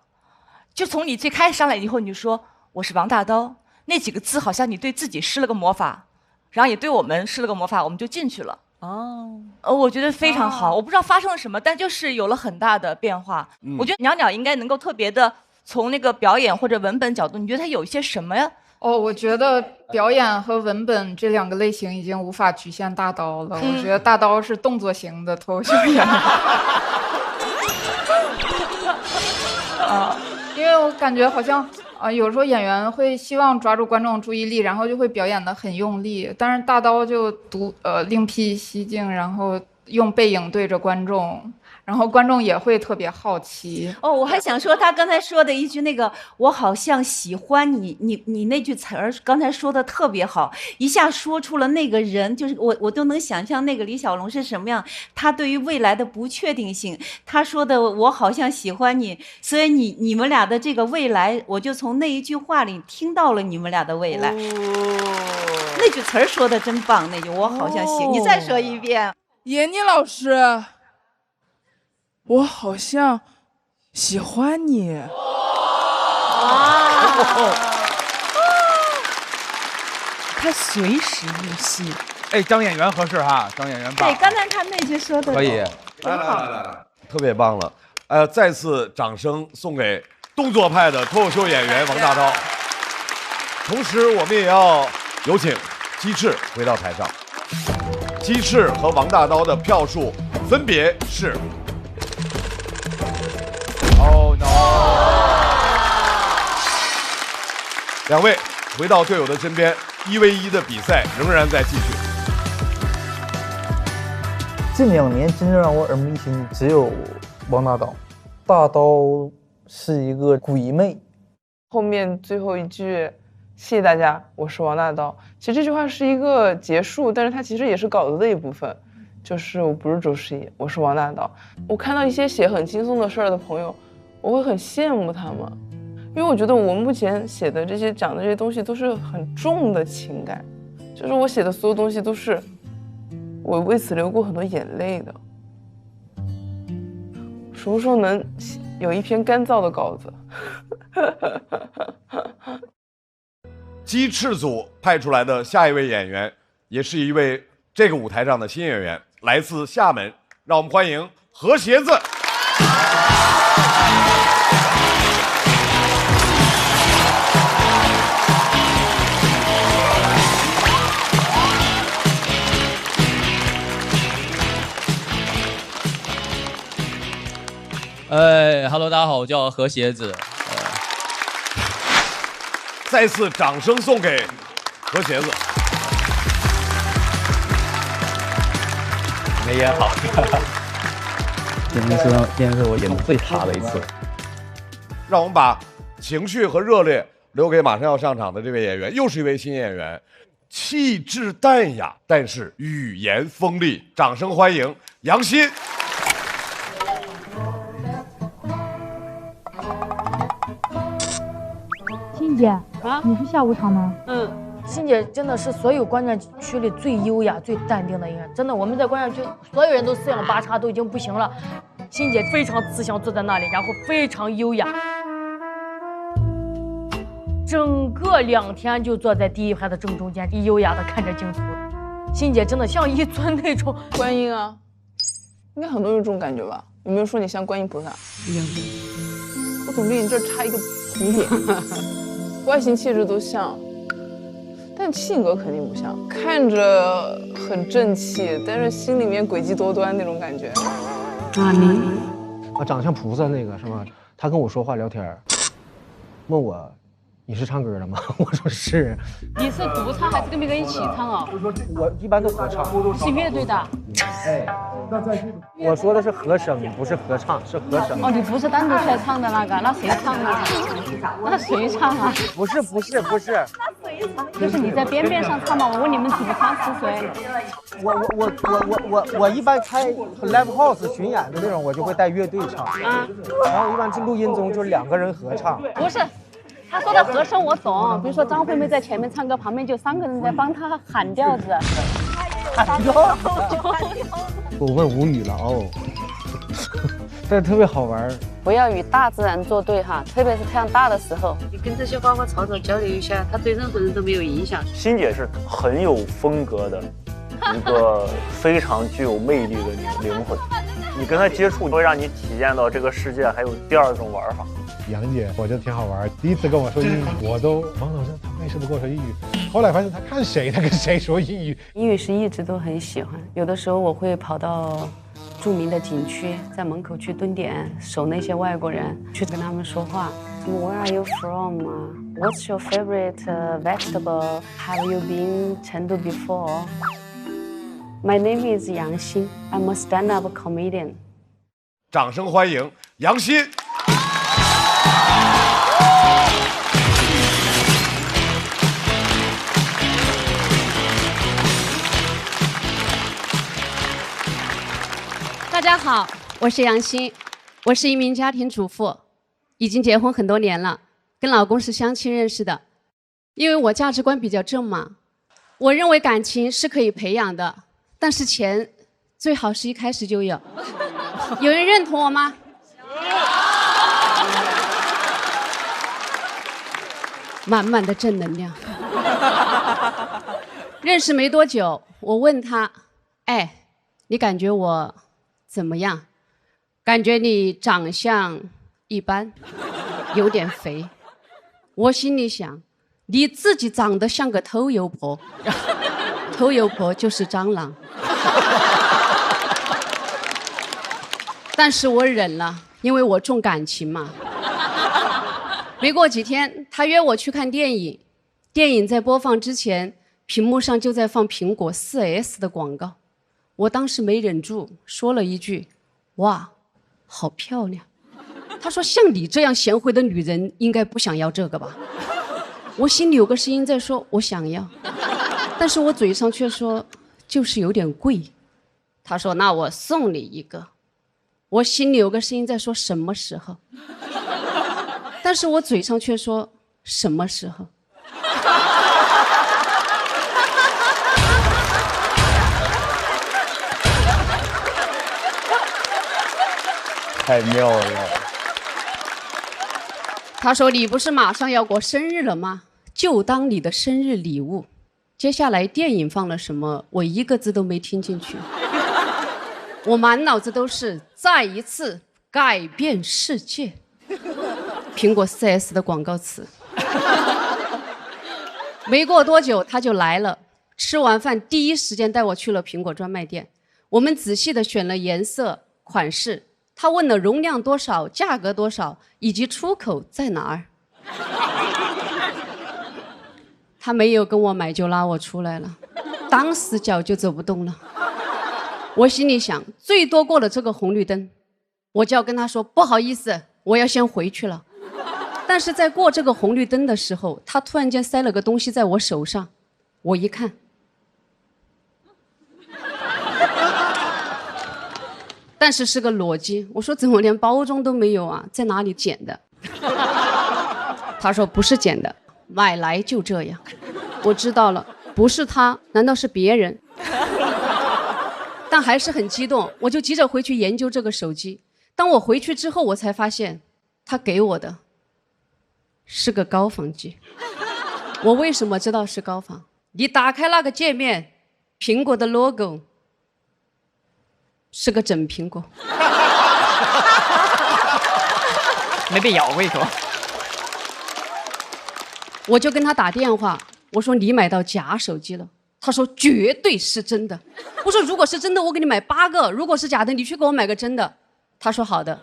就从你最开始上来以后，你就说我是王大刀，那几个字好像你对自己施了个魔法，然后也对我们施了个魔法，我们就进去了。我觉得非常好。我不知道发生了什么，但就是有了很大的变化。我觉得袅袅应该能够特别的从那个表演或者文本角度，你觉得他有一些什么呀？哦，我觉得表演和文本这2个类型已经无法局限大刀了。我觉得大刀是动作型的脱口秀演员。因为我感觉好像有时候演员会希望抓住观众注意力，然后就会表演得很用力，但是大刀就另辟蹊径，然后用背影对着观众，然后观众也会特别好奇。哦，我还想说他刚才说的一句那个我好像喜欢你，你那句词儿刚才说的特别好，一下说出了那个人，就是我都能想象那个李小龙是什么样，他对于未来的不确定性，他说的我好像喜欢你，所以你们俩的这个未来，我就从那一句话里听到了你们俩的未来。那句词儿说的真棒，那句我好像喜，你再说一遍。闫妮老师，我好像喜欢你。他随时入戏。哎，当演员合适哈，当演员棒。对，刚才他那句说的可以，来，特别棒了。再次掌声送给动作派的脱口秀演员王大刀。同时，我们也要有请鸡翅回到台上。鸡翅和王大刀的票数分别是。Oh no！ 2位回到队友的身边，1v1的比赛仍然在继续。近2年真正让我耳目一新只有王大刀，大刀是一个鬼魅。后面最后一句“谢谢大家，我是王大刀”，其实这句话是一个结束，但是它其实也是稿子的一部分。就是我不是周世怡，我是王大刀。我看到一些写很轻松的事儿的朋友，我会很羡慕他们，因为我觉得我目前写的这些讲的这些东西都是很重的情感，就是我写的所有东西都是我为此流过很多眼泪的。什么时候能有一篇干燥的稿子？鸡翅组派出来的下一位演员，也是一位这个舞台上的新演员，来自厦门，让我们欢迎何鞋子。Hello， 大家好，我叫何鞋子。再次掌声送给何鞋子。没演好，今天是我演的最差的一次。让我们把情绪和热烈留给马上要上场的这位演员，又是一位新演员，气质淡雅，但是语言锋利。掌声欢迎杨欣。欣姐啊，你是下午场吗？欣姐真的是所有观战区里最优雅、最淡定的一个人。真的，我们在观战区所有人都四仰八叉，都已经不行了。欣姐非常慈祥，坐在那里，然后非常优雅。整个2天就坐在第一排的正中间，优雅的看着镜头。欣姐真的像一尊那种观音啊，应该很多人有这种感觉吧？有没有说你像观音菩萨？我总觉得你这儿差一个红点，外形气质都像。但性格肯定不像，看着很正气，但是心里面诡计多端那种感觉。长得像菩萨那个是吗？他跟我说话聊天，问我你是唱歌的吗？我说是。你是独唱还是跟别人一起唱啊？我一般都合唱。你是乐队的？哎，我说的是和声，不是合唱，是和声。哦，你不是单独出来唱的那个，那谁唱啊？那谁唱啊？不是。就是你在边边上唱嘛。我问你们主唱是谁？我一般开 live house 巡演的那种，我就会带乐队唱。然后一般进录音中就是2个人合唱。不是。他说的和声我懂，比如说张惠妹在前面唱歌，旁边就3个人在帮她喊调子。喊调子。我问无语了哦，但特别好玩。不要与大自然作对哈，特别是太阳大的时候。你跟这些花花草草交流一下，他对任何人都没有影响。欣姐是很有风格的一个非常具有魅力的灵魂，你跟她接触会让你体验到这个世界还有第2种玩法。杨姐，我觉得挺好玩。第一次跟我说英语，我都懵了，我说他为什么跟我说英语？后来发现他看谁，他跟谁说英语。英语是一直都很喜欢，有的时候我会跑到著名的景区，在门口去蹲点守那些外国人，去跟他们说话。Where are you from? What's your favorite vegetable? Have you been Chengdu before? My name is Yang Xin. I'm a stand-up comedian. 掌声欢迎杨欣。大家好，我是杨欣，我是一名家庭主妇，已经结婚很多年了，跟老公是相亲认识的。因为我价值观比较正嘛，我认为感情是可以培养的，但是钱最好是一开始就有。有人认同我吗？满满的正能量。认识没多久，我问他：“哎，你感觉我怎么样？感觉你长相一般，有点肥。”我心里想，你自己长得像个偷油婆，偷油婆就是蟑螂。但是我忍了，因为我重感情嘛。没过几天，他约我去看电影，电影在播放之前，屏幕上就在放苹果 4S 的广告。我当时没忍住，说了一句：“哇，好漂亮。”他说：“像你这样贤惠的女人，应该不想要这个吧？”我心里有个声音在说：“我想要。”但是我嘴上却说：“就是有点贵。”他说：“那我送你一个。”我心里有个声音在说：“什么时候？”但是我嘴上却说：“什么时候？”太妙了。他说：“你不是马上要过生日了吗？就当你的生日礼物。”接下来电影放了什么，我一个字都没听进去。我满脑子都是再一次改变世界。苹果 4S 的广告词。没过多久他就来了，吃完饭第一时间带我去了苹果专卖店。我们仔细的选了颜色、款式，他问了容量多少、价格多少，以及出口在哪儿。他没有跟我买就拉我出来了，当时脚就走不动了。我心里想，最多过了这个红绿灯，我就要跟他说不好意思，我要先回去了。但是在过这个红绿灯的时候，他突然间塞了个东西在我手上，我一看，但是是个裸机。我说怎么连包装都没有啊？在哪里捡的？他说不是捡的，买来就这样。我知道了，不是他，难道是别人？但还是很激动，我就急着回去研究这个手机。当我回去之后，我才发现他给我的是个高仿机。我为什么知道是高仿？你打开那个界面，苹果的 logo 是个整苹果。没被咬过一口。我就跟他打电话，我说你买到假手机了。他说绝对是真的。我说如果是真的，我给你买8个；如果是假的，你去给我买个真的。他说好的。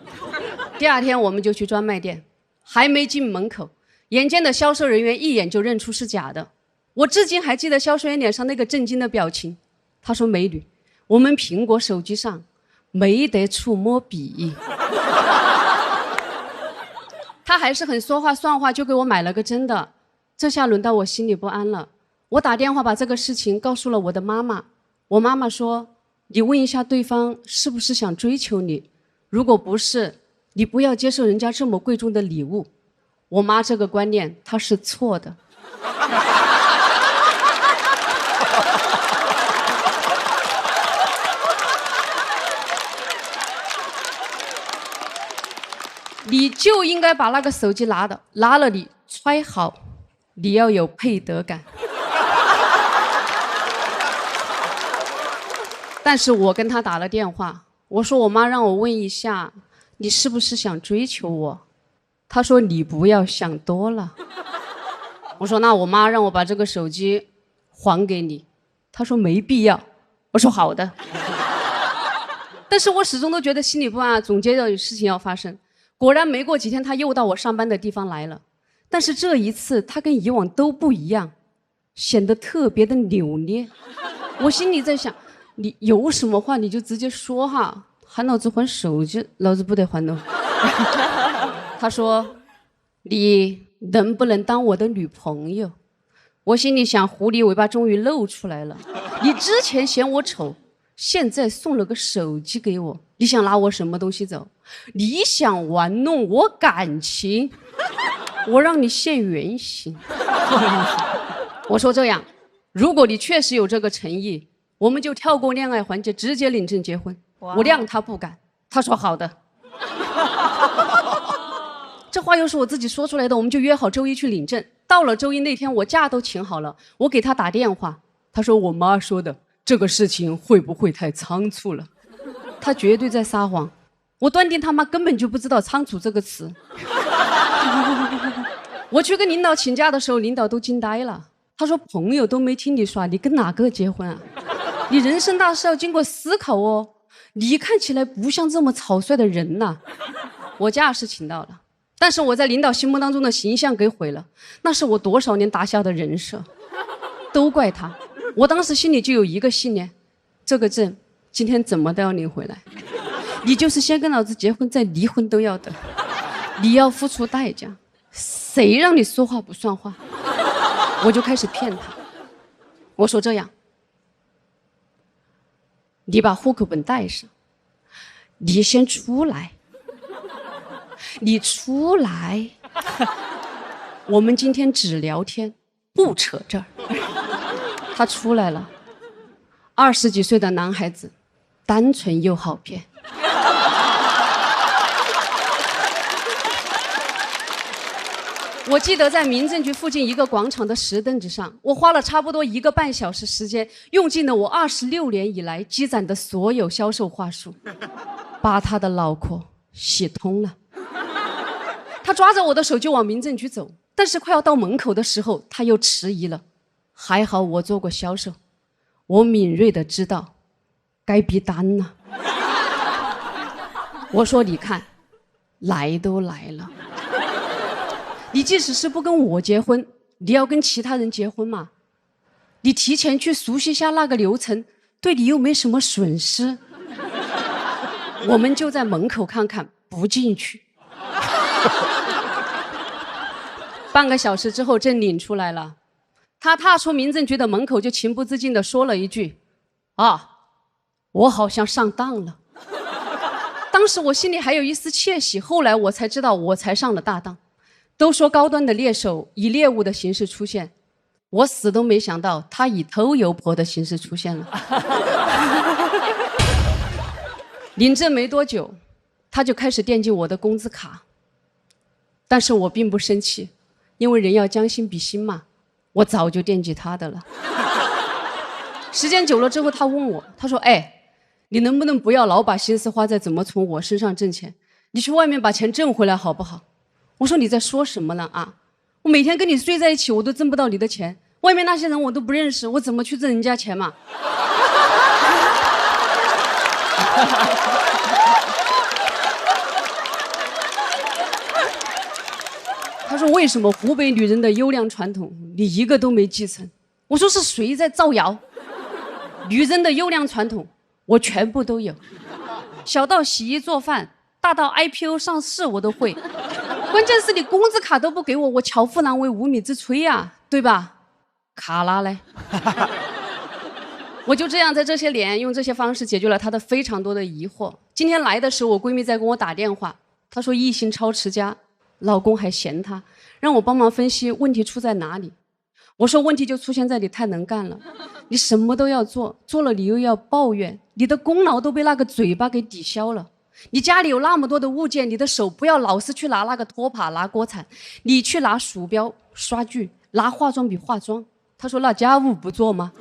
第二天我们就去专卖店，还没进门口，眼尖的销售人员一眼就认出是假的。我至今还记得销售员脸上那个震惊的表情。他说美女，我们苹果手机上没得触摸笔。他还是很说话算话，就给我买了个真的。这下轮到我心里不安了。我打电话把这个事情告诉了我的妈妈。我妈妈说，你问一下对方是不是想追求你，如果不是，你不要接受人家这么贵重的礼物。我妈这个观念她是错的。你就应该把那个手机拿了你揣好，你要有配得感。但是我跟他打了电话，我说我妈让我问一下，你是不是想追求我？他说你不要想多了。我说那我妈让我把这个手机还给你。他说没必要。我说好的。但是我始终都觉得心里不安，总觉得有事情要发生。果然没过几天，他又到我上班的地方来了。但是这一次他跟以往都不一样，显得特别的扭捏。我心里在想，你有什么话你就直接说哈，喊老子还手机，老子不得还的。他说你能不能当我的女朋友？我心里想，狐狸尾巴终于露出来了。你之前嫌我丑，现在送了个手机给我，你想拿我什么东西走？你想玩弄我感情，我让你现原形。我说这样，如果你确实有这个诚意，我们就跳过恋爱环节，直接领证结婚。我谅他不敢，他说好的。这话又是我自己说出来的，我们就约好周一去领证。到了周一那天，我假都请好了，我给他打电话，他说我妈说的，这个事情会不会太仓促了？他绝对在撒谎，我断定他妈根本就不知道仓促这个词。我去跟领导请假的时候，领导都惊呆了。他说朋友都没听你耍，你跟哪个结婚啊？你人生大事要经过思考哦，你看起来不像这么草率的人呐。我假是请到了，但是我在领导心目当中的形象给毁了，那是我多少年打下的人设，都怪他。我当时心里就有一个信念，这个证今天怎么都要领回来。你就是先跟老子结婚再离婚都要的，你要付出代价。谁让你说话不算话？我就开始骗他，我说这样，你把户口本带上，你先出来，你出来，我们今天只聊天，不扯这儿。他出来了，20几岁的男孩子，单纯又好骗。我记得在民政局附近一个广场的石凳子上，我花了差不多1个半小时时间，用尽了我26年以来积攒的所有销售话术，把他的脑壳洗通了。他抓着我的手就往民政局走，但是快要到门口的时候，他又迟疑了。还好我做过销售，我敏锐的知道该逼单了。我说你看，来都来了，你即使是不跟我结婚，你要跟其他人结婚嘛？你提前去熟悉一下那个流程，对你又没什么损失。我们就在门口看看，不进去。半个小时之后，证领出来了。他踏出民政局的门口，就情不自禁地说了一句：“啊，我好像上当了。”当时我心里还有一丝窃喜，后来我才知道我才上了大当。都说高端的猎手以猎物的形式出现，我死都没想到他以偷油婆的形式出现了。领证没多久，他就开始惦记我的工资卡，但是我并不生气，因为人要将心比心嘛，我早就惦记他的了。时间久了之后，他问我，他说：“哎，你能不能不要老把心思花在怎么从我身上挣钱？你去外面把钱挣回来好不好？”我说你在说什么呢啊？我每天跟你睡在一起，我都挣不到你的钱，外面那些人我都不认识，我怎么去挣人家钱嘛？他说为什么湖北女人的优良传统你一个都没继承？我说是谁在造谣？女人的优良传统我全部都有，小到洗衣做饭，大到 IPO 上市我都会。关键是你工资卡都不给我，我巧妇难为无米之炊呀，对吧？卡拉嘞。我就这样在这些年用这些方式解决了他的非常多的疑惑。今天来的时候，我闺蜜在跟我打电话，她说一心超持家，老公还嫌她，让我帮忙分析问题出在哪里。我说问题就出现在你太能干了，你什么都要做，做了你又要抱怨，你的功劳都被那个嘴巴给抵消了。你家里有那么多的物件，你的手不要老是去拿那个拖把拿锅铲，你去拿鼠标刷具，拿化妆笔化妆。他说那家务不做吗？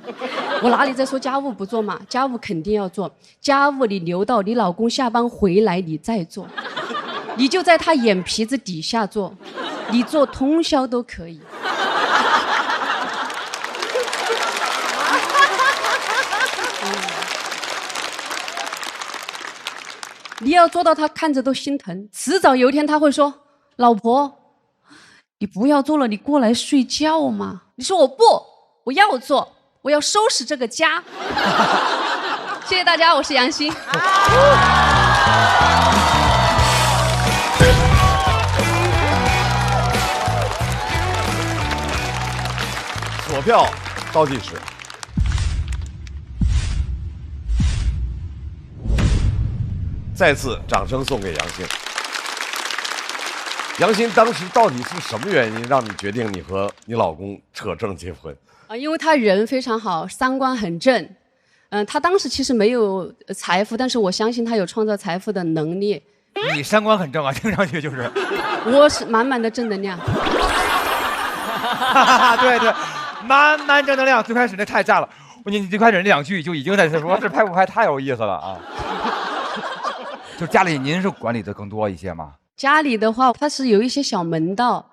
我哪里在说家务不做嘛，家务肯定要做，家务你留到你老公下班回来你再做。你就在他眼皮子底下做，你做通宵都可以。你要做到他看着都心疼，迟早有一天他会说：“老婆，你不要做了，你过来睡觉嘛。”你说我不，我要做，我要收拾这个家。谢谢大家，我是杨欣。锁票倒计时。再次掌声送给杨欣。杨欣当时到底是什么原因让你决定你和你老公扯证结婚？因为他人非常好，三观很正。他当时其实没有财富，但是我相信他有创造财富的能力。你三观很正啊，听上去就是。我是满满的正能量。对对，满满正能量。最开始那太炸了，你最开始那2句就已经在说这拍不拍太有意思了啊。就家里您是管理的更多一些吗？家里的话，它是有一些小门道。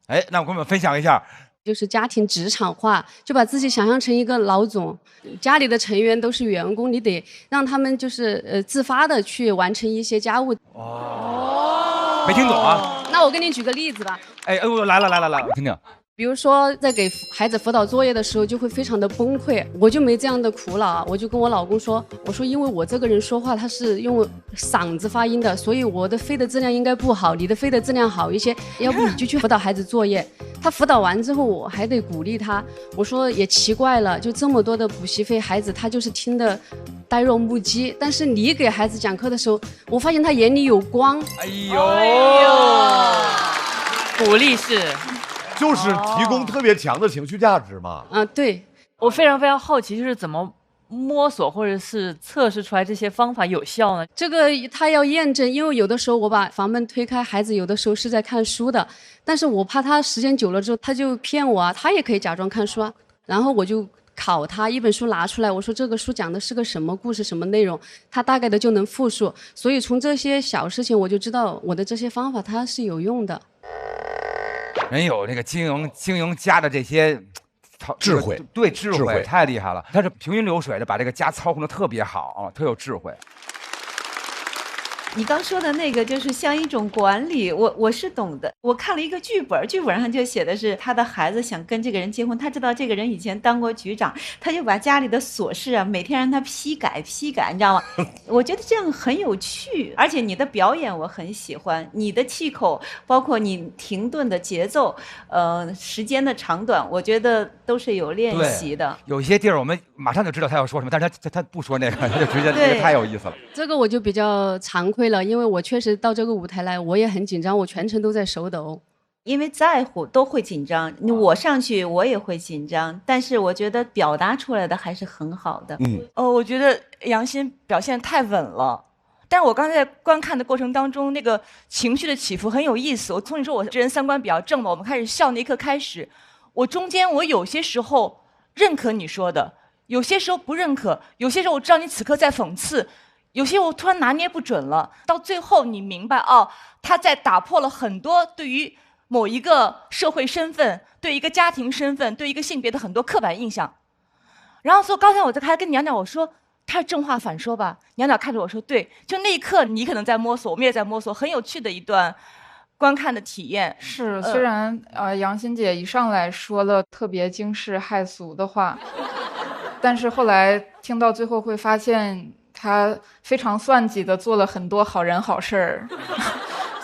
哎，那我跟我们分享一下。就是家庭职场化，就把自己想象成一个老总，家里的成员都是员工，你得让他们就是自发的去完成一些家务。哦，没听懂啊？那我给你举个例子吧。哎，来了，我听听。比如说，在给孩子辅导作业的时候，就会非常的崩溃。我就没这样的苦恼，我就跟我老公说，我说因为我这个人说话他是用嗓子发音的，所以我的飞的质量应该不好，你的飞的质量好一些，要不你就去辅导孩子作业。他辅导完之后，我还得鼓励他。我说也奇怪了，就这么多的补习费，孩子他就是听得呆若木鸡。但是你给孩子讲课的时候，我发现他眼里有光。哎呦，鼓励是。就是提供特别强的情绪价值嘛。对，我非常非常好奇，就是怎么摸索或者是测试出来这些方法有效呢？这个他要验证，因为有的时候我把房门推开，孩子有的时候是在看书的，但是我怕他时间久了之后他就骗我啊，他也可以假装看书啊，然后我就考他一本书拿出来，我说这个书讲的是个什么故事什么内容，他大概的就能复述，所以从这些小事情我就知道我的这些方法它是有用的。人有那个经营家的这些智慧，对智慧太厉害了。他是平均流水的把这个家操控的特别好啊，特有智慧。你刚说的那个就是像一种管理，我是懂的。我看了一个剧本，剧本上就写的是他的孩子想跟这个人结婚，他知道这个人以前当过局长，他就把家里的琐事啊每天让他批改，你知道吗？我觉得这样很有趣，而且你的表演我很喜欢，你的气口，包括你停顿的节奏，时间的长短，我觉得都是有练习的。有一些地儿我们马上就知道他要说什么，但是他不说那个，他就直接那个太有意思了。这个我就比较惭愧了，因为我确实到这个舞台来，我也很紧张，我全程都在手抖。因为在乎都会紧张，我上去我也会紧张，但是我觉得表达出来的还是很好的。我觉得杨欣表现太稳了，但是我刚才在观看的过程当中，那个情绪的起伏很有意思。我从你说我这人三观比较正嘛，我们开始笑那一刻开始，我中间我有些时候认可你说的，有些时候不认可，有些时候我知道你此刻在讽刺。有些我突然拿捏不准了，到最后你明白哦，他在打破了很多对于某一个社会身份、对一个家庭身份、对一个性别的很多刻板印象。然后所以刚才我在还跟娘娘我说，他是正话反说吧？娘娘看着我说对，就那一刻你可能在摸索，我们也在摸索，很有趣的一段观看的体验。是，虽然杨欣姐一上来说了特别惊世骇俗的话，但是后来听到最后会发现。他非常算计的做了很多好人好事儿，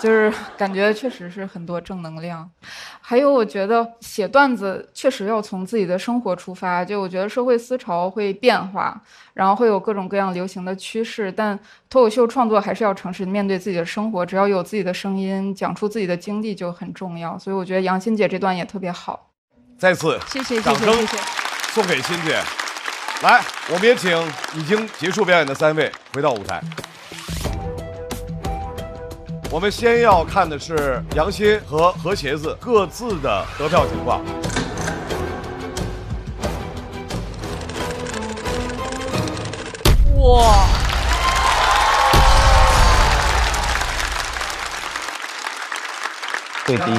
就是感觉确实是很多正能量。还有我觉得写段子确实要从自己的生活出发，就我觉得社会思潮会变化，然后会有各种各样流行的趋势，但脱口秀创作还是要诚实面对自己的生活，只要有自己的声音，讲出自己的经历就很重要。所以我觉得杨欣姐这段也特别好。再次谢谢掌声送给欣姐。来，我们也请已经结束表演的3位回到舞台。我们先要看的是杨欣和何鞋子各自的得票情况。哇！对第一。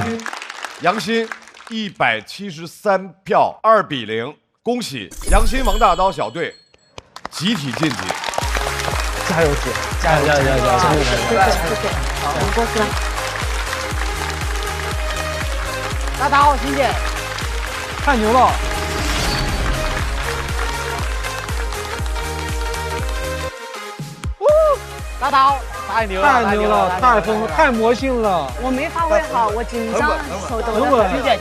杨鑫173票，2比0，恭喜杨鑫、王大刀小队集体晋级。加油姐，加油加油加油加油！谢谢，好，我们过去了。大刀，欣姐，太牛了！大刀，太牛了，太牛了，太疯了，太魔性了！我没发挥好，我紧张，手抖很稳，欣姐，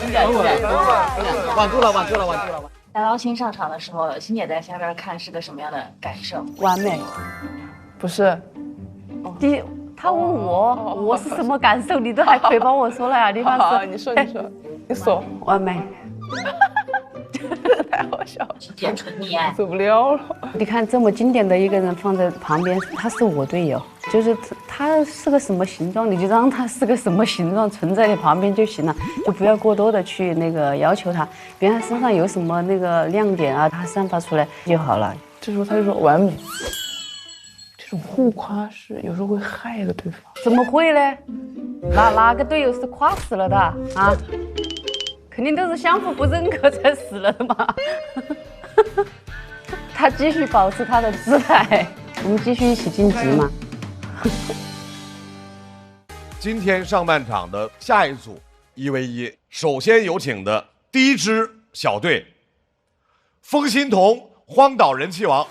稳住了，稳住了，稳住了。大刀新上场的时候，欣姐在下边看是个什么样的感受？完美，不是。第一，他问我是什么感受，你都还可以帮我说了呀？你看好，你说，你说，完美。太好笑了，甜纯溺爱，受不了了。你看这么经典的一个人放在旁边，他是我队友，就是他是个什么形状，你就让他是个什么形状存在你旁边就行了，就不要过多的去那个要求他，别人他身上有什么那个亮点啊，他散发出来就好了。这时候他就说完美。这种互夸是有时候会害了对方。怎么会呢？哪个队友是夸死了的啊？肯定都是相互不认可才死了的嘛。他继续保持他的姿态，我们继续一起晋级嘛。今天上半场的下一组1v1，首先有请的第一支小队，风心童，荒岛人气王。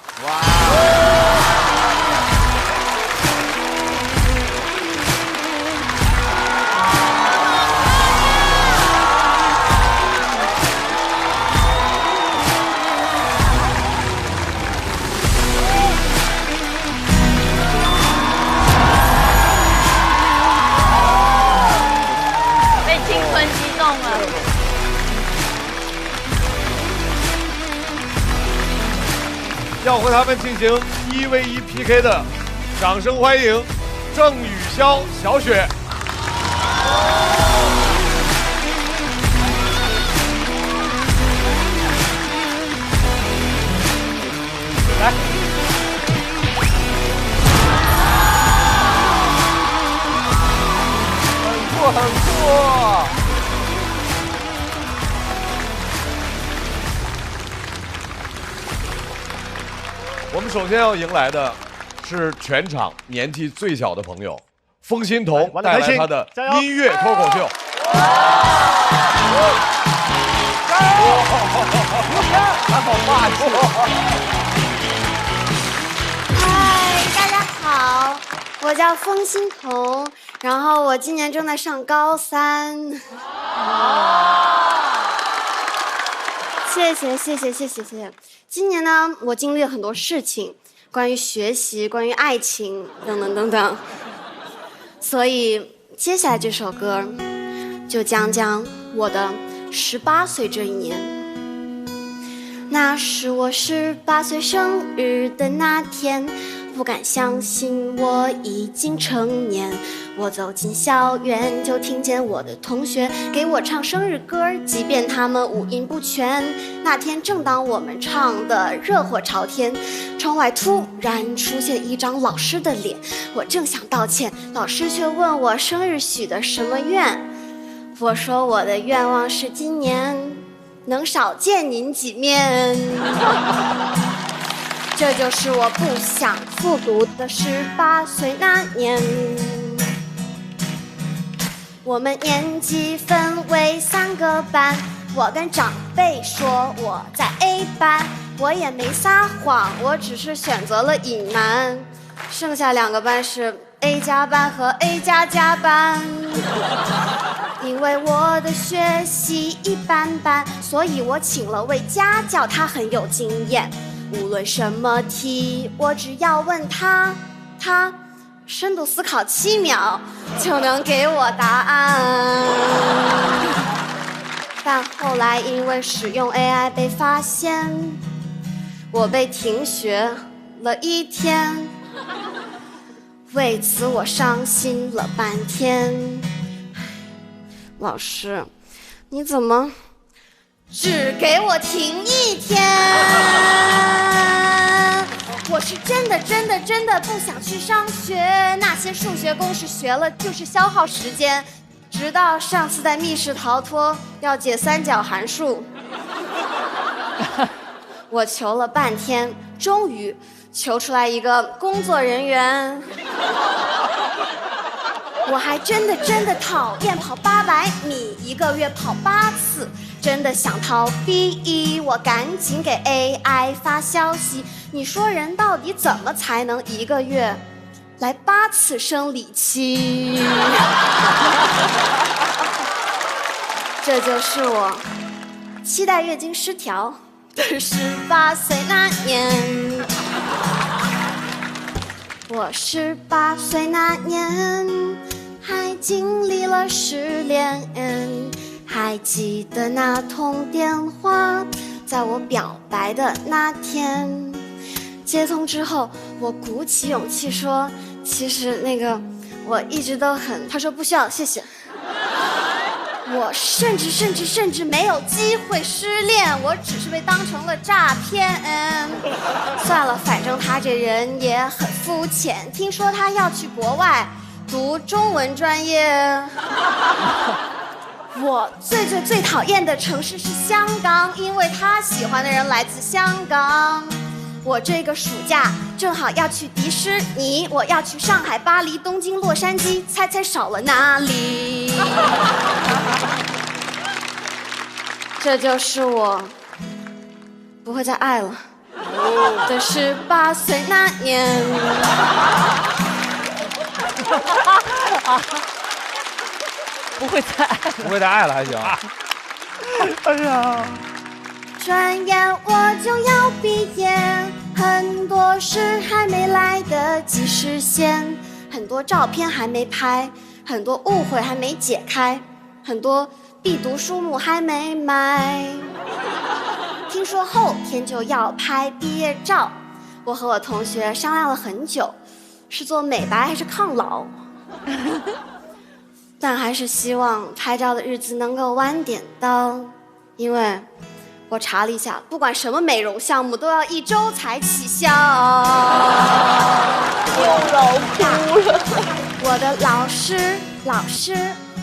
要和他们进行1v1 PK 的，掌声欢迎郑宇潇、小雪。来，很错。我们首先要迎来的是全场年纪最小的朋友，风心童带来他的音乐脱口秀。他好霸气！嗨，大家好，我叫风心童，然后我今年正在上高3。谢谢。今年呢，我经历了很多事情，关于学习，关于爱情，等等。所以接下来这首歌，就讲讲我的18岁这一年。那是我18岁生日的那天，不敢相信我已经成年。我走进校园，就听见我的同学给我唱生日歌，即便他们五音不全。那天正当我们唱得热火朝天，窗外突然出现一张老师的脸，我正想道歉，老师却问我生日许的什么愿。我说我的愿望是今年能少见您几面。这就是我不想复读的18岁那年。我们年级分为3个班，我跟长辈说我在 A 班，我也没撒谎，我只是选择了隐瞒。剩下2个班是 A 加班和 A 加加班。因为我的学习一般般，所以我请了位家教，他很有经验。无论什么题，我只要问他深度思考7秒就能给我答案。但后来因为使用 AI 被发现，我被停学了1天，为此我伤心了半天。老师，你怎么只给我停1天？我是真的不想去上学，那些数学公式学了就是消耗时间。直到上次在密室逃脱要解三角函数，我求了半天，终于求出来一个工作人员。我还真的讨厌跑800米，1个月跑8次，真的想逃避。我赶紧给 AI 发消息，你说人到底怎么才能1个月来8次生理期？这就是我期待月经失调的18岁那年。我18岁那年还经历了失恋，还记得那通电话，在我表白的那天。接通之后，我鼓起勇气说，其实那个我一直都很……他说不需要，谢谢。我甚至没有机会失恋，我只是被当成了诈骗。算了，反正他这人也很肤浅。听说他要去国外读中文专业。我最讨厌的城市是香港，因为他喜欢的人来自香港。我这个暑假正好要去迪士尼，我要去上海、巴黎、东京、洛杉矶，猜少了哪里？这就是我不会再爱了的18岁那年。不会再爱了，不会再爱了还行。哎呀。转眼我就要毕业，很多事还没来得及实现，很多照片还没拍，很多误会还没解开，很多必读书目还没买。听说后天就要拍毕业照，我和我同学商量了很久，是做美白还是抗老？但还是希望拍照的日子能够晚点到，因为我查了一下，不管什么美容项目都要1周才起效。又老哭了。我的老师，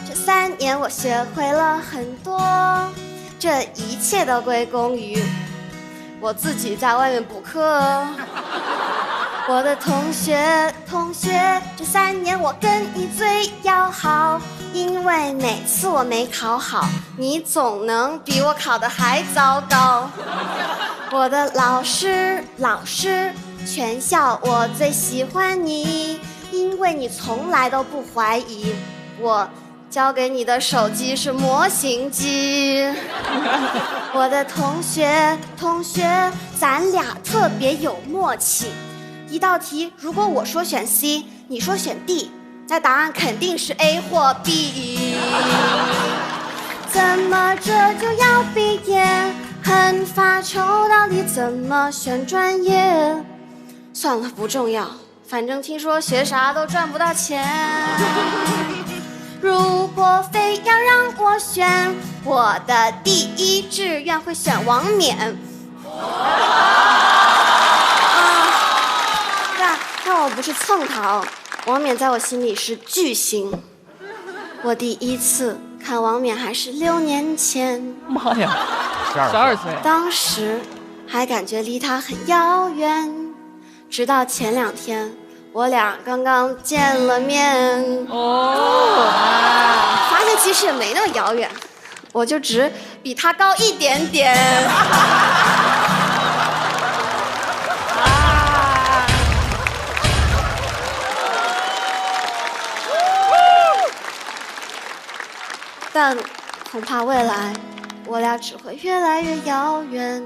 这3年我学会了很多，这一切都归功于我自己在外面补课。我的同学，这3年我跟你最要好，因为每次我没考好，你总能比我考得还糟糕。我的老师，全校我最喜欢你，因为你从来都不怀疑我交给你的手机是模型机。我的同学，咱俩特别有默契。一道题，如果我说选 C， 你说选 D， 那答案肯定是 A 或 B。怎么这就要毕业？很发愁，到底怎么选专业？算了，不重要，反正听说学啥都赚不到钱。如果非要让我选，我的第1志愿会选王冕。但我不是蹭他，王冕在我心里是巨星。我第1次看王冕还是6年前，妈呀，12岁，当时还感觉离他很遥远，直到前2天我俩刚刚见了面，发现其实也没那么遥远，我就只比他高一点点。但恐怕未来我俩只会越来越遥远，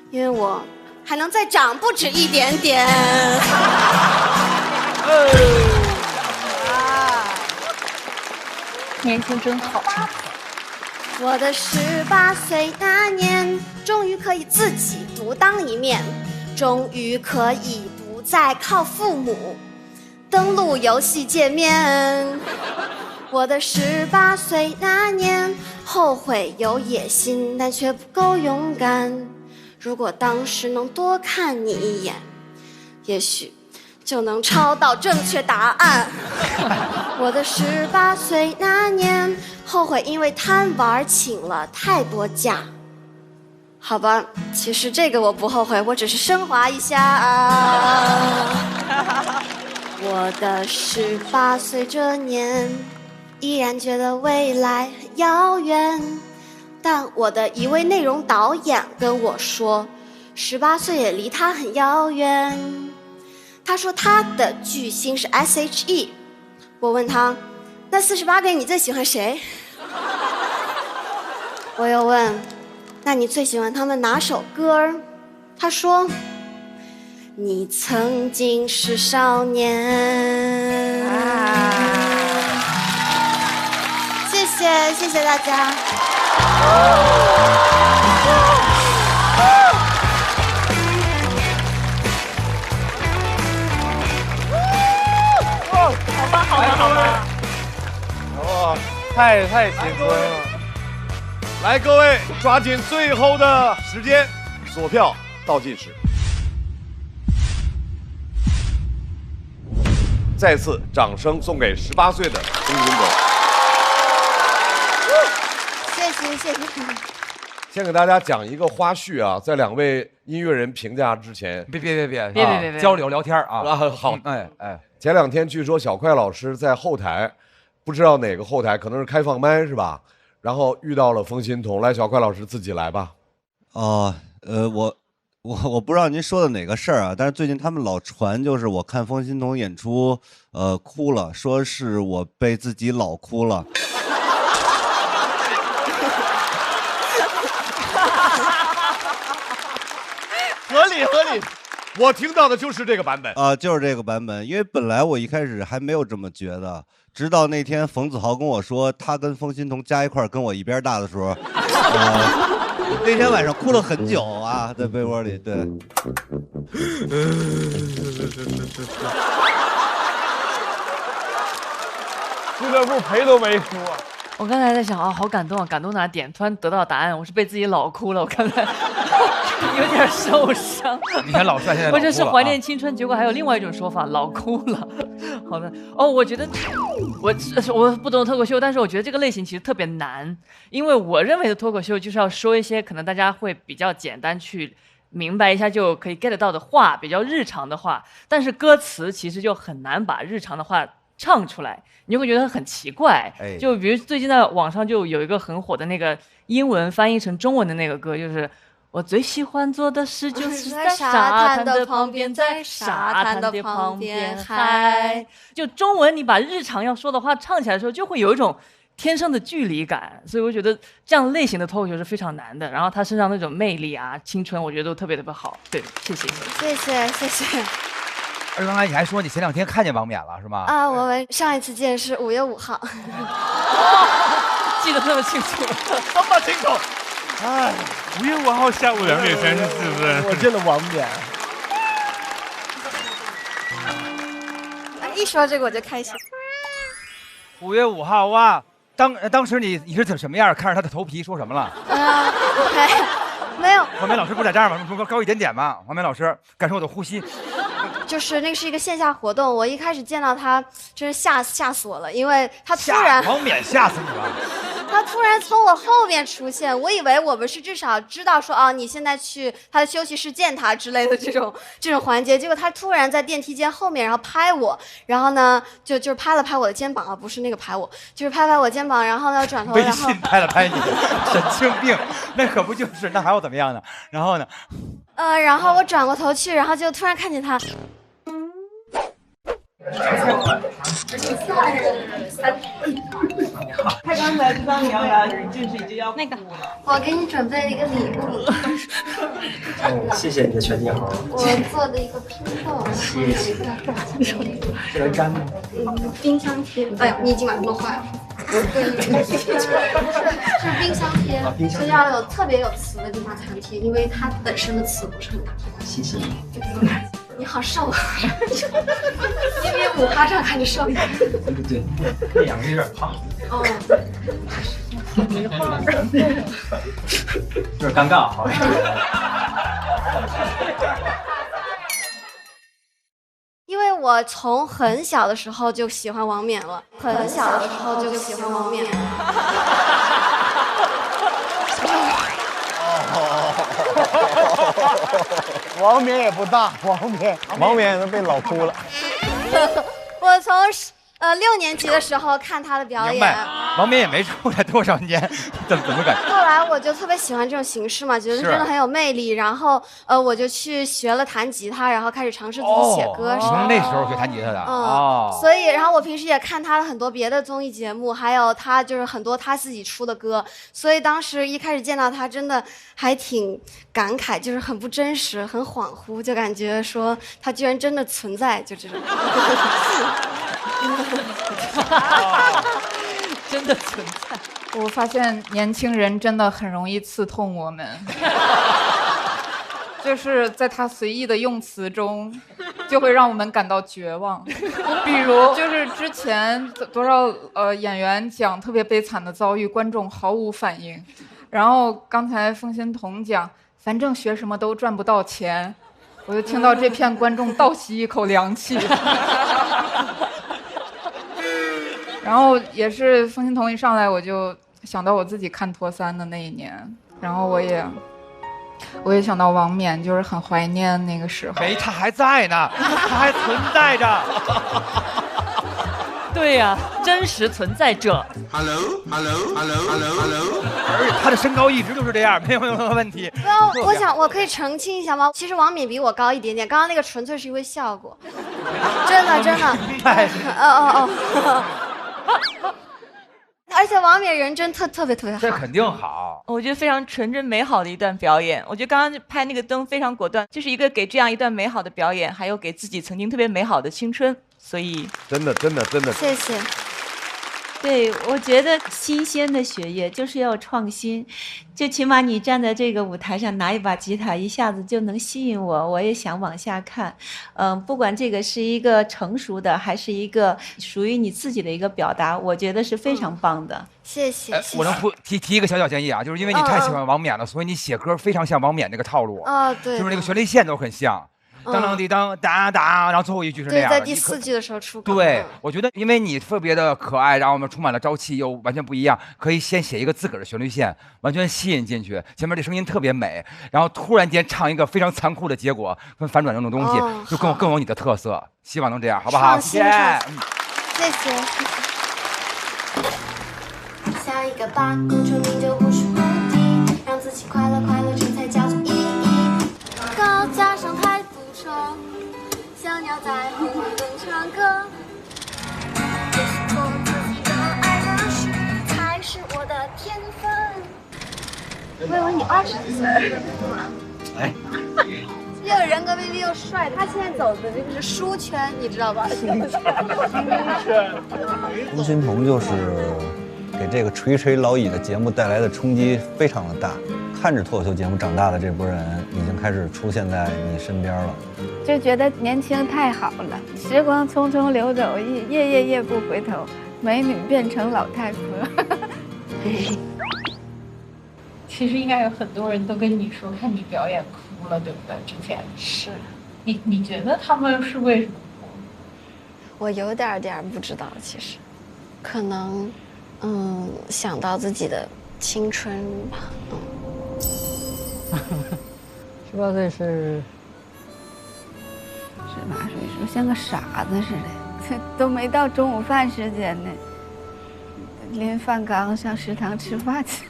因为我还能再长不止一点点。年轻真好。我的18岁那年，终于可以自己独当一面，终于可以不再靠父母登录游戏界面。我的18岁那年，后悔有野心，但却不够勇敢。如果当时能多看你一眼，也许就能抄到正确答案。我的18岁那年，后悔因为贪玩请了太多假。好吧，其实这个我不后悔，我只是升华一下啊。我的18岁这年，依然觉得未来很遥远，但我的一位内容导演跟我说，18岁也离他很遥远。他说他的巨星是 SHE。我问他，那48个你最喜欢谁？我又问，那你最喜欢他们哪首歌？他说，你曾经是少年。谢谢，谢谢大家。好吧。哇，太青春了！来，各位抓紧最后的时间，锁票倒计时。再次掌声送给18岁的龚云董。谢谢谢谢。先给大家讲一个花絮啊，在两位音乐人评价之前，别交流聊天啊！好，前2天据说小快老师在后台，不知道哪个后台，可能是开放麦是吧？然后遇到了风心童，来，小快老师自己来吧。我不知道您说的哪个事儿啊，但是最近他们老传，就是我看风心童演出，哭了，说是我被自己老哭了。合理，我听到的就是这个版本啊，就是这个版本。因为本来我一开始还没有这么觉得，直到那天冯子豪跟我说他跟风心童加一块跟我一边大的时候，那天晚上哭了很久啊，在被窝里。对，俱乐部赔都没输啊！我刚才在想啊，好感动啊，感动哪点？突然得到答案，我是被自己老哭了。我刚才有点受伤。你看老帅现在不是怀念青春，结果还有另外一种说法，老哭了。好的哦，我觉得我不懂脱口秀，但是我觉得这个类型其实特别难，因为我认为的脱口秀就是要说一些可能大家会比较简单去明白一下就可以 get 到的话，比较日常的话，但是歌词其实就很难把日常的话唱出来，你就会觉得很奇怪。就比如最近在网上就有一个很火的那个英文翻译成中文的那个歌，就是我最喜欢做的事就是在沙滩的旁边，在沙滩的旁边嗨。就中文你把日常要说的话唱起来的时候，就会有一种天生的距离感，所以我觉得这样类型的脱口秀是非常难的。然后他身上那种魅力啊、青春，我觉得都特别特别好。对，谢谢。谢谢。而刚才你还说你前2天看见王冕了是吗？啊，我们上一次见是5月5号。记得那么清楚，这么清楚。哎，5月5号下午2点34分，我见了王冕。一说这个我就开心。5月5号哇，当时你是什么样？看着他的头皮说什么了？没有。王冕老师不在这儿吗？高一点点嘛。王冕老师，感受我的呼吸。就是那是一个线下活动，我一开始见到他，真是吓死我了，因为他突然王冕吓死你了。他突然从我后面出现，我以为我们是至少知道说啊，你现在去他的休息室见他之类的这种环节，结果他突然在电梯间后面，然后拍我，然后呢就是拍了拍我的肩膀啊，不是那个拍我，就是拍拍我肩膀，然后呢转头，微信拍了拍你，神经病，那可不就是，那还要怎么样呢？然后呢？然后我转过头去，然后就突然看见他。他刚才知道你要来，就是已经要那个，我给你准备了一个礼物。谢谢你的全景好。我做的一个拼凑。谢谢。这能粘吗？冰箱贴。哎呀，你已经把它弄坏了。对，是冰箱贴，是要有特别有磁的地方才能贴，因为它本身的磁不是很大。谢谢。你好瘦啊！1米5，他这样看着瘦一点。对，那两个有点胖。哦。没话。有点尴尬，好。因为我从很小的时候就喜欢王冕了，很小的时候就喜欢王冕了。王冕也不大，王冕也能被老哭了。我从6年级的时候看他的表演，王冕也没出来多少年，怎么敢？后来我就特别喜欢这种形式嘛，觉得真的很有魅力。然后我就去学了弹吉他，然后开始尝试自己写歌。你从那时候学弹吉他的？所以然后我平时也看他的很多别的综艺节目，还有他就是很多他自己出的歌。所以当时一开始见到他，真的还挺感慨，就是很不真实，很恍惚，就感觉说他居然真的存在，就这种。真的存在。我发现年轻人真的很容易刺痛我们，就是在他随意的用词中，就会让我们感到绝望。比如，就是之前多少演员讲特别悲惨的遭遇，观众毫无反应。然后刚才凤仙童讲，反正学什么都赚不到钱，我就听到这片观众倒吸一口凉气。然后也是凤仙童一上来，我就想到我自己看托3的那一年，然后我也想到王冕，就是很怀念那个时候。没，他还在呢，他还存在着。对呀，真实存在者。Hello， 而且他的身高一直就是这样，没有任何问题。我想我可以澄清一下吗？其实王冕比我高一点点，刚刚那个纯粹是因为效果，真的。而且王冕人真特别好，这肯定好。我觉得非常纯真美好的一段表演。我觉得刚刚拍那个灯非常果断，就是一个给这样一段美好的表演，还有给自己曾经特别美好的青春。所以真的，谢谢。对，我觉得新鲜的血液就是要创新，就起码你站在这个舞台上拿一把吉他，一下子就能吸引我，我也想往下看。不管这个是一个成熟的，还是一个属于你自己的一个表达，我觉得是非常棒的。谢谢。我能提一个小建议啊，就是因为你太喜欢王冕了，所以你写歌非常像王冕那个套路。对，就是那个旋律线都很像。当当滴当哒哒，然后最后一句是那样的。对，在第4季的时候出歌。对，我觉得因为你特别的可爱，然后我们充满了朝气，又完全不一样，可以先写一个自个儿的旋律线，完全吸引进去。前面这声音特别美，然后突然间唱一个非常残酷的结果，跟反转这种东西，就更有你的特色。希望能这样，好不好？谢谢。下一个吧，功成名就不是目的，让自己快乐这才叫做意义。高架上太堵车，小鸟在红绿灯唱歌。就是做自己的爱的事，才是我的天分。我以为你20几岁。哎，又人格魅力又帅，他现在走的这个是书圈，你知道吧？冯鑫彤就是给这个垂垂老矣的节目带来的冲击非常的大。看着脱口秀节目长大的这波人，已经开始出现在你身边了。就觉得年轻太好了，时光匆匆流走，夜不回头，美女变成老太婆。其实应该有很多人都跟你说看你表演哭了，对不对？之前是，你觉得他们是为什么哭？我有点不知道，其实，可能，想到自己的青春吧，18岁是18岁，是不是像个傻子似的？都没到中午饭时间呢，拎饭缸上食堂吃饭去。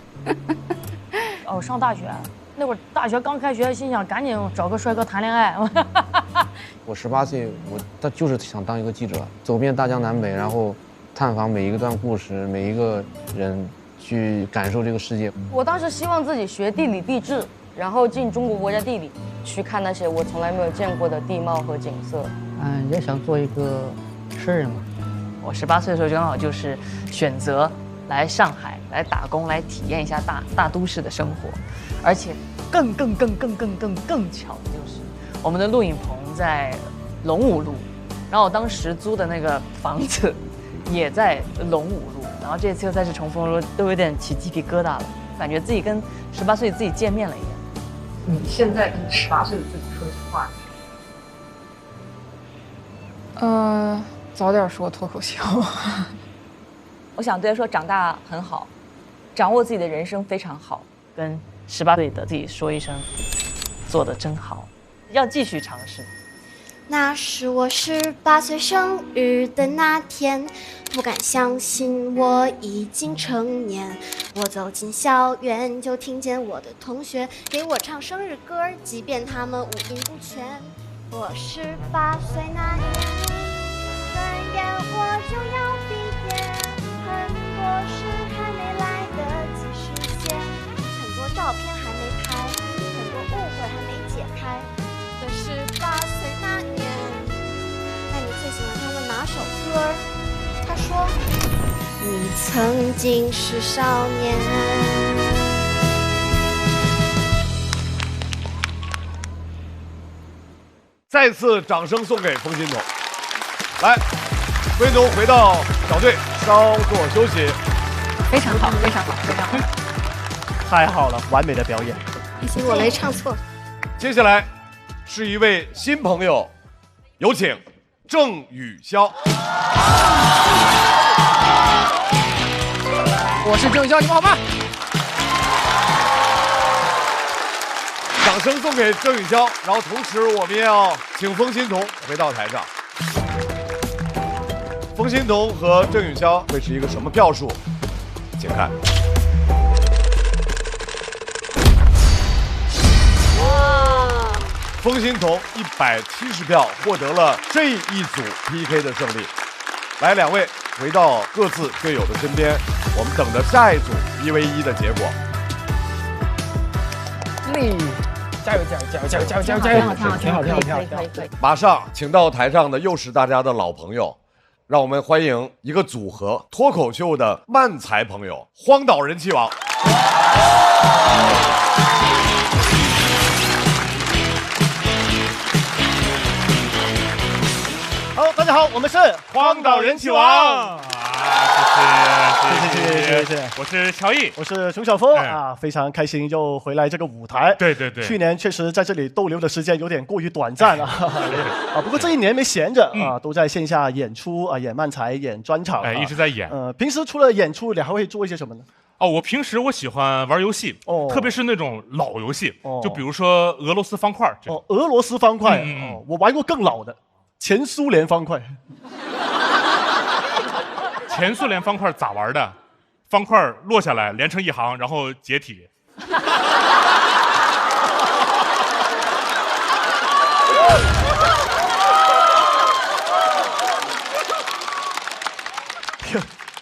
哦，上大学那会儿，大学刚开学，心想赶紧找个帅哥谈恋爱。我18岁，他就是想当一个记者，走遍大江南北，然后探访每一段故事，每一个人，去感受这个世界。我当时希望自己学地理地质，然后进中国国家地理，去看那些我从来没有见过的地貌和景色。也想做一个诗人嘛。我18岁的时候正好就是选择来上海来打工，来体验一下大都市的生活，而且更巧的就是我们的录影棚在龙武路，然后我当时租的那个房子也在龙武路，然后这次又再次重逢了，都有点起鸡皮疙瘩了，感觉自己跟18岁自己见面了一样。你现在跟18岁的自己说句话。早点说脱口秀。我想对他说，长大很好，掌握自己的人生非常好。跟18岁的自己说一声，做得真好，要继续尝试。那是我18岁生日的那天，不敢相信我已经成年。我走进校园，就听见我的同学给我唱生日歌，即便他们五音不全。我18岁那年，转眼我就要毕业，很多事还没来得及实现，很多照片还没拍，很多误会还没解开。可18岁那年，那你最喜欢唱的哪首歌？他说：“你曾经是少年。”再次掌声送给冯鑫彤。来，冯鑫彤回到小队稍作休息。非常好，非常好，非常好，太好了，完美的表演。可惜我没唱错。接下来是一位新朋友，有请郑宇潇。我是郑宇潇，你们好吗？掌声送给郑宇潇，然后同时我们也要请冯鑫彤回到台上。冯鑫彤和郑宇潇会是一个什么票数？请看。哇！冯鑫彤170票获得了这一组 PK 的胜利。来，两位回到各自队友的身边，我们等着下一组1v1的结果。加油加油加油加油加油加油加油！挺好挺好挺好可以。马上请到台上的又是大家的老朋友，让我们欢迎一个组合——脱口秀的漫才朋友，荒岛人气王。好，大家好，我们是荒岛人气王。谢谢，我是乔毅，我是熊晓峰啊，非常开心又回来这个舞台。对对对，去年确实在这里逗留的时间有点过于短暂啊，不过这一年没闲着啊，都在线下演出啊，演漫才，演专场，一直在演。平时除了演出，你还会做一些什么呢？我平时我喜欢玩游戏，特别是那种老游戏，就比如说俄罗斯方块。俄罗斯方块，我玩过更老的，前苏联方块。前苏联方块咋玩的？方块落下来连成一行，然后解体。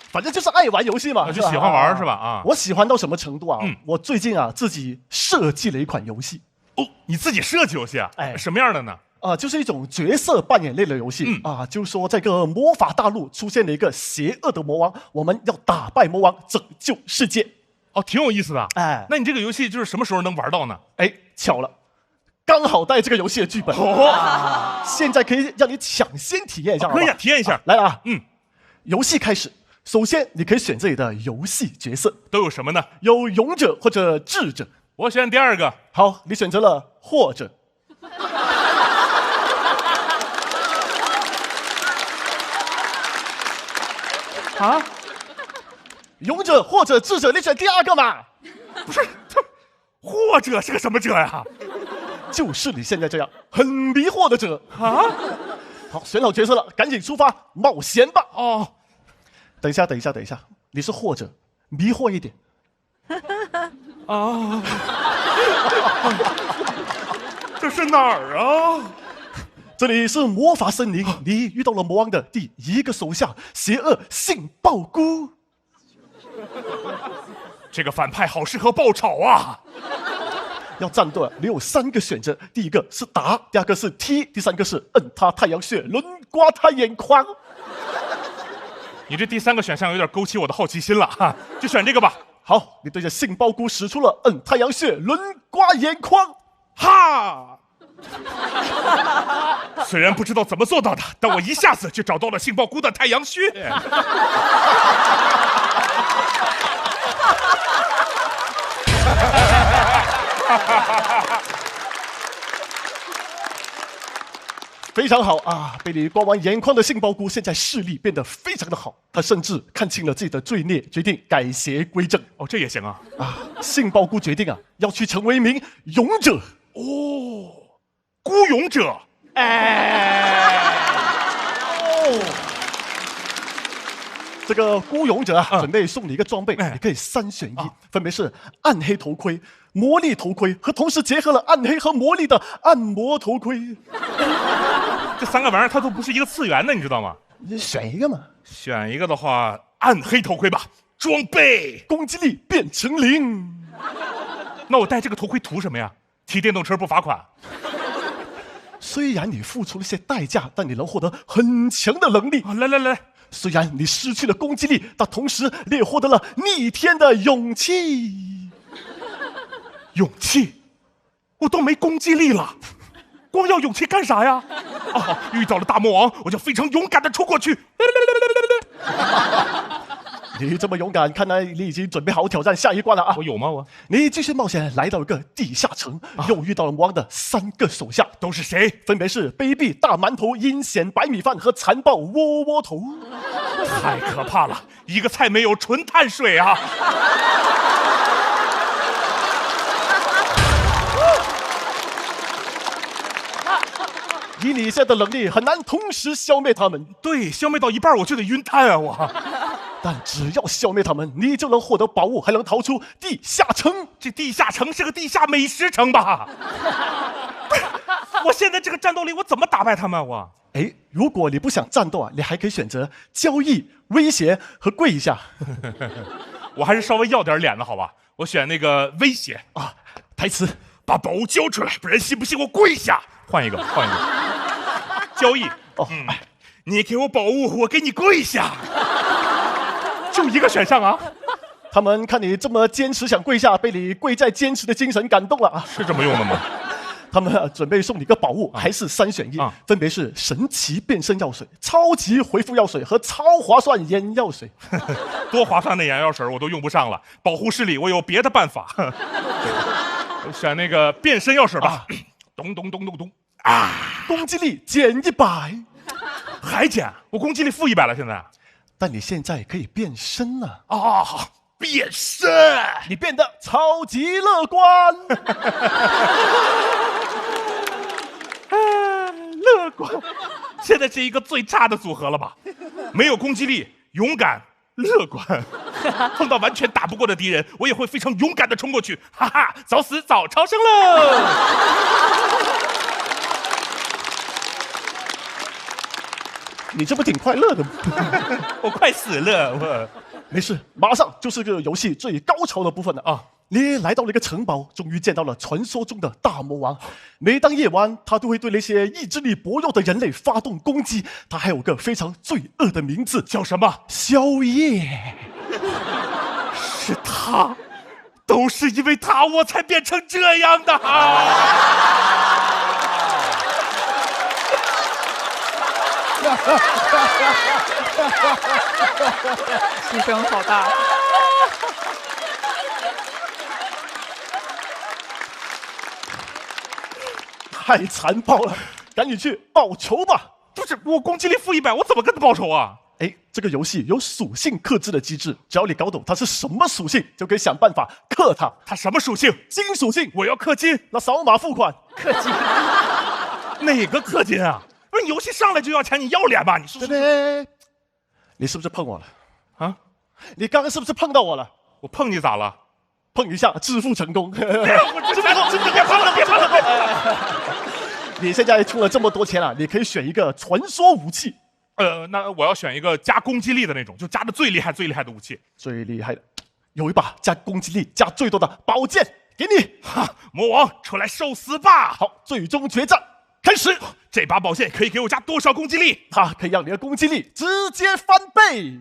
反正就是爱玩游戏嘛，就喜欢玩是吧？啊，我喜欢到什么程度啊？我最近啊自己设计了一款游戏。哦，你自己设计游戏啊？什么样的呢？就是一种角色扮演类的游戏就是说这个魔法大陆出现了一个邪恶的魔王，我们要打败魔王，拯救世界。挺有意思的。那你这个游戏就是什么时候能玩到呢？巧了，刚好带这个游戏的剧本，现在可以让你抢先体验一下。可以体验一下。来了啊，游戏开始。首先，你可以选自己的游戏角色，都有什么呢？有勇者或者智者。我选第二个。好，你选择了或者。啊，勇者或者智者，你选第二个嘛？不是，或者是个什么者呀？就是你现在这样很迷惑的者啊！好，选好角色了，赶紧出发冒险吧！等一下，你是或者，迷惑一点。这是哪儿啊？这里是魔法森林，你遇到了魔王的第一个手下——邪恶杏鲍菇。这个反派好适合爆炒啊！要战斗，你有3个选择：第一个是打，第二个是踢，第三个是摁他太阳穴，轮刮他眼眶。你这第3个选项有点勾起我的好奇心了哈，就选这个吧。好，你对着杏鲍菇使出了摁太阳穴，轮刮眼眶，哈！虽然不知道怎么做到的，但我一下子就找到了杏鲍菇的太阳穴。非常好啊！被你刮完眼眶的杏鲍菇，现在视力变得非常的好。他甚至看清了自己的罪孽，决定改邪归正。哦，这也行啊！啊，杏鲍菇决定啊，要去成为一名勇者。哦，孤勇者。这个孤勇者啊，准备送你一个装备，你可以3选1，分别是暗黑头盔、魔力头盔和同时结合了暗黑和魔力的按摩头盔。这3个玩意儿它都不是一个次元的，你知道吗？你选一个嘛。选一个的话，暗黑头盔吧。装备攻击力变成0。那我戴这个头盔图什么呀？骑电动车不罚款。虽然你付出了些代价，但你能获得很强的能力。来，虽然你失去了攻击力，但同时你也获得了逆天的勇气。勇气？我都没攻击力了，光要勇气干啥呀？哦，遇到了大魔王，我就非常勇敢的冲过去。你这么勇敢，看来你已经准备好挑战下一关了啊！我有吗？你继续冒险，来到一个地下城，又遇到了魔王的3个手下，都是谁？分别是卑鄙大馒头、阴险白米饭和残暴窝窝头。太可怕了，一个菜没有，纯碳水啊！以你现在的能力，很难同时消灭他们。对，消灭到一半我就得晕碳啊！我。但只要消灭他们，你就能获得宝物，还能逃出地下城。这地下城是个地下美食城吧？我现在这个战斗力，我怎么打败他们？如果你不想战斗啊，你还可以选择交易、威胁和跪一下。我还是稍微要点脸的好吧？我选那个威胁啊，台词：把宝物交出来，不然信不信我跪下？换一个。交易你给我宝物，我给你跪下。就一个选项啊！他们看你这么坚持想跪下，被你跪在坚持的精神感动了啊！是这么用的吗？他们准备送你个宝物，还是3选1，分别是神奇变身药水、超级回复药水和超划算眼药水。多划算的眼药水我都用不上了，保护视力我有别的办法。我选那个变身药水吧。咚咚咚咚咚啊！攻击力减100，还减？我攻击力负100了，现在。但你现在可以变身了啊！变身，你变得超级乐观。乐观，现在是一个最差的组合了吧？没有攻击力，勇敢，乐观。碰到完全打不过的敌人，我也会非常勇敢的冲过去，哈哈，早死早超生喽！你这不挺快乐的吗？我快死了，没事，马上就是这个游戏最高潮的部分了啊！你来到了一个城堡，终于见到了传说中的大魔王。每当夜晚，他都会对那些意志力薄弱的人类发动攻击。他还有个非常罪恶的名字，叫什么？宵夜。是他，都是因为他，我才变成这样的。牺牲好大。太残暴了，赶紧去报仇吧！不是，我攻击力负100，我怎么跟他报仇啊？这个游戏有属性克制的机制，只要你搞懂它是什么属性，就可以想办法克它。它什么属性？金属性。我要氪金，那扫码付款。氪金？哪个氪金啊？不是游戏上来就要钱，你要脸吧？你是你是不是碰我了？啊？你刚刚是不是碰到我了？我碰你咋了？碰一下，致富成功。别碰了！你现在充了这么多钱了，你可以选一个传说武器。那我要选一个加攻击力的那种，就加的最厉害的武器。最厉害的，有一把加攻击力加最多的宝剑，给你。魔王，出来受死吧！好，最终决战开始。这把宝剑可以给我加多少攻击力？它可以让你的攻击力直接翻倍。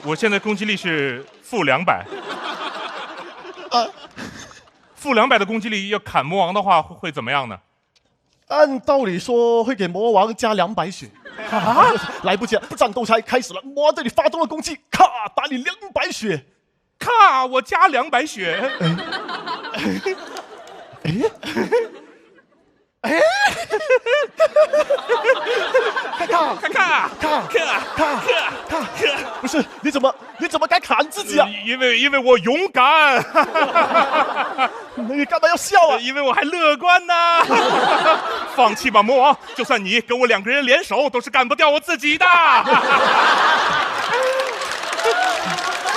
我现在攻击力是负200。负200的攻击力要砍魔王的话会怎么样呢？按道理说会给魔王加200血。来不及了，战斗才开始了，魔王对你发动了攻击，咔，打你200血。咔，我加200血。不是，你怎么敢砍自己啊？因为我勇敢。你干嘛要笑啊？因为我还乐观呢。放弃吧，魔王，就算你跟我2个人联手，都是干不掉我自己的。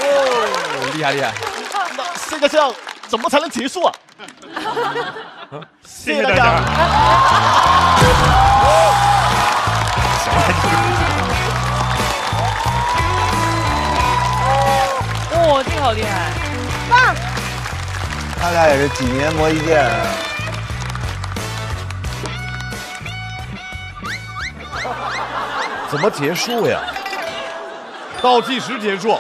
哦，厉害厉害！那这个这样怎么才能结束啊？谢谢大家。哇，这个好厉害，棒！他俩也是几年磨一剑。怎么结束呀？倒计时结束。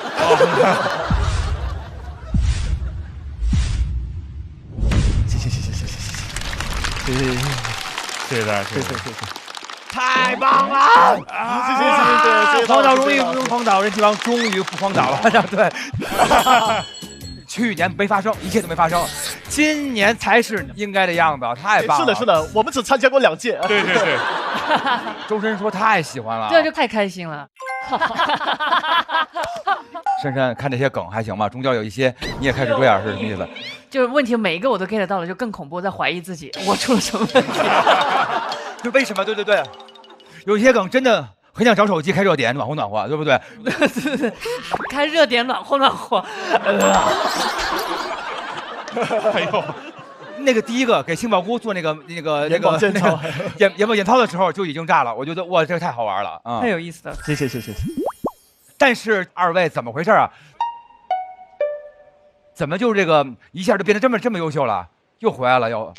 谢谢大家，谢谢。太棒了！谢谢荒岛终于不用荒岛，人气王终于不荒岛了。对，去年没发生，一切都没发生，今年才是应该的样子，太棒了。是的，是的，我们只参加过2届。对。周深说太喜欢了，这就太开心了。珊珊看这些梗还行吧？中间有一些你也开始这样是什么意思？就是问题每一个我都 get 到了，就更恐怖，在怀疑自己，我出了什么问题？就为什么？对，有些梗真的很想找手机开热点，暖和，对不对？开热点暖和。哎呦，那个第一个给杏鲍菇做那个眼保健操的时候就已经炸了，我觉得哇，这个太好玩了啊，太有意思了。谢谢。但是2位怎么回事啊？怎么就是这个一下就变得这么优秀了？又回来了又。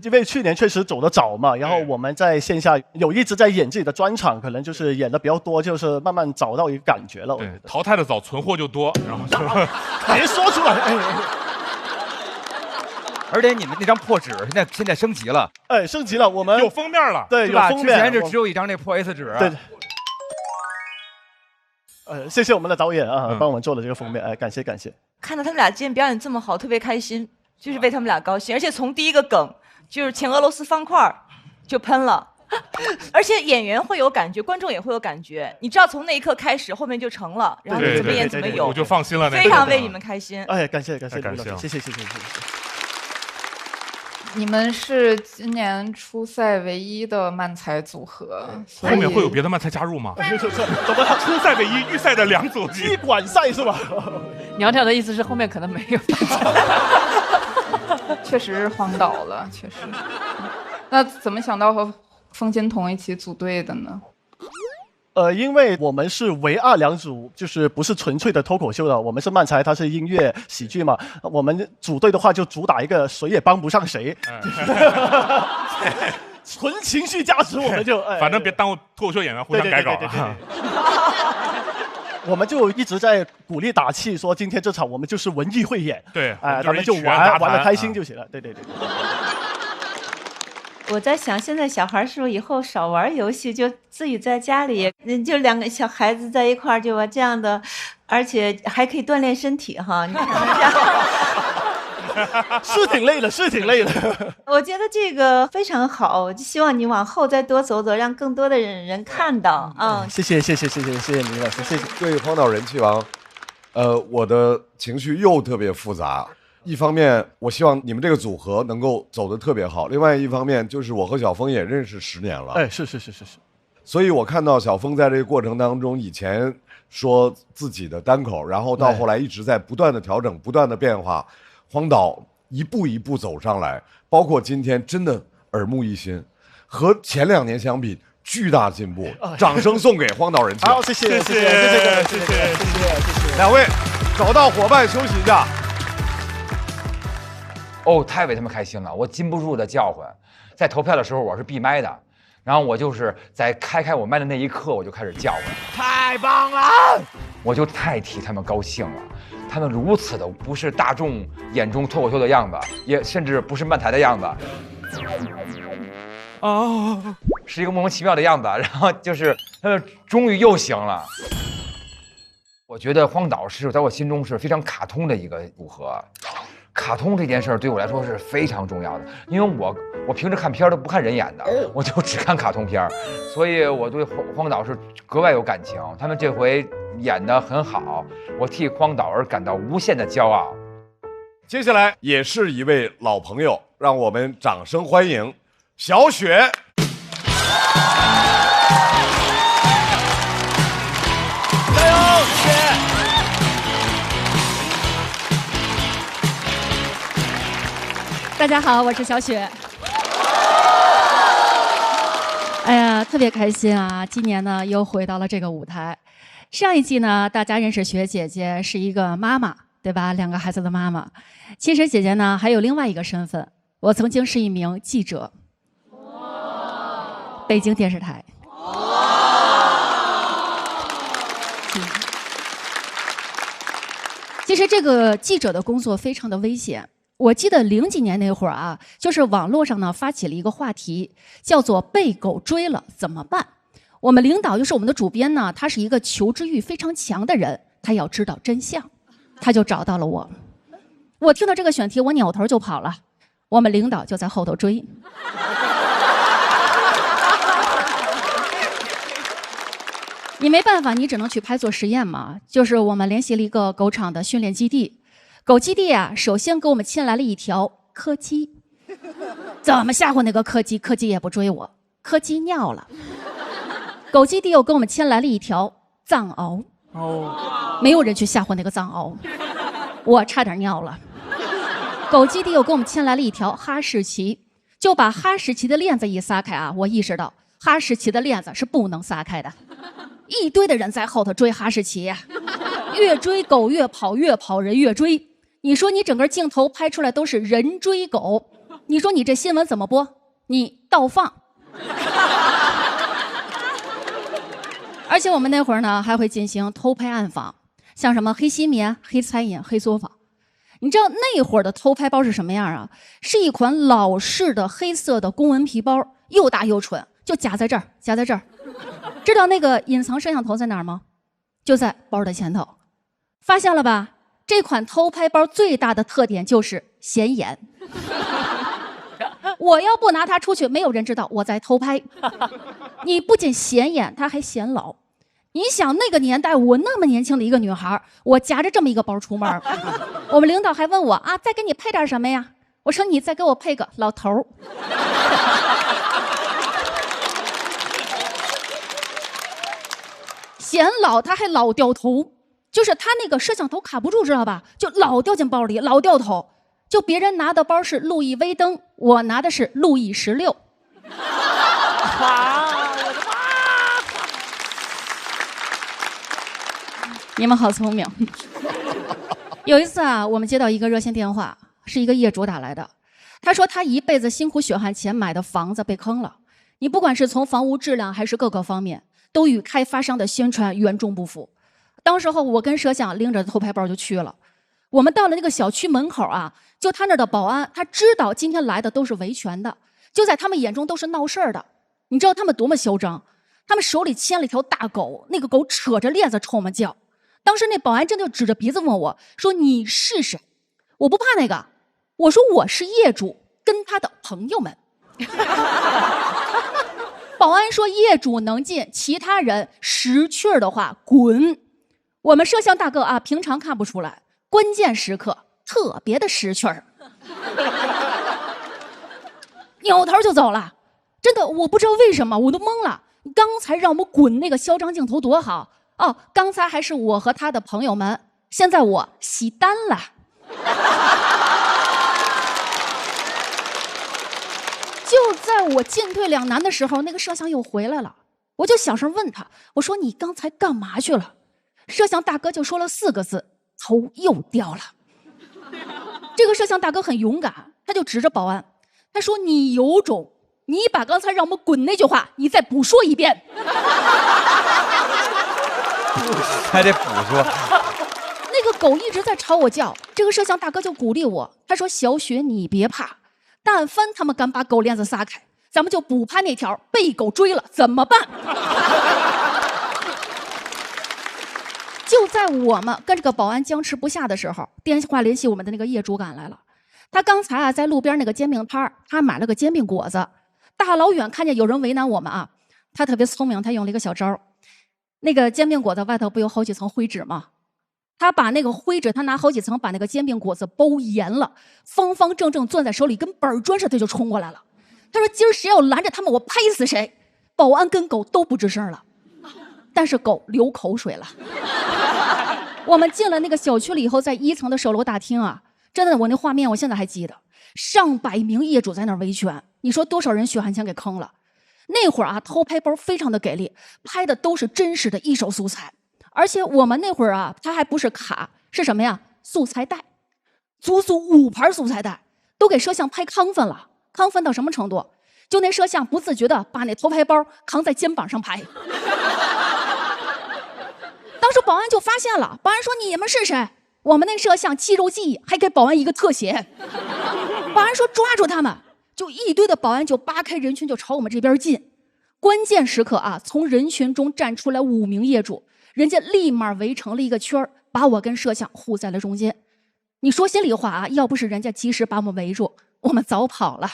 因为去年确实走得早嘛，然后我们在线下有一直在演自己的专场，可能就是演的比较多，就是慢慢找到一个感觉了。对，淘汰的早，存货就多，然后就别说出来。而且你们那张破纸现在升级了，升级了，我们有封面了，对，有封面。之前是只有一张那破 A4 纸。对。谢谢我们的导演啊，帮我们做了这个封面，感谢。看到他们俩今天表演这么好，特别开心，就是为他们俩高兴。而且从第一个梗就是前俄罗斯方块就喷了，而且演员会有感觉，观众也会有感觉。你知道从那一刻开始，后面就成了，然后你怎么演怎么有，我就放心了。非常为你们开心。感谢，谢谢。你们是今年初赛唯一的漫才组合，后面会有别的漫才加入吗？怎么初赛唯一，预赛的2组，踢馆赛是吧？苗条的意思是后面可能没有。确实是荒岛了，确实。那怎么想到和风心彤一起组队的呢？因为我们是唯二2组，就是不是纯粹的脱口秀的，我们是漫才，它是音乐喜剧嘛。我们组队的话，就主打一个谁也帮不上谁，纯情绪加持，我们就反正别耽误脱口秀演员互相改稿。我们就一直在鼓励打气，说今天这场我们就是文艺汇演，对，咱们就玩得开心就行了。对。我在想，现在小孩是不是以后少玩游戏，就自己在家里，就2个小孩子在一块儿，就把这样的，而且还可以锻炼身体哈。你看这样，是挺累的。我觉得这个非常好，我就希望你往后再多走走，让更多的人看到啊。谢谢李老师，谢谢。对荒岛人气王，我的情绪又特别复杂。一方面，我希望你们这个组合能够走得特别好；另外一方面，就是我和小峰也认识10年了。是。所以我看到小峰在这个过程当中，以前说自己的单口，然后到后来一直在不断的调整、不断的变化。荒岛一步一步走上来，包括今天真的耳目一新，和前2年相比，巨大进步。掌声送给荒岛人气。好，谢谢。2位找到伙伴休息一下。太为他们开心了，我禁不住的叫唤。在投票的时候我是闭麦的，然后我就是在开我麦的那一刻我就开始叫唤，太棒了！我就太替他们高兴了，他们如此的不是大众眼中脱口秀的样子，也甚至不是漫才的样子，是一个莫名其妙的样子。然后就是他们终于又行了。我觉得荒岛是在我心中是非常卡通的一个组合。卡通这件事儿对我来说是非常重要的，因为我平时看片儿都不看人演的，我就只看卡通片儿，所以我对荒岛是格外有感情。他们这回演得很好，我替荒岛而感到无限的骄傲。接下来也是一位老朋友，让我们掌声欢迎小雪。加油，雪！大家好，我是小雪。哎呀，特别开心啊！今年呢又回到了这个舞台。上一季呢，大家认识雪姐姐是一个妈妈，对吧？2个孩子的妈妈。其实姐姐呢还有另外一个身份，我曾经是一名记者。北京电视台。其实这个记者的工作非常的危险。我记得00几年那会儿啊，就是网络上呢发起了一个话题，叫做被狗追了怎么办？我们领导就是我们的主编呢，他是一个求知欲非常强的人，他要知道真相，他就找到了我。我听到这个选题，我扭头就跑了，我们领导就在后头追。你没办法，你只能去拍做实验嘛。就是我们联系了一个狗场的训练基地。狗基地啊，首先给我们牵来了一条柯基，怎么吓唬那个柯基，柯基也不追我，柯基尿了。狗基地又给我们牵来了一条藏獒，没有人去吓唬那个藏獒，我差点尿了。狗基地又给我们牵来了一条哈士奇，就把哈士奇的链子一撒开啊，我意识到哈士奇的链子是不能撒开的，一堆的人在后头追哈士奇呀，越追狗越跑，越跑人越追。你说你整个镜头拍出来都是人追狗，你说你这新闻怎么播？你倒放。而且我们那会儿呢还会进行偷拍暗访，像什么黑吸棉、黑餐饮、黑作坊。你知道那会儿的偷拍包是什么样啊？是一款老式的黑色的公文皮包，又大又蠢，就夹在这儿，夹在这儿。知道那个隐藏摄像头在哪儿吗？就在包的前头。发现了吧？这款偷拍包最大的特点就是显眼。我要不拿它出去，没有人知道我在偷拍。你不仅显眼，它还显老。你想那个年代，我那么年轻的一个女孩，我夹着这么一个包出门，我们领导还问我啊，再给你配点什么呀？我说你再给我配个老头儿。显老，他还老掉头，就是他那个摄像头卡不住，知道吧？就老掉进包里，老掉头。就别人拿的包是路易威登，我拿的是路易16。啊！我的妈！你们好聪明。有一次啊，我们接到一个热线电话，是一个业主打来的。他说他一辈子辛苦血汗钱买的房子被坑了，你不管是从房屋质量还是各个方面，都与开发商的宣传严重不符。当时候我跟摄像拎着偷拍包就去了。我们到了那个小区门口啊，就他那儿的保安，他知道今天来的都是维权的，就在他们眼中都是闹事儿的。你知道他们多么嚣张？他们手里牵了一条大狗，那个狗扯着链子冲我们叫。当时那保安真的就指着鼻子问我说：“你是谁？”我不怕那个，我说我是业主跟他的朋友们。保安说业主能进，其他人识趣儿的话滚。我们摄像大哥啊，平常看不出来，关键时刻特别的识趣儿，扭头就走了。真的，我不知道为什么，我都懵了。刚才让我们滚那个嚣张镜头多好哦，刚才还是我和他的朋友们，现在我洗单了。就在我进退两难的时候，那个摄像又回来了，我就小声问他，我说你刚才干嘛去了？摄像大哥就说了4个字，头又掉了。这个摄像大哥很勇敢，他就指着保安，他说你有种，你把刚才让我们滚那句话你再补说一遍。还得补说。那个狗一直在朝我叫，这个摄像大哥就鼓励我，他说小雪你别怕，但凡他们敢把狗链子撒开，咱们就补拍那条被狗追了怎么办。就在我们跟这个保安僵持不下的时候，电话联系我们的那个业主赶来了。他刚才啊在路边那个煎饼摊儿，他买了个煎饼果子，大老远看见有人为难我们啊，他特别聪明，他用了一个小招。那个煎饼果子外头不有好几层灰纸吗？他把那个灰纸，他拿好几层把那个煎饼果子包严了，方方正正攥在手里，跟板砖似的就冲过来了。他说：“今儿谁要拦着他们，我拍死谁！”保安跟狗都不吱声了，但是狗流口水了。我们进了那个小区了以后，在1层的售楼大厅啊，真的，我那画面我现在还记得，上百名业主在那儿维权，你说多少人血汗钱给坑了？那会儿啊，偷拍包非常的给力，拍的都是真实的一手素材。而且我们那会儿啊，它还不是卡，是什么呀？素材带，足足5盘素材带，都给摄像拍亢奋了。亢奋到什么程度？就那摄像不自觉的把那偷拍包扛在肩膀上拍。当时保安就发现了，保安说：“你们是谁？”我们那摄像肌肉记忆，还给保安一个特写。保安说：“抓住他们！”就一堆的保安就扒开人群就朝我们这边进。关键时刻啊，从人群中站出来5名业主。人家立马围成了一个圈，把我跟摄像护在了中间。你说心里话啊，要不是人家及时把我们围住，我们早跑了。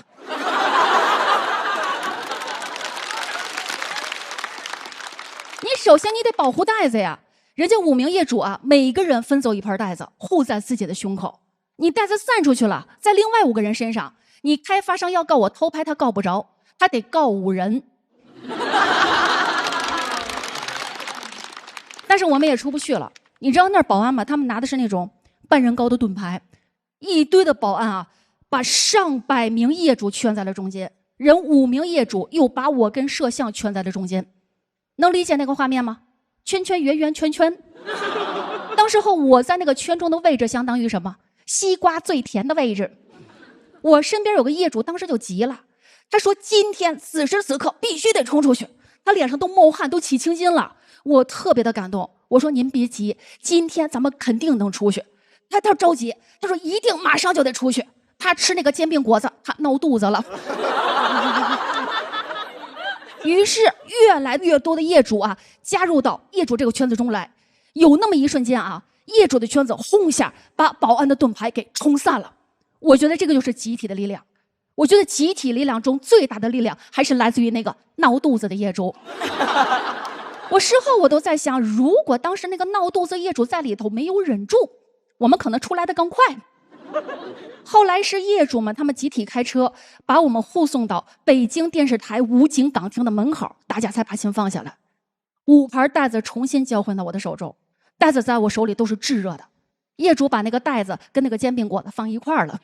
你首先你得保护袋子呀，人家5名业主啊，每个人分走1盘袋子，护在自己的胸口。你袋子散出去了，在另外5个人身上，你开发商要告我偷拍，他告不着，他得告5人。但是我们也出不去了，你知道那儿保安吗？他们拿的是那种半人高的盾牌，一堆的保安啊，把上百名业主圈在了中间，人5名业主又把我跟摄像圈在了中间，能理解那个画面吗？圈圈圆圆圈圈。当时候我在那个圈中的位置相当于什么？西瓜最甜的位置。我身边有个业主当时就急了，他说今天此时此刻必须得冲出去，他脸上都冒汗，都起青筋了。我特别的感动，我说您别急，今天咱们肯定能出去。他着急，他说一定马上就得出去，他吃那个煎饼果子，他闹肚子了。于是越来越多的业主啊加入到业主这个圈子中来，有那么一瞬间啊，业主的圈子轰一下把保安的盾牌给冲散了。我觉得这个就是集体的力量，我觉得集体力量中最大的力量还是来自于那个闹肚子的业主。我事后我都在想，如果当时那个闹肚子业主在里头没有忍住，我们可能出来的更快。后来是业主们他们集体开车把我们护送到北京电视台武警岗厅的门口，大家才把心放下来。5盘袋子重新交还到我的手中，袋子在我手里都是炙热的。业主把那个袋子跟那个煎饼果子放一块儿了。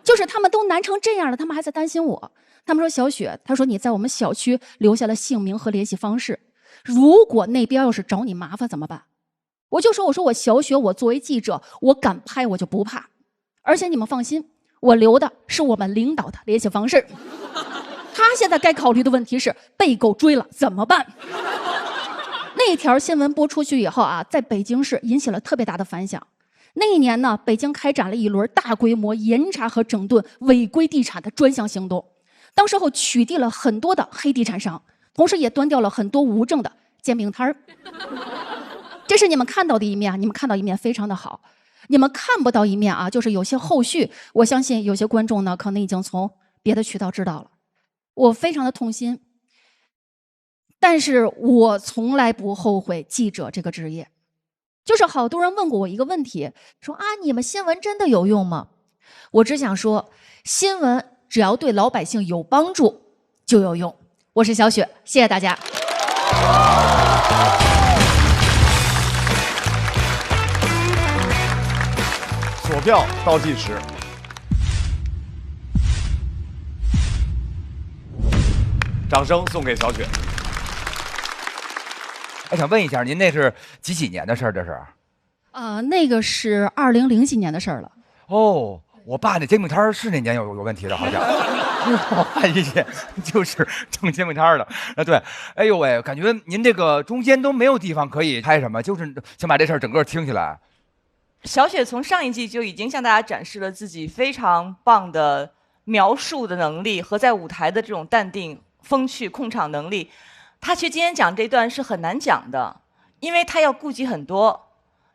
就是他们都难成这样了，他们还在担心我。他们说：“小雪，他说你在我们小区留下了姓名和联系方式，如果那边要是找你麻烦怎么办？”我就说：“我说我小雪，我作为记者，我敢拍我就不怕，而且你们放心，我留的是我们领导的联系方式。他现在该考虑的问题是被狗追了怎么办？”那条新闻播出去以后啊，在北京市引起了特别大的反响。那一年呢，北京开展了一轮大规模严查和整顿违规地产的专项行动。当时候取缔了很多的黑地产商，同时也端掉了很多无证的煎饼摊儿。这是你们看到的一面啊，你们看到一面非常的好。你们看不到一面啊，就是有些后续，我相信有些观众呢，可能已经从别的渠道知道了。我非常的痛心，但是我从来不后悔记者这个职业。就是好多人问过我一个问题，说啊，你们新闻真的有用吗？我只想说，新闻只要对老百姓有帮助就有用。我是小雪，谢谢大家。锁票倒计时，掌声送给小雪。哎，想问一下，您那是几年的事儿？这是？那个是2000几年的事儿了。哦，我爸那煎饼摊儿是那年有问题的，好像。我爸以前就是挣煎饼摊儿的。啊，对。哎呦喂，感觉您这个中间都没有地方可以拍什么，就是想把这事儿整个听起来。小雪从上一季就已经向大家展示了自己非常棒的描述的能力和在舞台的这种淡定、风趣、控场能力。他其实今天讲这段是很难讲的，因为他要顾及很多，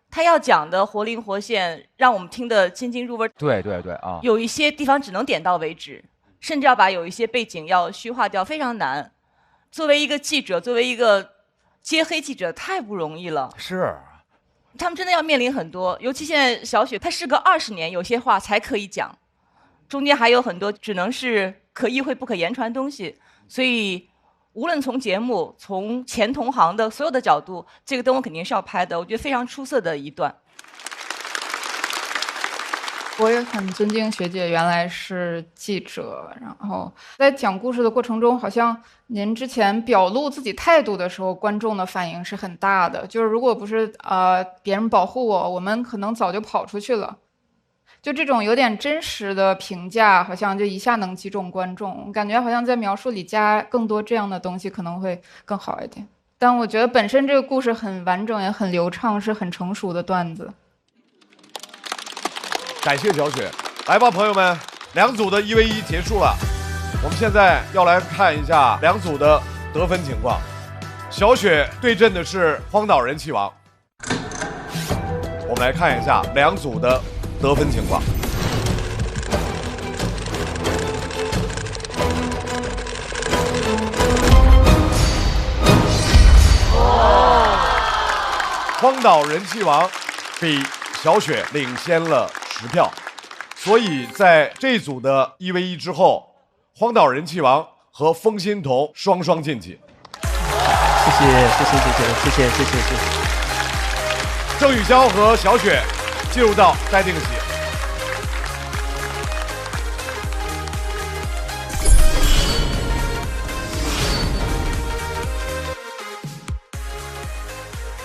他要讲的活灵活现，让我们听得津津入味。对对对啊，有一些地方只能点到为止，甚至要把有一些背景要虚化掉，非常难。作为一个记者，作为一个揭黑记者，太不容易了。是，他们真的要面临很多，尤其现在小雪，她时隔20年，有些话才可以讲，中间还有很多只能是可意会不可言传的东西，所以。无论从节目、从前同行的所有的角度，这个灯我肯定是要拍的，我觉得非常出色的一段。我也很尊敬学姐，原来是记者，然后在讲故事的过程中，好像您之前表露自己态度的时候，观众的反应是很大的。就是如果不是别人保护我，我们可能早就跑出去了。就这种有点真实的评价，好像就一下能击中观众。感觉好像在描述里加更多这样的东西可能会更好一点。但我觉得本身这个故事很完整，也很流畅，是很成熟的段子。感谢小雪，来吧，朋友们，2组的1v1结束了，我们现在要来看一下2组的得分情况。小雪对阵的是荒岛人气王，我们来看一下2组的得分情况。荒岛人气王比小雪领先了10票，所以在这组的1v1之后，荒岛人气王和风心彤双双晋级。谢谢姐姐，谢谢。郑宇潇和小雪进入到待定席。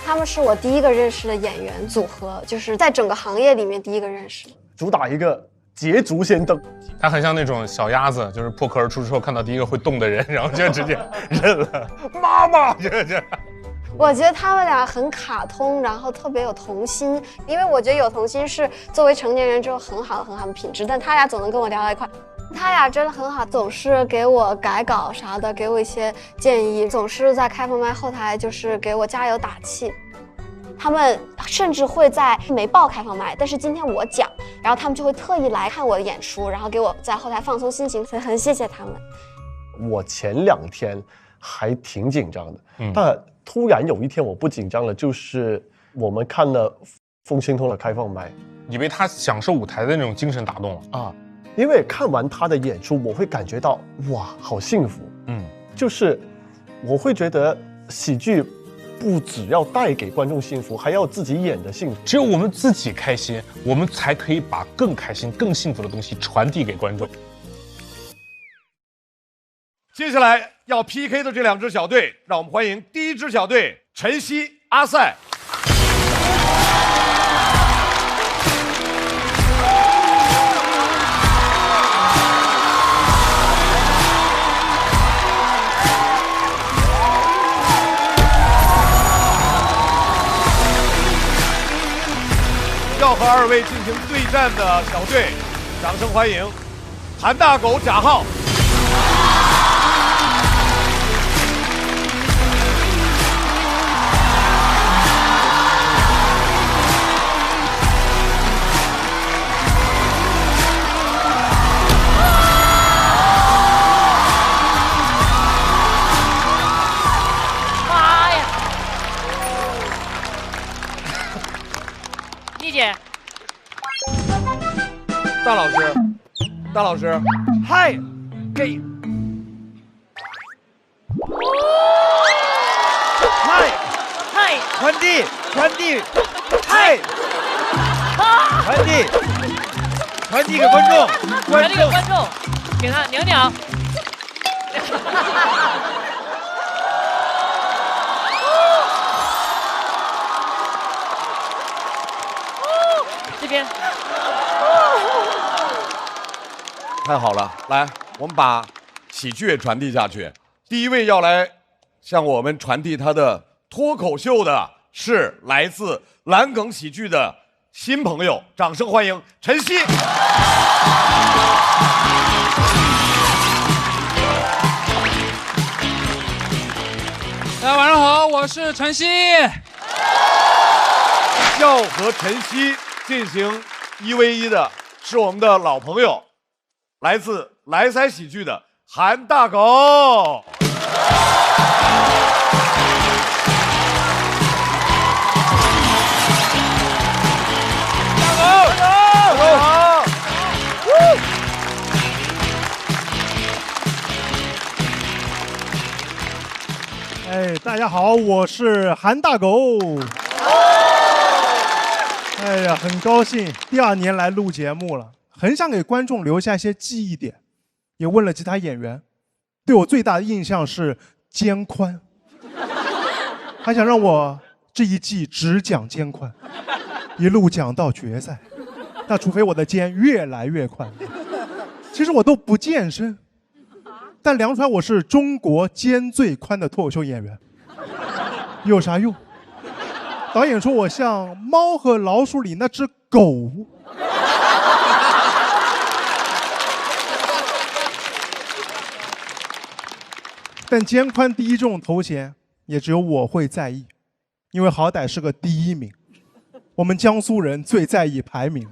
他们是我第一个认识的演员组合，就是在整个行业里面第一个认识。主打一个捷足先登，他很像那种小鸭子，就是破壳而出之后看到第一个会动的人，然后就直接认了。妈妈，这。我觉得他们俩很卡通，然后特别有童心，因为我觉得有童心是作为成年人之后很好的品质，但他俩总能跟我聊到一块。他俩真的很好，总是给我改稿啥的，给我一些建议，总是在开放麦后台就是给我加油打气。他们甚至会在没报开放麦，但是今天我讲，然后他们就会特意来看我的演出，然后给我在后台放松心情，所以很谢谢他们。我前2天还挺紧张的，但突然有一天我不紧张了，就是我们看了风心彤的开放麦，你被他享受舞台的那种精神打动了啊！因为看完他的演出，我会感觉到哇，好幸福。就是我会觉得喜剧不只要带给观众幸福，还要自己演的幸福。只有我们自己开心，我们才可以把更开心、更幸福的东西传递给观众。接下来要 PK 的这2支小队，让我们欢迎第1支小队晨曦、阿赛。要和2位进行对战的小队，掌声欢迎韩大狗、贾浩。妈呀！丽姐，大老师，嗨，给，嗨，传递，嗨，传递给观众，给他娘娘。这边。太好了，来，我们把喜剧也传递下去。第1位要来向我们传递他的脱口秀的是来自蓝梗喜剧的新朋友，掌声欢迎晨曦。大家晚上好，我是晨曦。笑和晨曦进行1v1的是我们的老朋友，来自莱塞喜剧的韩大狗。哎，大家好，我是韩大狗。哎呀，很高兴第2年来录节目了，很想给观众留下一些记忆点，也问了其他演员，对我最大的印象是肩宽，还想让我这一季只讲肩宽，一路讲到决赛。那除非我的肩越来越宽。其实我都不健身，但量出来我是中国肩最宽的脱口秀演员，有啥用？导演说我像《猫和老鼠》里那只狗。但肩宽第一这种头衔，也只有我会在意，因为好歹是个第1名。我们江苏人最在意排名。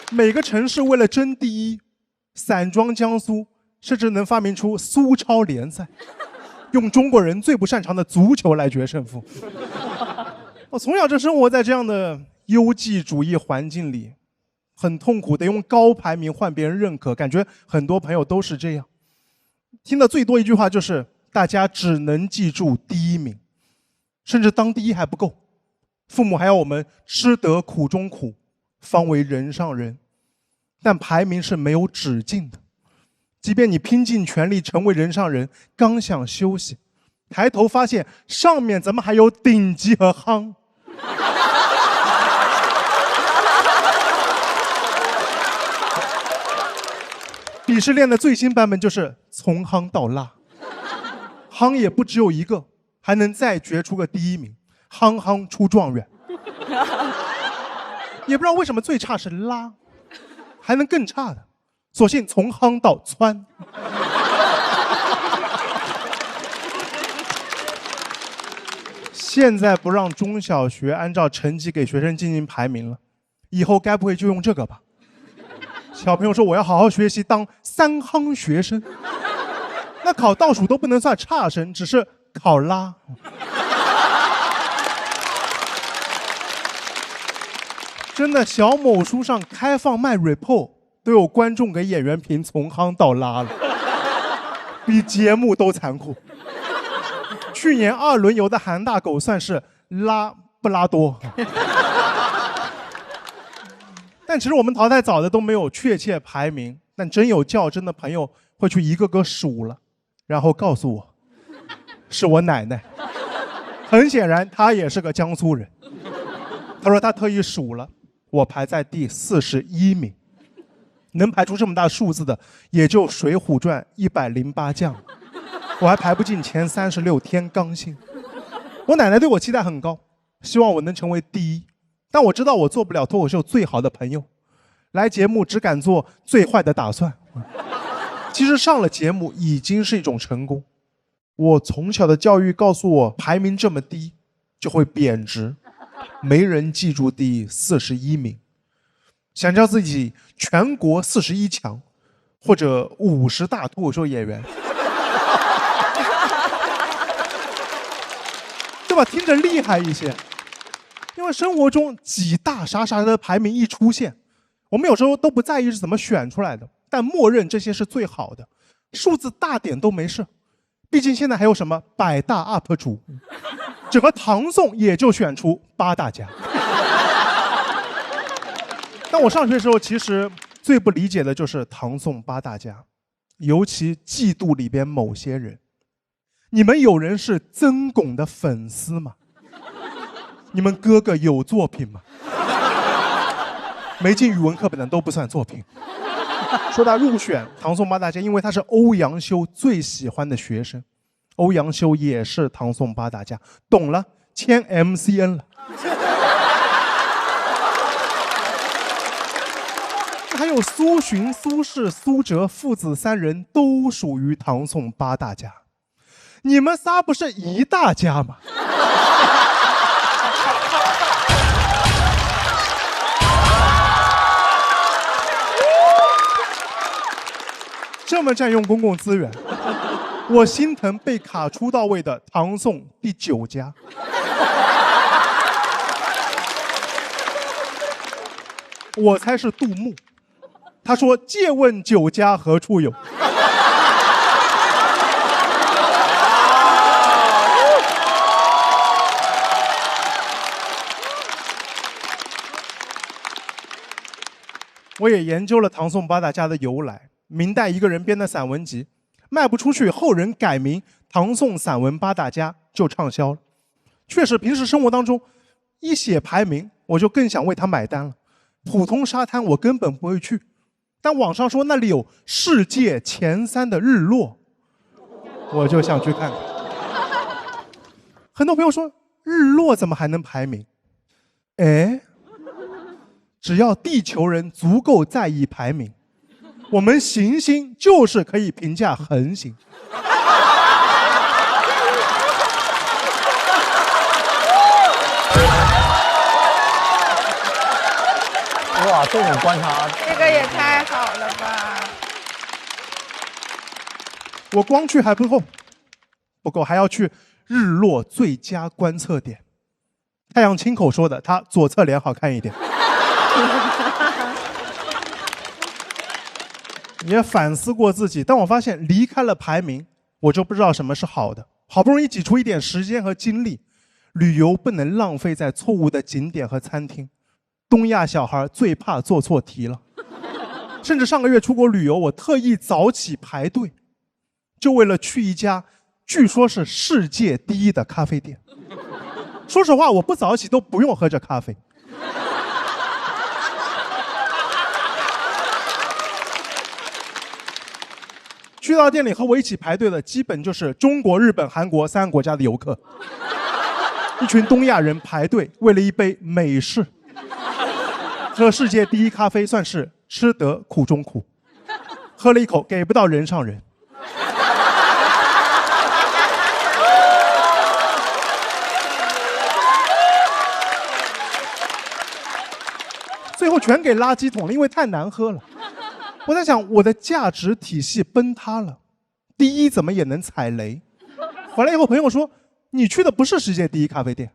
每个城市为了争第1，散装江苏甚至能发明出苏超联赛，用中国人最不擅长的足球来决胜负。我从小就生活在这样的优绩主义环境里，很痛苦的用高排名换别人认可，感觉很多朋友都是这样。听的最多一句话就是大家只能记住第1名，甚至当第1还不够，父母还要我们吃得苦中苦，方为人上人。但排名是没有止境的，即便你拼尽全力成为人上人，刚想休息，抬头发现上面怎么还有顶级和夯。鄙视链的最新版本就是从夯到拉，夯也不只有一个，还能再决出个第1名，夯夯出状元。也不知道为什么最差是拉，还能更差的，索性从夯到窜。现在不让中小学按照成绩给学生进行排名了，以后该不会就用这个吧？小朋友说我要好好学习当3夯学生，那考倒数都不能算差生，只是考拉。真的，小某书上开放卖 report， 都有观众给演员评从夯到拉了，比节目都残酷。去年2轮游的韩大狗算是拉不拉多。但其实我们淘汰早的都没有确切排名，但真有较真的朋友会去一个个数了，然后告诉我，是我奶奶。很显然，她也是个江苏人。她说她特意数了，我排在第41名，能排出这么大数字的，也就《水浒传》108将，我还排不进前36天罡星。我奶奶对我期待很高，希望我能成为第1。但我知道我做不了脱口秀最好的朋友，来节目只敢做最坏的打算。其实上了节目已经是一种成功。我从小的教育告诉我，排名这么低就会贬值，没人记住第41名。想叫自己全国41强，或者50大脱口秀演员，对吧？听着厉害一些。因为生活中几大啥啥的排名一出现，我们有时候都不在意是怎么选出来的，但默认这些是最好的，数字大点都没事。毕竟现在还有什么100大 UP 主，整个唐宋也就选出8大家。但我上学的时候其实最不理解的就是唐宋8大家，尤其嫉妒里边某些人。你们有人是曾巩的粉丝吗？你们哥哥有作品吗？没进语文课本的都不算作品。说到入选唐宋8大家，因为他是欧阳修最喜欢的学生，欧阳修也是唐宋8大家，懂了，签 MCN 了。还有苏洵、苏轼、苏辙父子3人都属于唐宋8大家。你们仨不是一大家吗？这么占用公共资源，我心疼被卡出到位的唐宋第9家。我猜是杜牧，他说：“借问酒家何处有？”我也研究了唐宋八大家的由来。明代一个人编的散文集卖不出去，后人改名唐宋散文八大家就畅销了。确实，平时生活当中一写排名，我就更想为他买单了。普通沙滩我根本不会去，但网上说那里有世界前3的日落，我就想去看看。很多朋友说日落怎么还能排名？哎，只要地球人足够在意排名，我们行星就是可以评价恒星。哇，这种观察，这个也太好了吧！我光去还不够，还要去日落最佳观测点。太阳亲口说的，他左侧脸好看一点。也反思过自己，但我发现离开了排名，我就不知道什么是好的。好不容易挤出一点时间和精力，旅游不能浪费在错误的景点和餐厅。东亚小孩最怕做错题了，甚至上个月出国旅游，我特意早起排队，就为了去一家据说是世界第1的咖啡店。说实话，我不早起都不用喝这咖啡。去到店里和我一起排队的，基本就是中国、日本、韩国3个国家的游客，一群东亚人排队为了一杯美式。喝世界第1咖啡算是吃得苦中苦，喝了一口给不到人上人。最后全给垃圾桶了，因为太难喝了。我在想，我的价值体系崩塌了，第1怎么也能踩雷？回来以后朋友说，你去的不是世界第1咖啡店，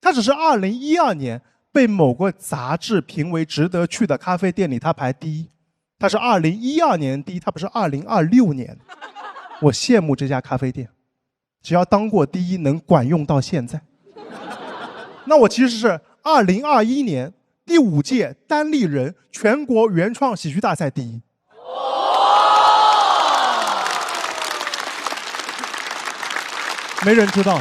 它只是2012年被某个杂志评为值得去的咖啡店里，它排第1。它是2012年第1，它不是2026年。我羡慕这家咖啡店，只要当过第1，能管用到现在。那我其实是2021年第5届单立人全国原创喜剧大赛第1。没人知道。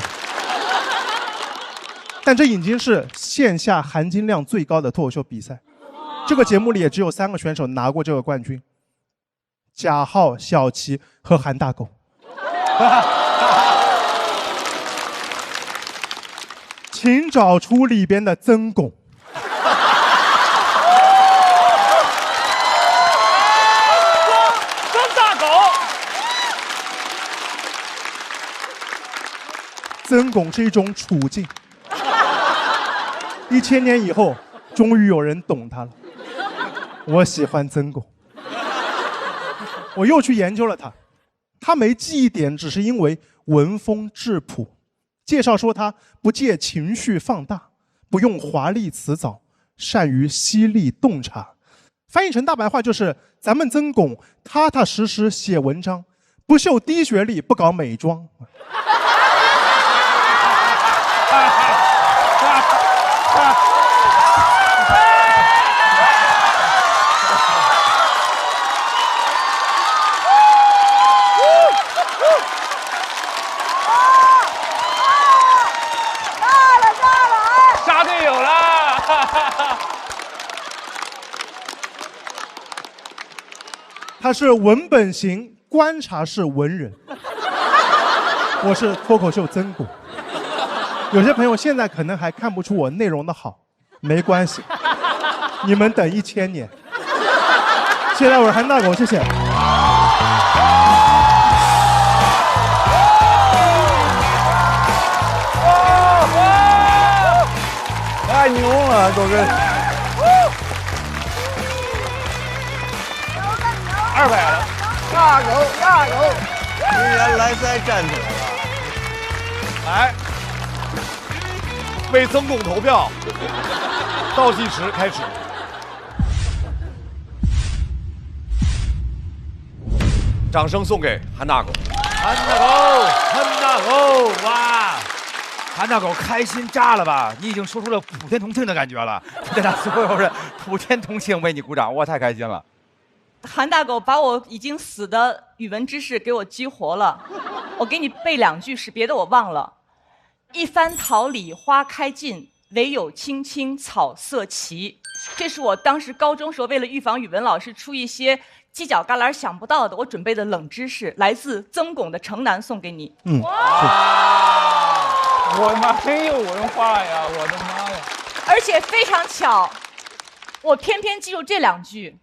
但这已经是线下含金量最高的脱口秀比赛。这个节目里也只有3个选手拿过这个冠军：贾浩、小齐和韩大狗。请找出里边的曾巩。曾大狗。曾巩是一种处境。1000年以后，终于有人懂他了。我喜欢曾巩。我又去研究了他，他没记忆点，只是因为文风质朴。介绍说他不借情绪放大，不用华丽辞藻，善于犀利洞察。翻译成大白话就是：咱们曾巩踏踏实实写文章，不秀低学历，不搞美妆。杀队友了！他是文本型观察式文人，我是脱口秀曾巩。有些朋友现在可能还看不出我内容的好，没关系，你们等1000年。谢谢大伙，韩大狗，谢谢。太牛了，狗哥200了，大狗大狗，今年莱塞站起来了，来，为曾巩投票，倒计时开始。掌声送给韩大狗。韩大狗，韩大狗，哇！韩大狗开心炸了吧？你已经说出了普天同庆的感觉了，对让所有人普天同庆为你鼓掌，哇，太开心了！韩大狗把我已经死的语文知识给我激活了，我给你背2句诗，别的我忘了。一番桃李花开尽，唯有青青草色齐。这是我当时高中时候为了预防语文老师出一些犄角旮旯想不到的，我准备的冷知识，来自曾巩的《城南》，送给你。我妈真有文化呀！我的妈呀！而且非常巧，我偏偏记住这2句，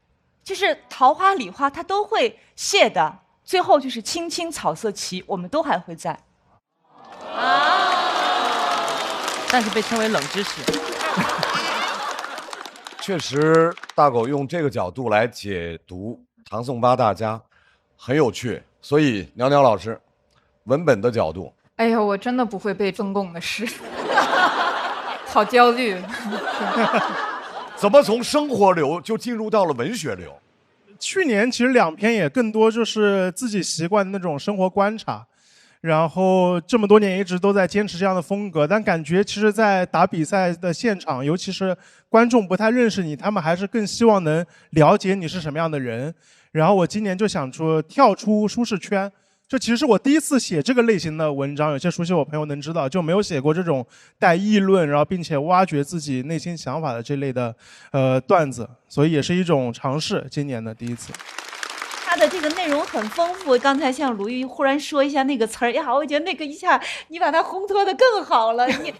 就是桃花李花它都会谢的，最后就是青青草色齐，我们都还会在。但是被称为冷知识。确实，大狗用这个角度来解读唐宋八大家，很有趣。所以，鸟鸟老师，文本的角度。哎呀，我真的不会背曾巩的诗，好焦虑。怎么从生活流就进入到了文学流？去年其实2篇也更多就是自己习惯的那种生活观察，然后这么多年一直都在坚持这样的风格，但感觉其实在打比赛的现场，尤其是观众不太认识你，他们还是更希望能了解你是什么样的人。然后我今年就想出跳出舒适圈，这其实是我第一次写这个类型的文章，有些熟悉我朋友能知道，就没有写过这种带议论，然后并且挖掘自己内心想法的这类的段子，所以也是一种尝试，今年的第一次。他的这个内容很丰富，刚才像鲁豫忽然说一下那个词儿呀，我觉得那个一下你把它烘托得更好了。你说完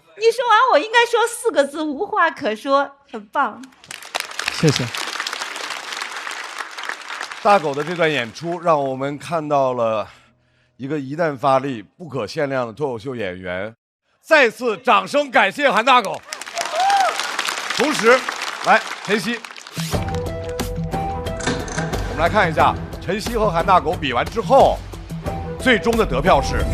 我应该说4个字，无话可说，很棒。谢谢。大狗的这段演出让我们看到了一个一旦发力不可限量的脱口秀演员。再次掌声感谢韩大狗。同时，来晨曦，我们来看一下晨曦和韩大狗比完之后，最终的得票是。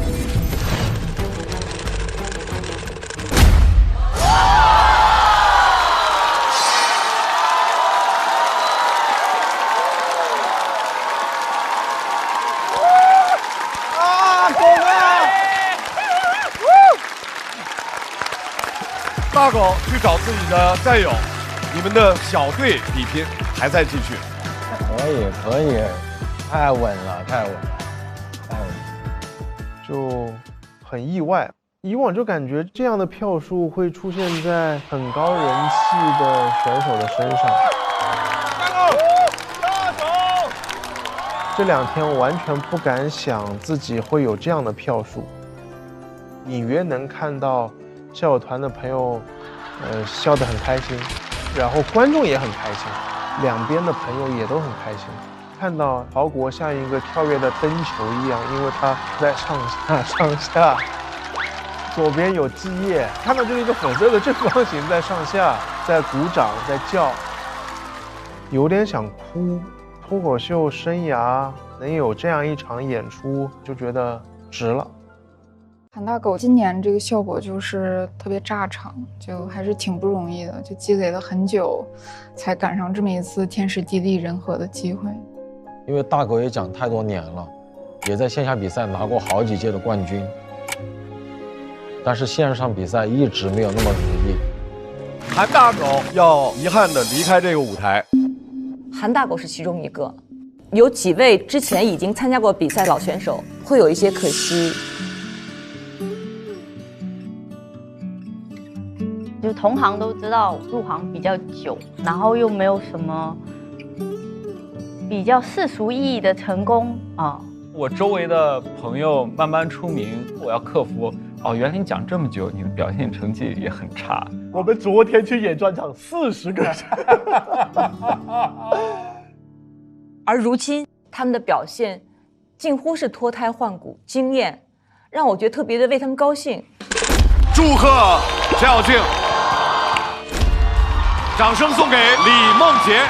大狗去找自己的战友，你们的小队比拼还在继续。可以，太稳了，太稳了。就很意外，以往就感觉这样的票数会出现在很高人气的选手的身上。这2天我完全不敢想自己会有这样的票数。隐约能看到校友团的朋友，笑得很开心，然后观众也很开心，两边的朋友也都很开心。看到曹国像一个跳跃的灯球一样，因为他在上下，左边有基业，看到就是一个粉色的正方形在上下，在鼓掌，在叫，有点想哭。脱口秀生涯能有这样一场演出，就觉得值了。韩大狗今年这个效果就是特别炸场，就还是挺不容易的，就积累了很久，才赶上这么一次天时地利人和的机会。因为大狗也讲太多年了，也在线下比赛拿过好几届的冠军，但是线上比赛一直没有那么如意。韩大狗要遗憾地离开这个舞台。韩大狗是其中一个，有几位之前已经参加过比赛老选手会有一些可惜。就同行都知道入行比较久，然后又没有什么比较世俗意义的成功啊。我周围的朋友慢慢出名，我要克服。哦，原来你讲这么久，你的表现成绩也很差。我们昨天去演专场，40个人。而如今他们的表现近乎是脱胎换骨，惊艳，让我觉得特别的为他们高兴。祝贺陈晓庆掌声送给李梦洁。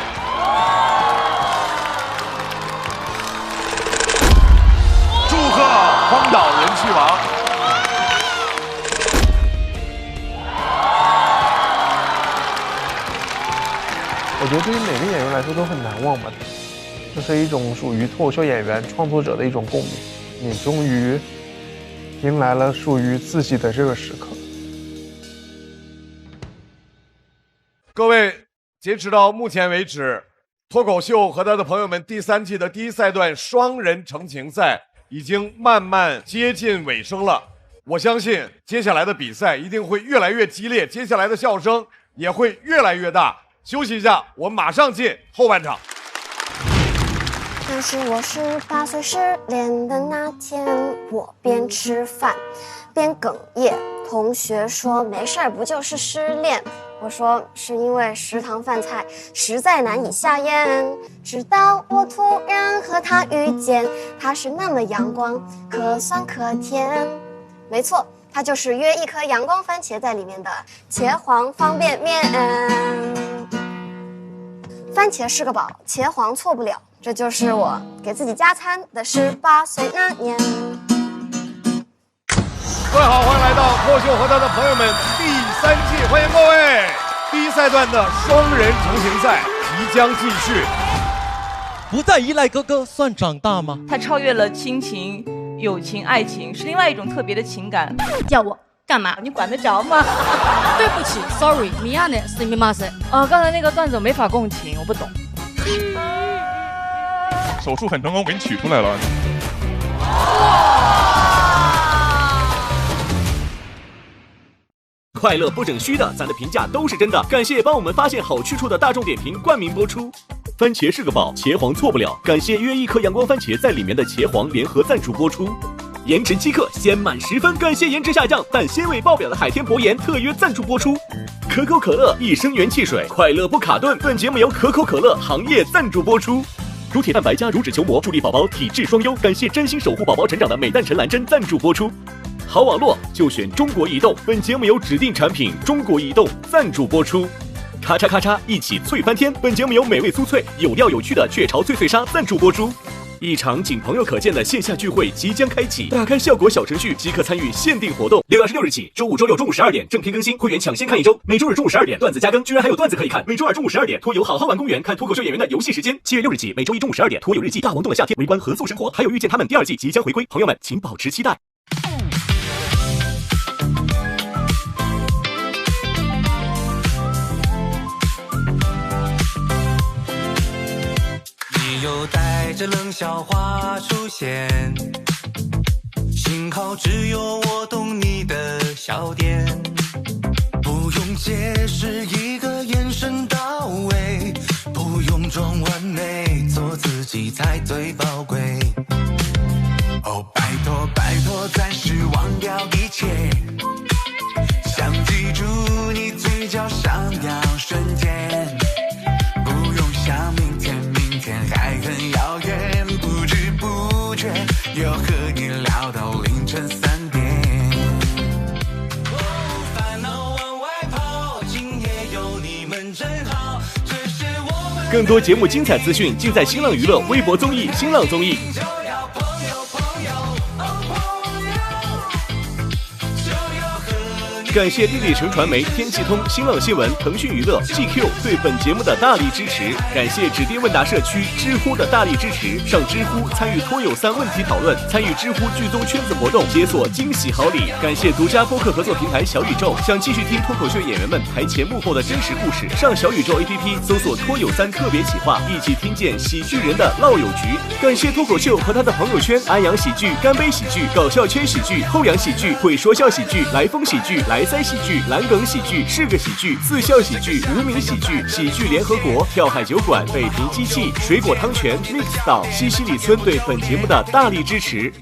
祝贺荒岛人气王。我觉得对于每个演员来说都很难忘吧，这是一种属于脱口秀演员创作者的一种共鸣。你终于迎来了属于自己的这个时刻。各位，截止到目前为止，脱口秀和他的朋友们第3季的第1赛段双人成型赛已经慢慢接近尾声了。我相信接下来的比赛一定会越来越激烈，接下来的笑声也会越来越大。休息一下，我们马上进后半场。那是我18岁失恋的那天，我边吃饭边哽咽。同学说没事儿，不就是失恋。我说是因为食堂饭菜实在难以下咽。直到我突然和他遇见，他是那么阳光，可酸可甜。没错，他就是约一颗阳光番茄在里面的茄皇方便面。番茄是个宝，茄皇错不了。这就是我给自己加餐的18岁那年。各位好，欢迎来到脱口秀和他的朋友们第3季，欢迎各位！第1赛段的双人成型赛即将继续。不再依赖哥哥算长大吗？它超越了亲情、友情、爱情，是另外一种特别的情感。叫我干嘛？你管得着吗？对不起 ，sorry， 米亚内斯密马塞。刚才那个段子我没法共情，我不懂。手术很成功，给你取出来了。快乐不整虚的，咱的评价都是真的。感谢帮我们发现好去处的大众点评冠名播出。番茄是个宝，茄皇错不了。感谢约一颗阳光番茄在里面的茄皇联合赞助播出。颜值饥客鲜满10分，感谢颜值下降但鲜味爆表的海天博颜特约赞助播出。可口可乐一升元汽水，快乐不卡顿。本节目由可口可乐行业赞助播出。乳铁蛋白加乳脂球膜，助力宝宝体质双优。感谢真心守护宝宝成长的美蛋陈兰珍赞助播出。好网络就选中国移动，本节目由指定产品中国移动赞助播出。咔嚓咔嚓一起脆翻天，本节目由美味酥脆有料有趣的雀巢脆脆鲨赞助播出。一场仅朋友可见的线下聚会即将开启，打开效果小程序即可参与限定活动。6月26日起，周5、周6中午12点正片更新，会员抢先看1周。每周日中午12点段子加更，居然还有段子可以看。每周2中午12点，托友好好玩公园看脱口秀演员的游戏时间。7月6日起，每周1中午12点，托友日记大王洞的夏天围观合宿生活，还有遇见他们第2季即将回归，朋友们请保持期待。你又带着冷笑话出现，幸好只有我懂你的笑点，不用解释，一个眼神到位，不用装完美，做自己才最宝贵。哦，拜托拜托，暂时忘掉一切，想记住你嘴角上扬瞬间，不用想明天，明天还很遥远，不知不觉又和你聊到凌晨3点。烦恼往外跑，今夜有你们真好，这是我们。更多节目精彩资讯尽在新浪娱乐微博综艺、新浪综艺。感谢丽丽城传媒、天气通、新浪新闻、腾讯娱乐、GQ 对本节目的大力支持。感谢指定问答社区知乎的大力支持。上知乎参与脱友3问题讨论，参与知乎剧综圈子活动，解锁惊喜好礼。感谢独家播客合作平台小宇宙。想继续听脱口秀演员们台前幕后的真实故事，上小宇宙 APP 搜索脱友3特别企划，一起听见喜剧人的老友局。感谢脱口秀和他的朋友圈：安阳喜剧、干杯喜剧、搞笑圈喜剧、后阳喜剧、会说笑喜剧、来风喜剧、来塞喜剧、蓝梗喜剧、是个喜剧、自笑喜剧、无名喜剧、喜剧联合国、跳海酒馆、北平机器、水果汤泉、Mix 岛、西西里村对本节目的大力支持。